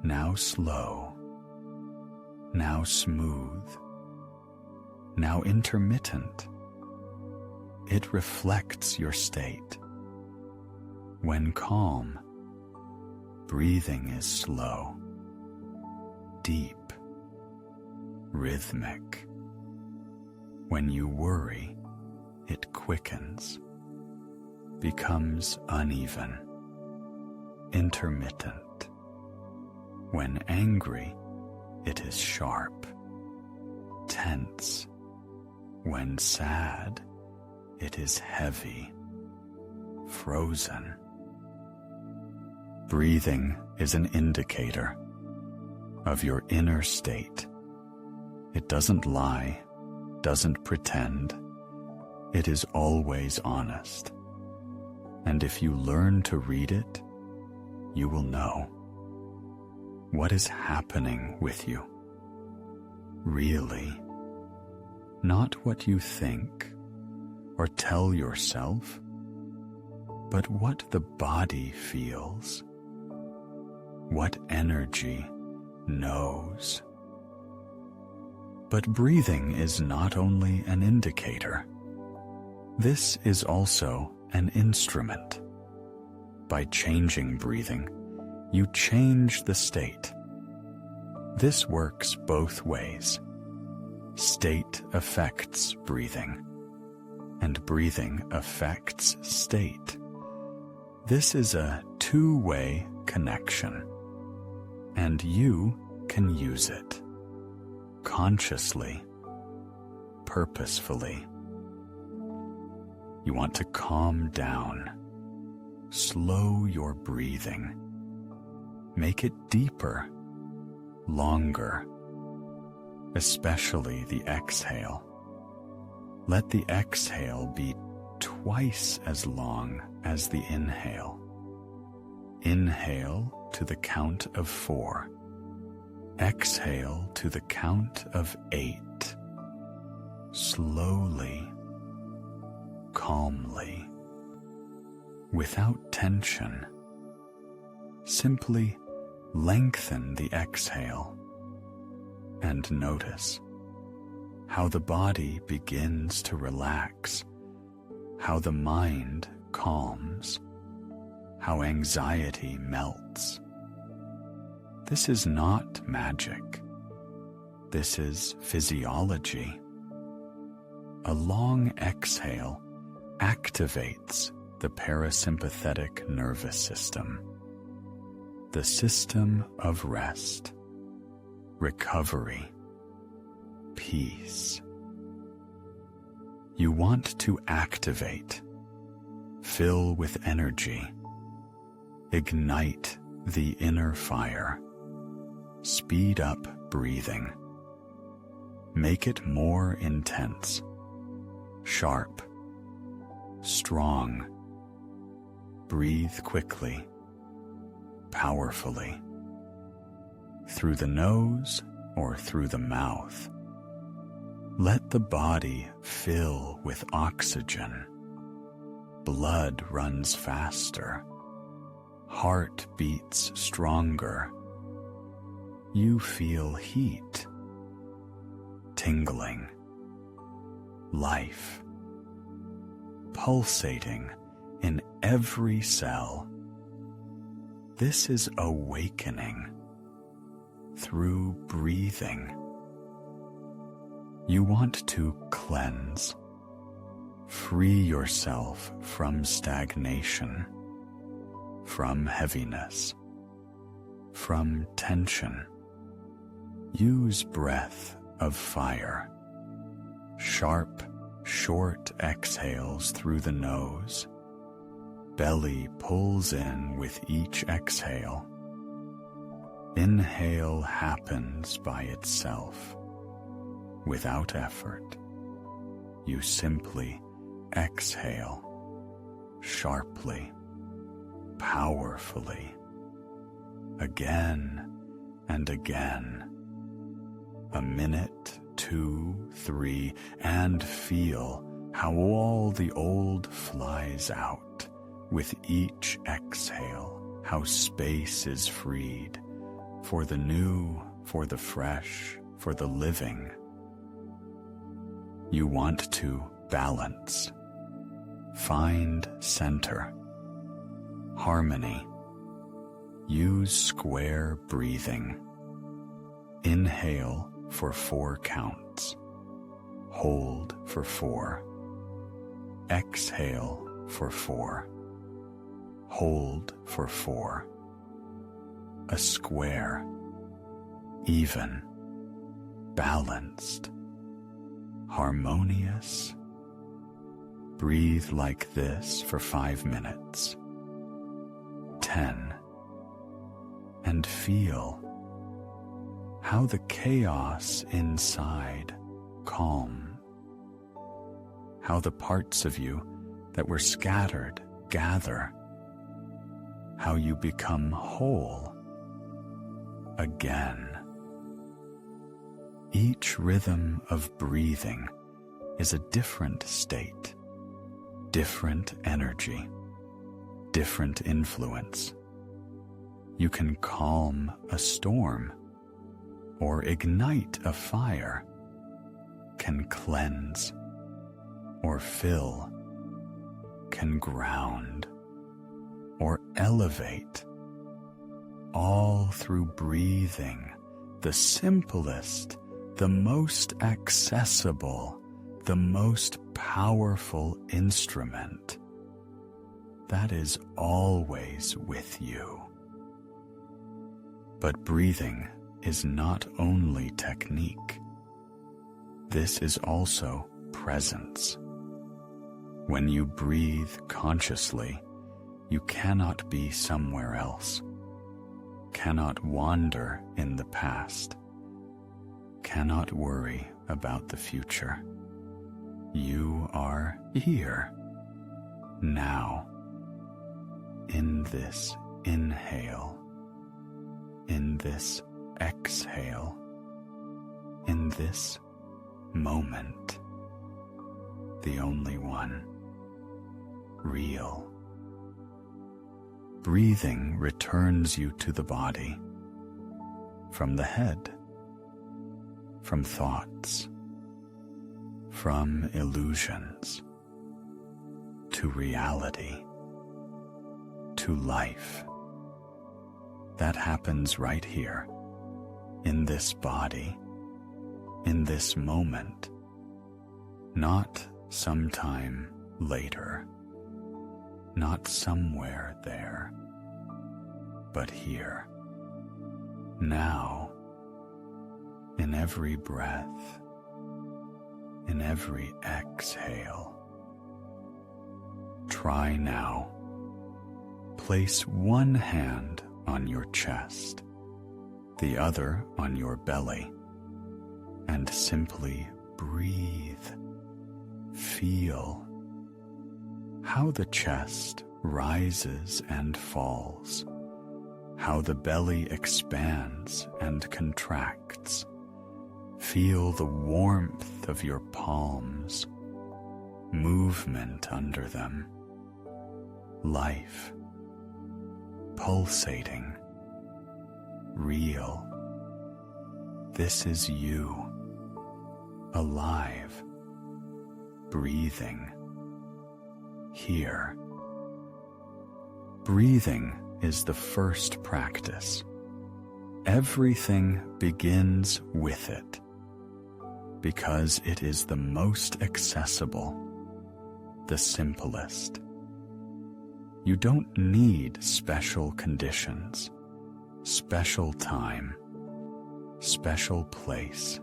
now slow, now smooth, now intermittent. It reflects your state. When calm, breathing is slow, deep, rhythmic. When you worry, it quickens, becomes uneven, intermittent. When angry, it is sharp, tense. When sad, it is heavy, frozen. Breathing is an indicator of your inner state. It doesn't lie, doesn't pretend. It is always honest. And if you learn to read it, you will know what is happening with you. Really, not what you think or tell yourself, but what the body feels, what energy knows. But breathing is not only an indicator. This is also an instrument. By changing breathing, you change the state. This works both ways. State affects breathing, and breathing affects state. This is a two-way connection, and you can use it consciously, purposefully. You want to calm down. Slow your breathing. Make it deeper, longer, especially the exhale. Let the exhale be twice as long as the inhale. Inhale to the count of 4. Exhale to the count of 8. Slowly, calmly, without tension. Simply lengthen the exhale and notice how the body begins to relax, how the mind calms, how anxiety melts. This is not magic. This is physiology. A long exhale activates the parasympathetic nervous system, the system of rest, recovery, peace. You want to activate, fill with energy, ignite the inner fire, speed up breathing, make it more intense, sharp, strong. Breathe quickly, powerfully, through the nose or through the mouth. Let the body fill with oxygen. Blood runs faster. Heart beats stronger. You feel heat, tingling, life, pulsating in every cell. This is awakening through breathing. You want to cleanse, free yourself from stagnation, from heaviness, from tension. Use breath of fire, sharp, short exhales through the nose. Belly pulls in with each exhale. Inhale happens by itself, without effort. You simply exhale, sharply, powerfully, again and again. A minute, 2, 3, and feel how all the old flies out with each exhale, how space is freed for the new, for the fresh, for the living. You want to balance, find center, harmony. Use square breathing. Inhale for 4 counts. Hold for 4. Exhale for 4. Hold for 4. A square, even, balanced, harmonious. Breathe like this for 5 minutes. 10. And feel how the chaos inside calm. How the parts of you that were scattered gather. How you become whole again. Each rhythm of breathing is a different state, different energy, different influence. You can calm a storm or ignite a fire, can cleanse or fill, can ground or elevate, all through breathing, the simplest, the most accessible, the most powerful instrument that is always with you. But breathing is not only technique. This is also presence. When you breathe consciously, you cannot be somewhere else, cannot wander in the past, cannot worry about the future. You are here, now, in this inhale, in this exhale, in this moment, the only one, real. Breathing returns you to the body, from the head, from thoughts, from illusions, to reality, to life. That happens right here, in this body, in this moment, not sometime later, not somewhere there, but here, now, in every breath, in every exhale. Try now. Place one hand on your chest, the other on your belly, and simply breathe. Feel how the chest rises and falls, how the belly expands and contracts. Feel the warmth of your palms, movement under them, life, pulsating, real. This is you, alive, breathing, here. Breathing is the first practice. Everything begins with it, because it is the most accessible, the simplest. You don't need special conditions, special time, special place.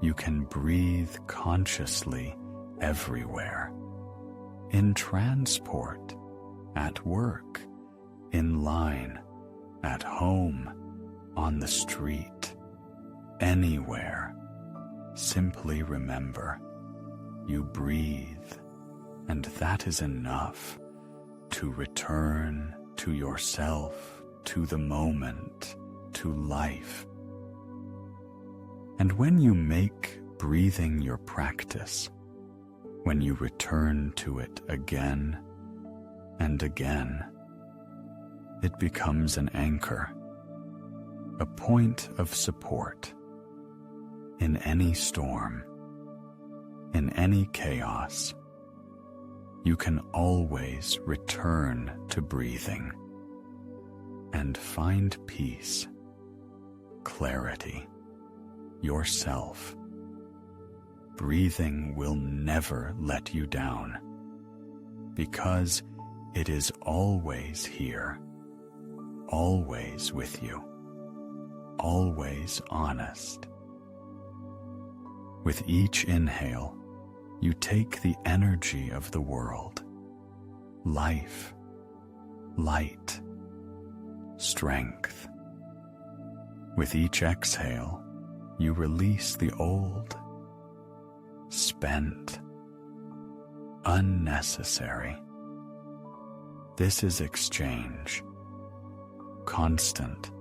You can breathe consciously everywhere, in transport, at work, in line, at home, on the street, anywhere. Simply remember, you breathe, and that is enough to return to yourself, to the moment, to life. And when you make breathing your practice, when you return to it again and again, it becomes an anchor, a point of support in any storm, in any chaos. You can always return to breathing and find peace, clarity, yourself. Breathing will never let you down because it is always here, always with you, always honest. With each inhale, you take the energy of the world, life, light, strength. With each exhale, you release the old, spent, unnecessary. This is exchange, constant,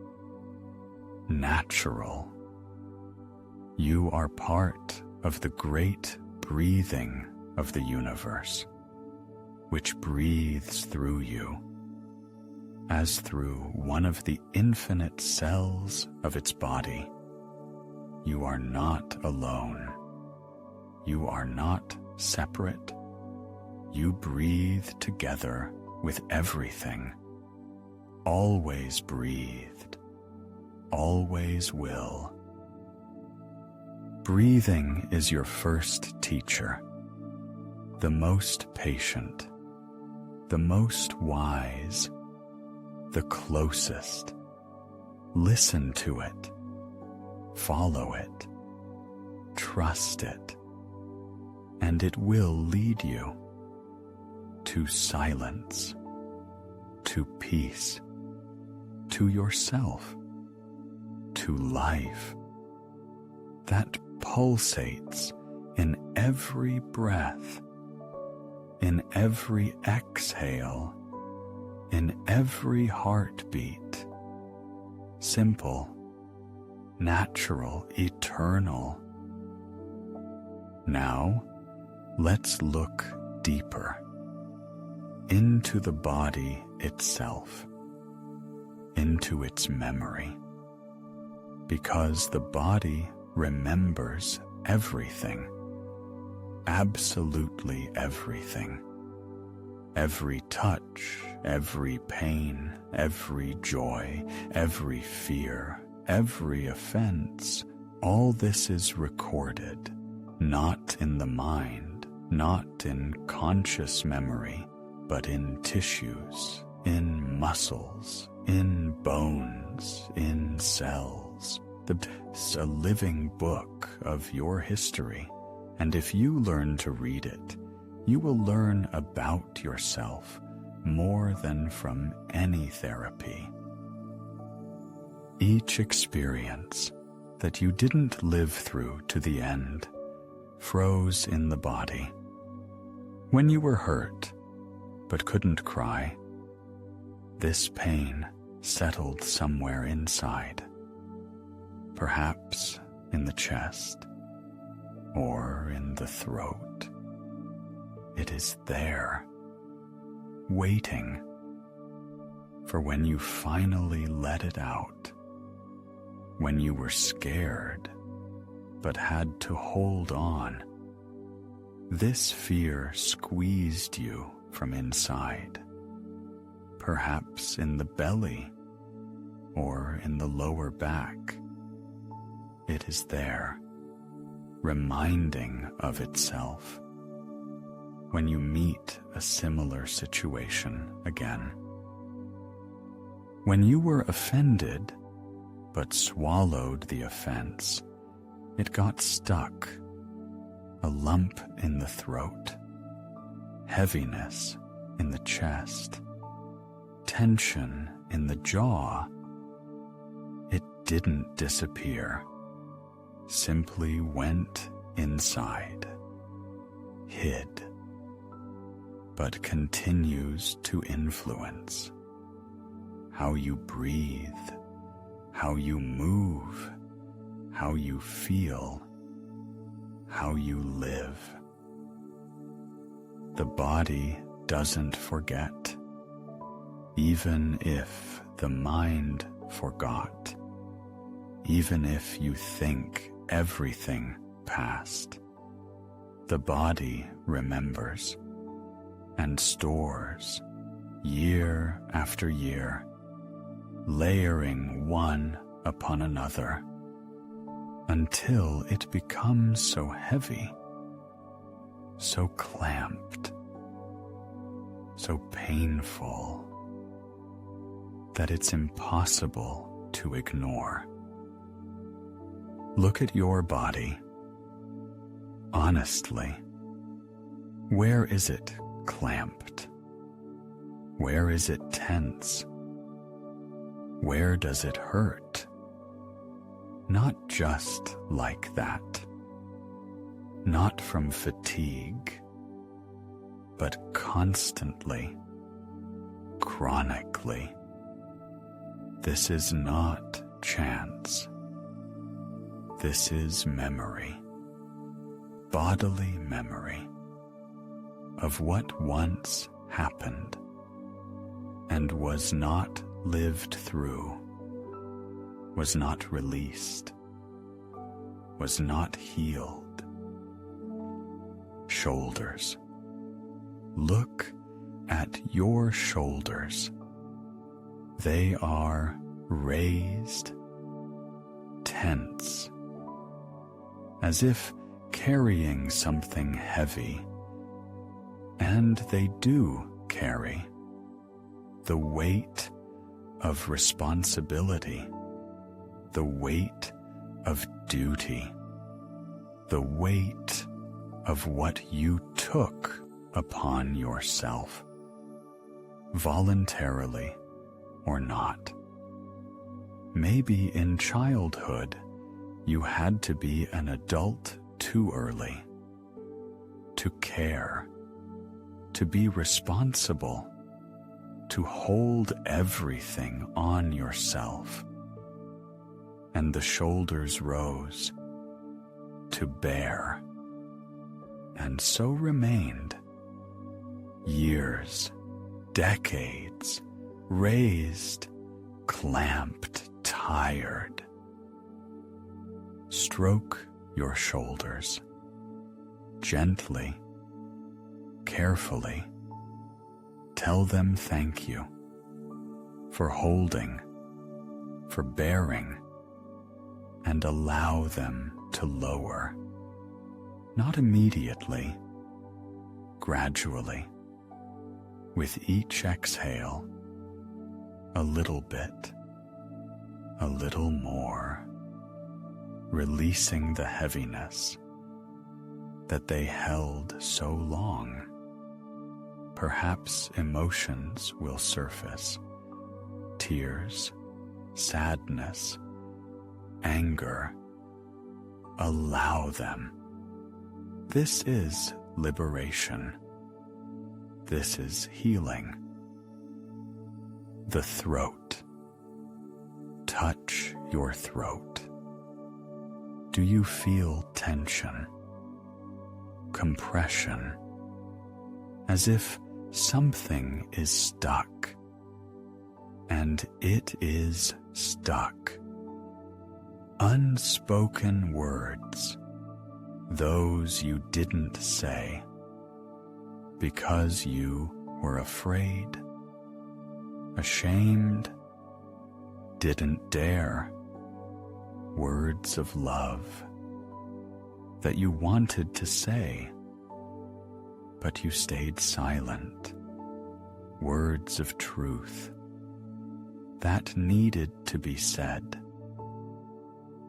natural. You are part of the great breathing of the universe, which breathes through you, as through one of the infinite cells of its body. You are not alone. You are not separate. You breathe together with everything. Always breathed. Always will. Breathing is your first teacher, the most patient, the most wise, the closest. Listen to it, follow it, trust it, and it will lead you to silence, to peace, to yourself, to life that pulsates in every breath, in every exhale, in every heartbeat. Simple, natural, eternal. Now, let's look deeper into the body itself, into its memory, because the body remembers everything, absolutely everything. Every touch, every pain, every joy, every fear, every offense, all this is recorded, not in the mind, not in conscious memory, but in tissues, in muscles, in bones, in cells. It's a living book of your history, and if you learn to read it, you will learn about yourself more than from any therapy. Each experience that you didn't live through to the end froze in the body. When you were hurt but couldn't cry, this pain settled somewhere inside. Perhaps in the chest or in the throat. It is there, waiting for when you finally let it out, when you were scared but had to hold on. This fear squeezed you from inside, perhaps in the belly or in the lower back. It is there, reminding of itself when you meet a similar situation again. When you were offended but swallowed the offense, it got stuck, a lump in the throat, heaviness in the chest, tension in the jaw, it didn't disappear, simply went inside, hid, but continues to influence how you breathe, how you move, how you feel, how you live. The body doesn't forget, even if the mind forgot, even if you think everything passed. The body remembers and stores year after year, layering one upon another until it becomes so heavy, so clamped, so painful that it's impossible to ignore. Look at your body. Honestly, where is it clamped? Where is it tense? Where does it hurt? Not just like that. Not from fatigue, but constantly, chronically. This is not chance. This is memory, bodily memory of what once happened and was not lived through, was not released, was not healed. Shoulders. Look at your shoulders. They are raised, tense, as if carrying something heavy, and they do carry the weight of responsibility, the weight of duty, the weight of what you took upon yourself, voluntarily or not. Maybe in childhood you had to be an adult too early, to care, to be responsible, to hold everything on yourself. And the shoulders rose to bear, and so remained. Years, decades, raised, clamped, tired. Stroke your shoulders, gently, carefully. Tell them thank you for holding, for bearing, and allow them to lower. Not immediately, gradually, with each exhale, a little bit, a little more, releasing the heaviness that they held so long. Perhaps emotions will surface, tears, sadness, anger. Allow them. This is liberation. This is healing. The throat. Touch your throat. Do you feel tension, compression, as if something is stuck? And it is stuck. Unspoken words, those you didn't say, because you were afraid, ashamed, didn't dare. Words of love that you wanted to say, but you stayed silent. Words of truth that needed to be said,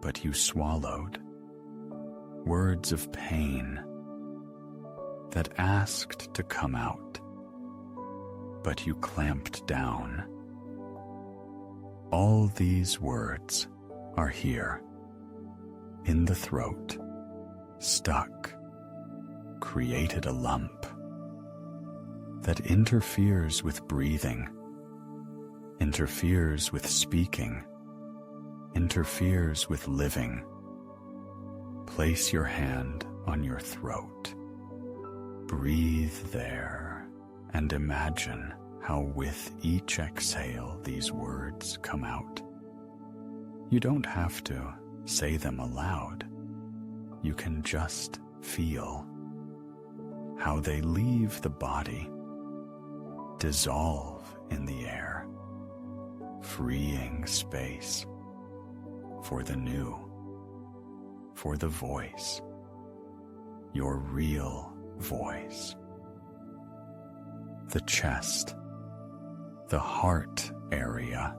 but you swallowed. Words of pain that asked to come out, but you clamped down. All these words are here, in the throat, stuck, created a lump that interferes with breathing, interferes with speaking, interferes with living. Place your hand on your throat. Breathe there and imagine how with each exhale these words come out. You don't have to say them aloud. You can just feel how they leave the body, dissolve in the air, freeing space for the new, for the voice, your real voice. The chest, the heart area.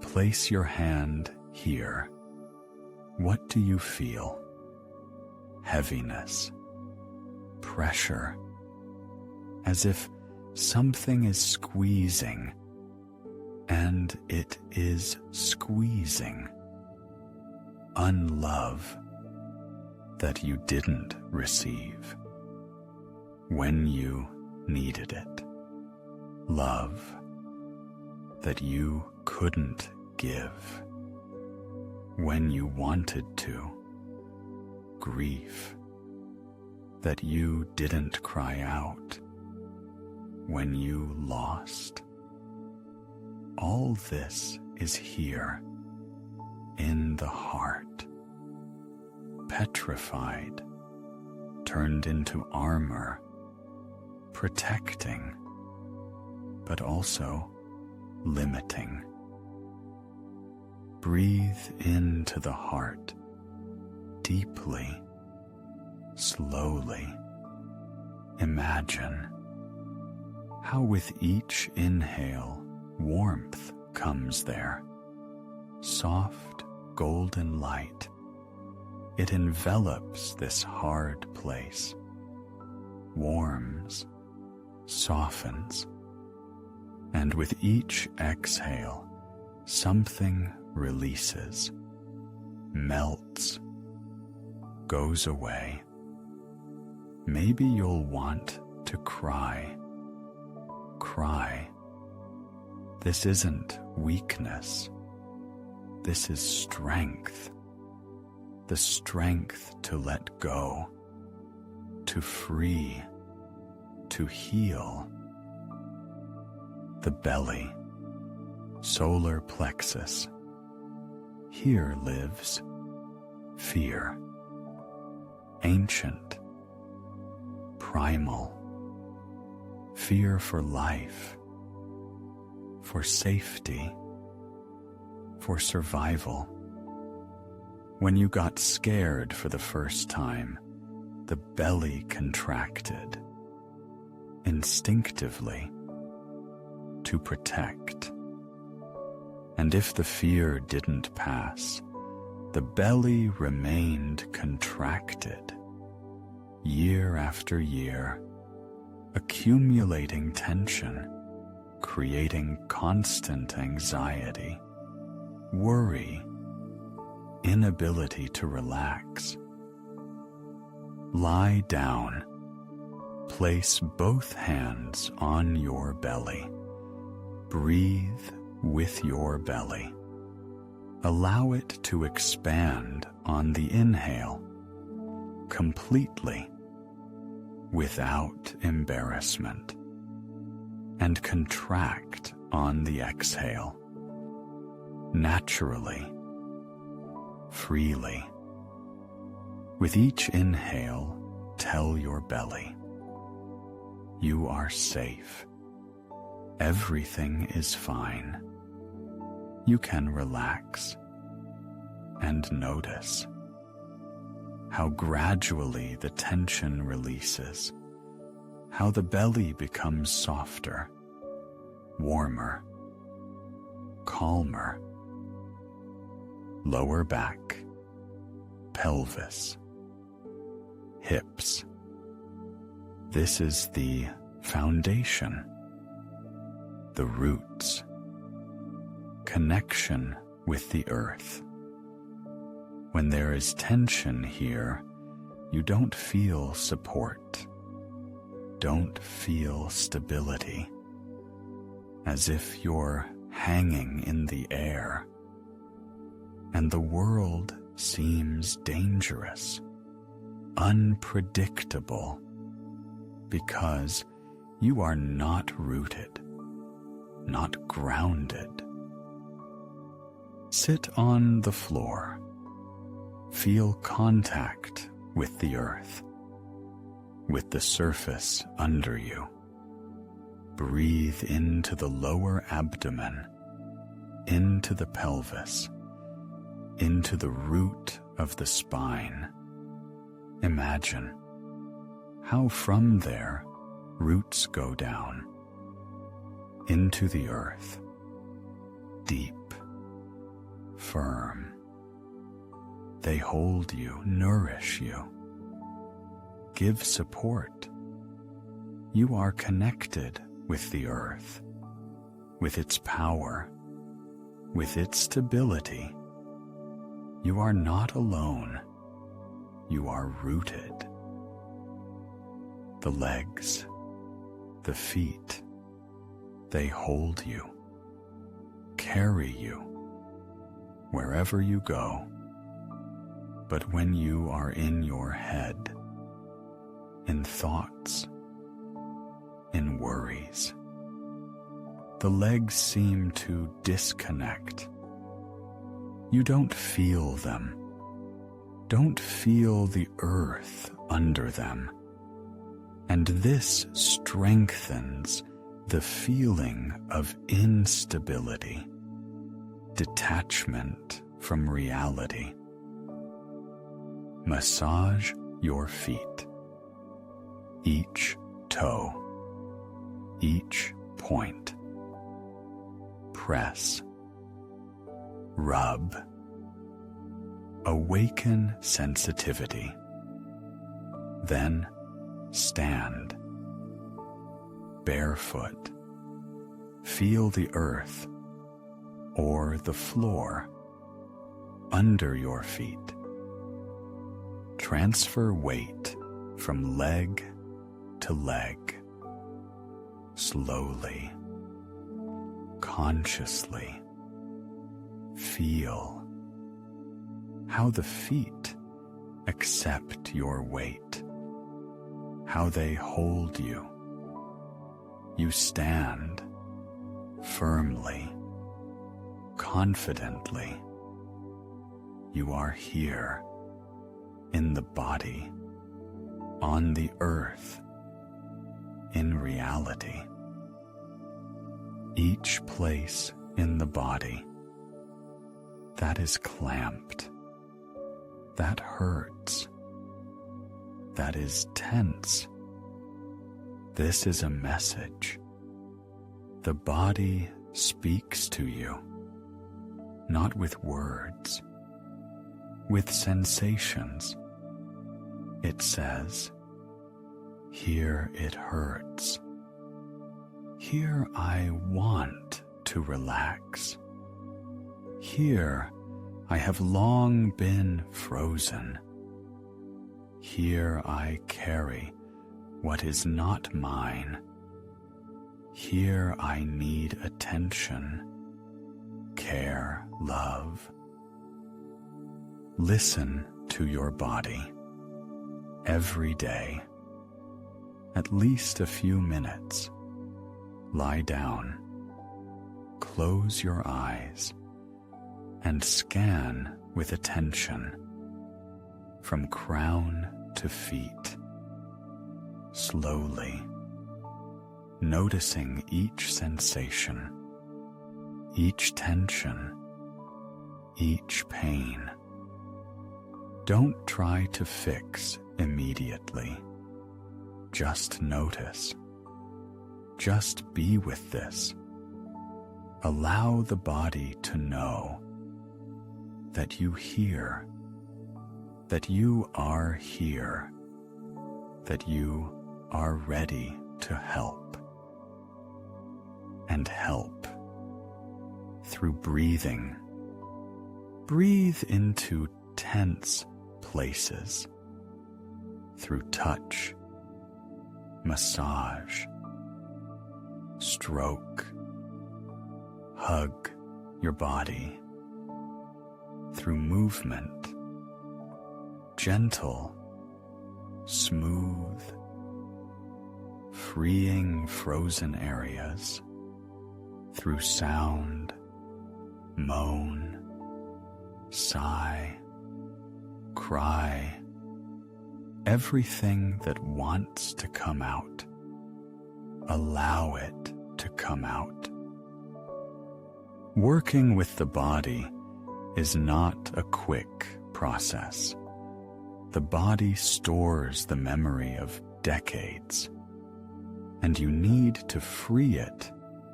Place your hand here. What do you feel? Heaviness, pressure, as if something is squeezing, and it is squeezing. Unlove that you didn't receive when you needed it. Love that you couldn't give when you wanted to. Grief that you didn't cry out when you lost. All this is here in the heart, petrified, turned into armor, protecting, but also limiting. Breathe into the heart, deeply, slowly. Imagine how with each inhale, warmth comes there. Soft, golden light. It envelops this hard place, warms, softens, and with each exhale, something releases, melts, goes away. Maybe you'll want to cry. Cry. This isn't weakness. This is strength. The strength to let go, to free, to heal. The belly, solar plexus. Here lives fear. Ancient, primal, fear for life, for safety, for survival. When you got scared for the first time, the belly contracted, instinctively, to protect. And if the fear didn't pass, the belly remained contracted, year after year, accumulating tension, creating constant anxiety, worry, inability to relax. Lie down. Place both hands on your belly. Breathe with your belly. Allow it to expand on the inhale, completely, without embarrassment, and contract on the exhale, naturally, freely. With each inhale, tell your belly, you are safe. Everything is fine. You can relax and notice how gradually the tension releases, how the belly becomes softer, warmer, calmer. Lower back, pelvis, hips, This is the foundation, the roots, connection with the earth. When there is tension here, you don't feel support, don't feel stability, as if you're hanging in the air, and the world seems dangerous, unpredictable, because you are not rooted, not grounded. Sit on the floor. Feel contact with the earth, with the surface under you. Breathe into the lower abdomen, into the pelvis, into the root of the spine. Imagine how from there roots go down into the earth, deep, firm. They hold you, nourish you, give support. You are connected with the earth, with its power, with its stability. You are not alone. You are rooted. The legs, the feet, they hold you, carry you, wherever you go. But when you are in your head, in thoughts, in worries, the legs seem to disconnect. You don't feel them. Don't feel the earth under them. And this strengthens the feeling of instability, detachment from reality. Massage your feet, each toe, each point. Press, rub, awaken sensitivity. Then stand, barefoot. Feel the earth or the floor under your feet. Transfer weight from leg to leg, slowly, consciously. Feel how the feet accept your weight, how they hold you. You stand firmly, confidently. You are here, in the body, on the earth, in reality. Each place in the body that is clamped, that hurts, that is tense. This is a message. The body speaks to you, not with words, with sensations. It says, here it hurts. Here I want to relax. Here I have long been frozen. Here I carry what is not mine. Here I need attention, care, love. Listen to your body every day, at least a few minutes. Lie down, close your eyes, and scan with attention from crown to feet, slowly, noticing each sensation, each tension, each pain. Don't try to fix immediately. Just notice. Just be with this. Allow the body to know that you hear, that you are here, that you are ready to help. And help through breathing. Breathe into tense places through touch, massage, stroke, hug your body through movement, gentle, smooth, freeing frozen areas through sound, moan, sigh, cry, everything that wants to come out. Allow it to come out. Working with the body is not a quick process. The body stores the memory of decades, and you need to free it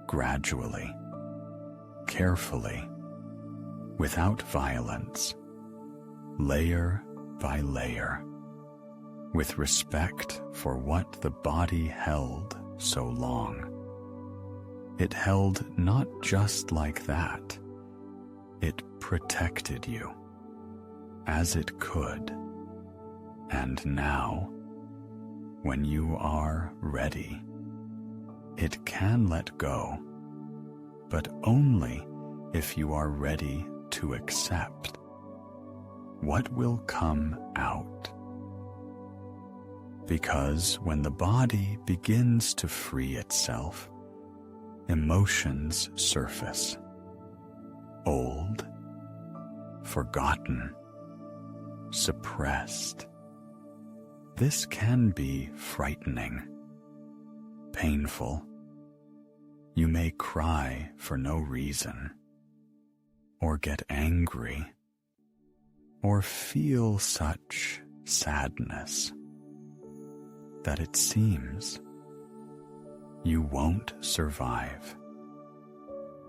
gradually, carefully, without violence, layer by layer, with respect for what the body held so long. It held not just like that. It protected you, as it could. And now, when you are ready, it can let go, but only if you are ready to accept what will come out. Because when the body begins to free itself, emotions surface. Old, forgotten, suppressed. This can be frightening, painful. You may cry for no reason, or get angry, or feel such sadness that it seems you won't survive.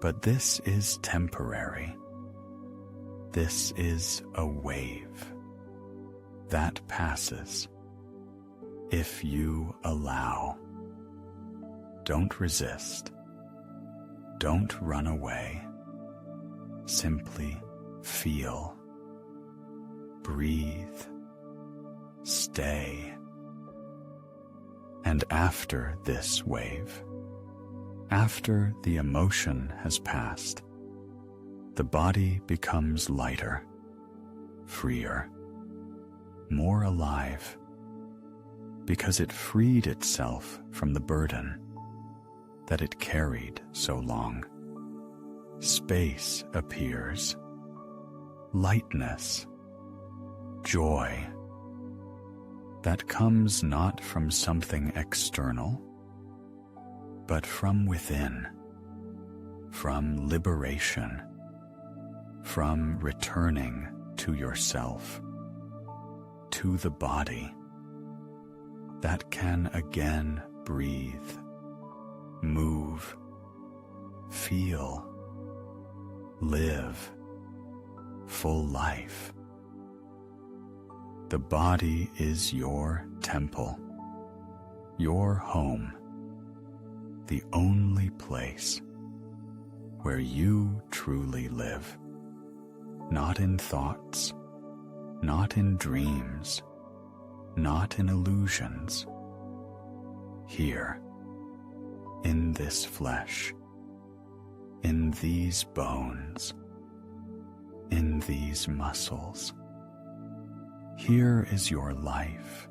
But this is temporary. This is a wave that passes if you allow. Don't resist. Don't run away. Simply feel. Breathe. Stay. And after this wave, after the emotion has passed, the body becomes lighter, freer, more alive, because it freed itself from the burden that it carried so long. Space appears, lightness, joy, that comes not from something external, but from within, from liberation, from returning to yourself, to the body that can again breathe, move, feel, live full life. The body is your temple, your home, the only place where you truly live, not in thoughts, not in dreams, not in illusions. Here, in this flesh, in these bones, in these muscles. Here is your life.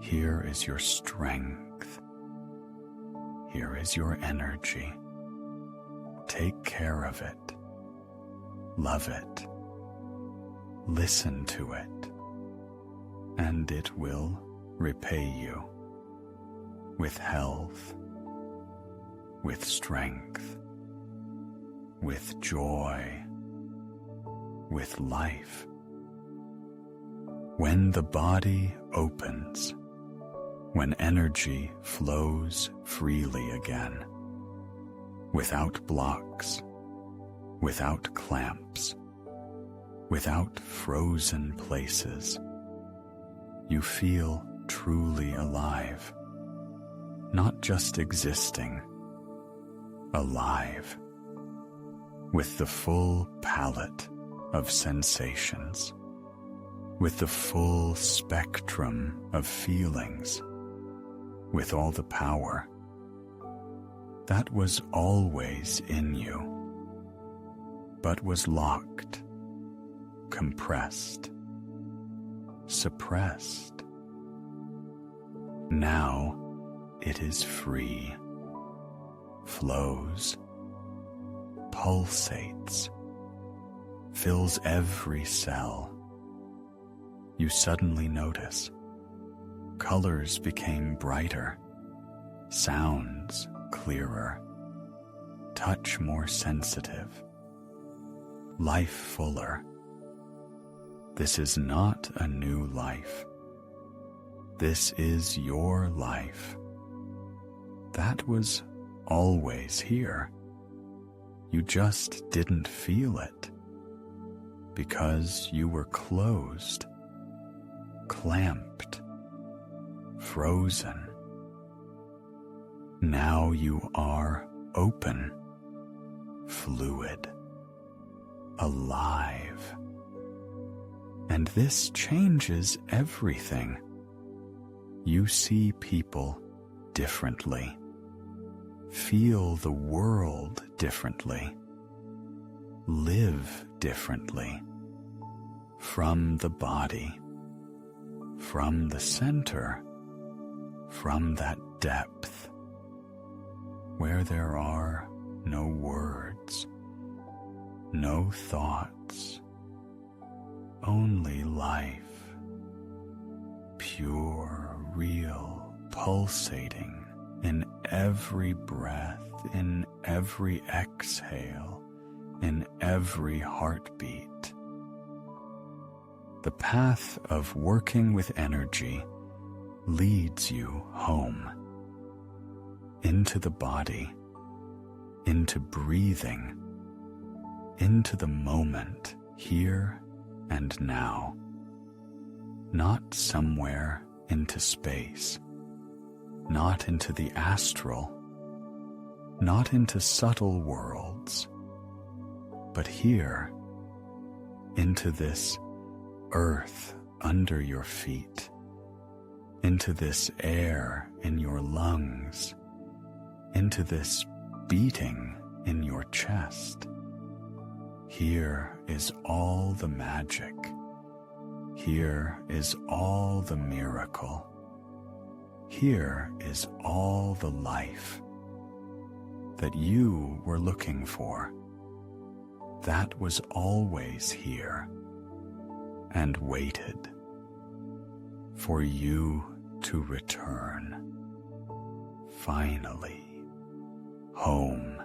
Here is your strength. Here is your energy. Take care of it. Love it. Listen to it. And it will repay you with health, with strength, with joy, with life. When the body opens, when energy flows freely again, without blocks, without clamps, without frozen places, you feel truly alive, not just existing, alive, with the full palette of sensations, with the full spectrum of feelings, with all the power that was always in you, but was locked, compressed, suppressed. Now it is free, flows, pulsates, fills every cell. You suddenly notice colors became brighter, sounds clearer, touch more sensitive, life fuller. This is not a new life. This is your life. That was always here. You just didn't feel it because you were closed, clamped, frozen. Now you are open, fluid, alive. And this changes everything. You see people differently, feel the world differently, live differently, from the body, from the center, from that depth, where there are no words, no thoughts, only life, pure, real, pulsating in every breath, in every exhale, in every heartbeat. The path of working with energy leads you home, into the body, into breathing, into the moment, here and now, not somewhere into space, not into the astral, not into subtle worlds, but here, into this earth under your feet, into this air in your lungs, into this beating in your chest. Here is all the magic. Here is all the miracle. Here is all the life that you were looking for. That was always here and waited for you to return. Finally, home.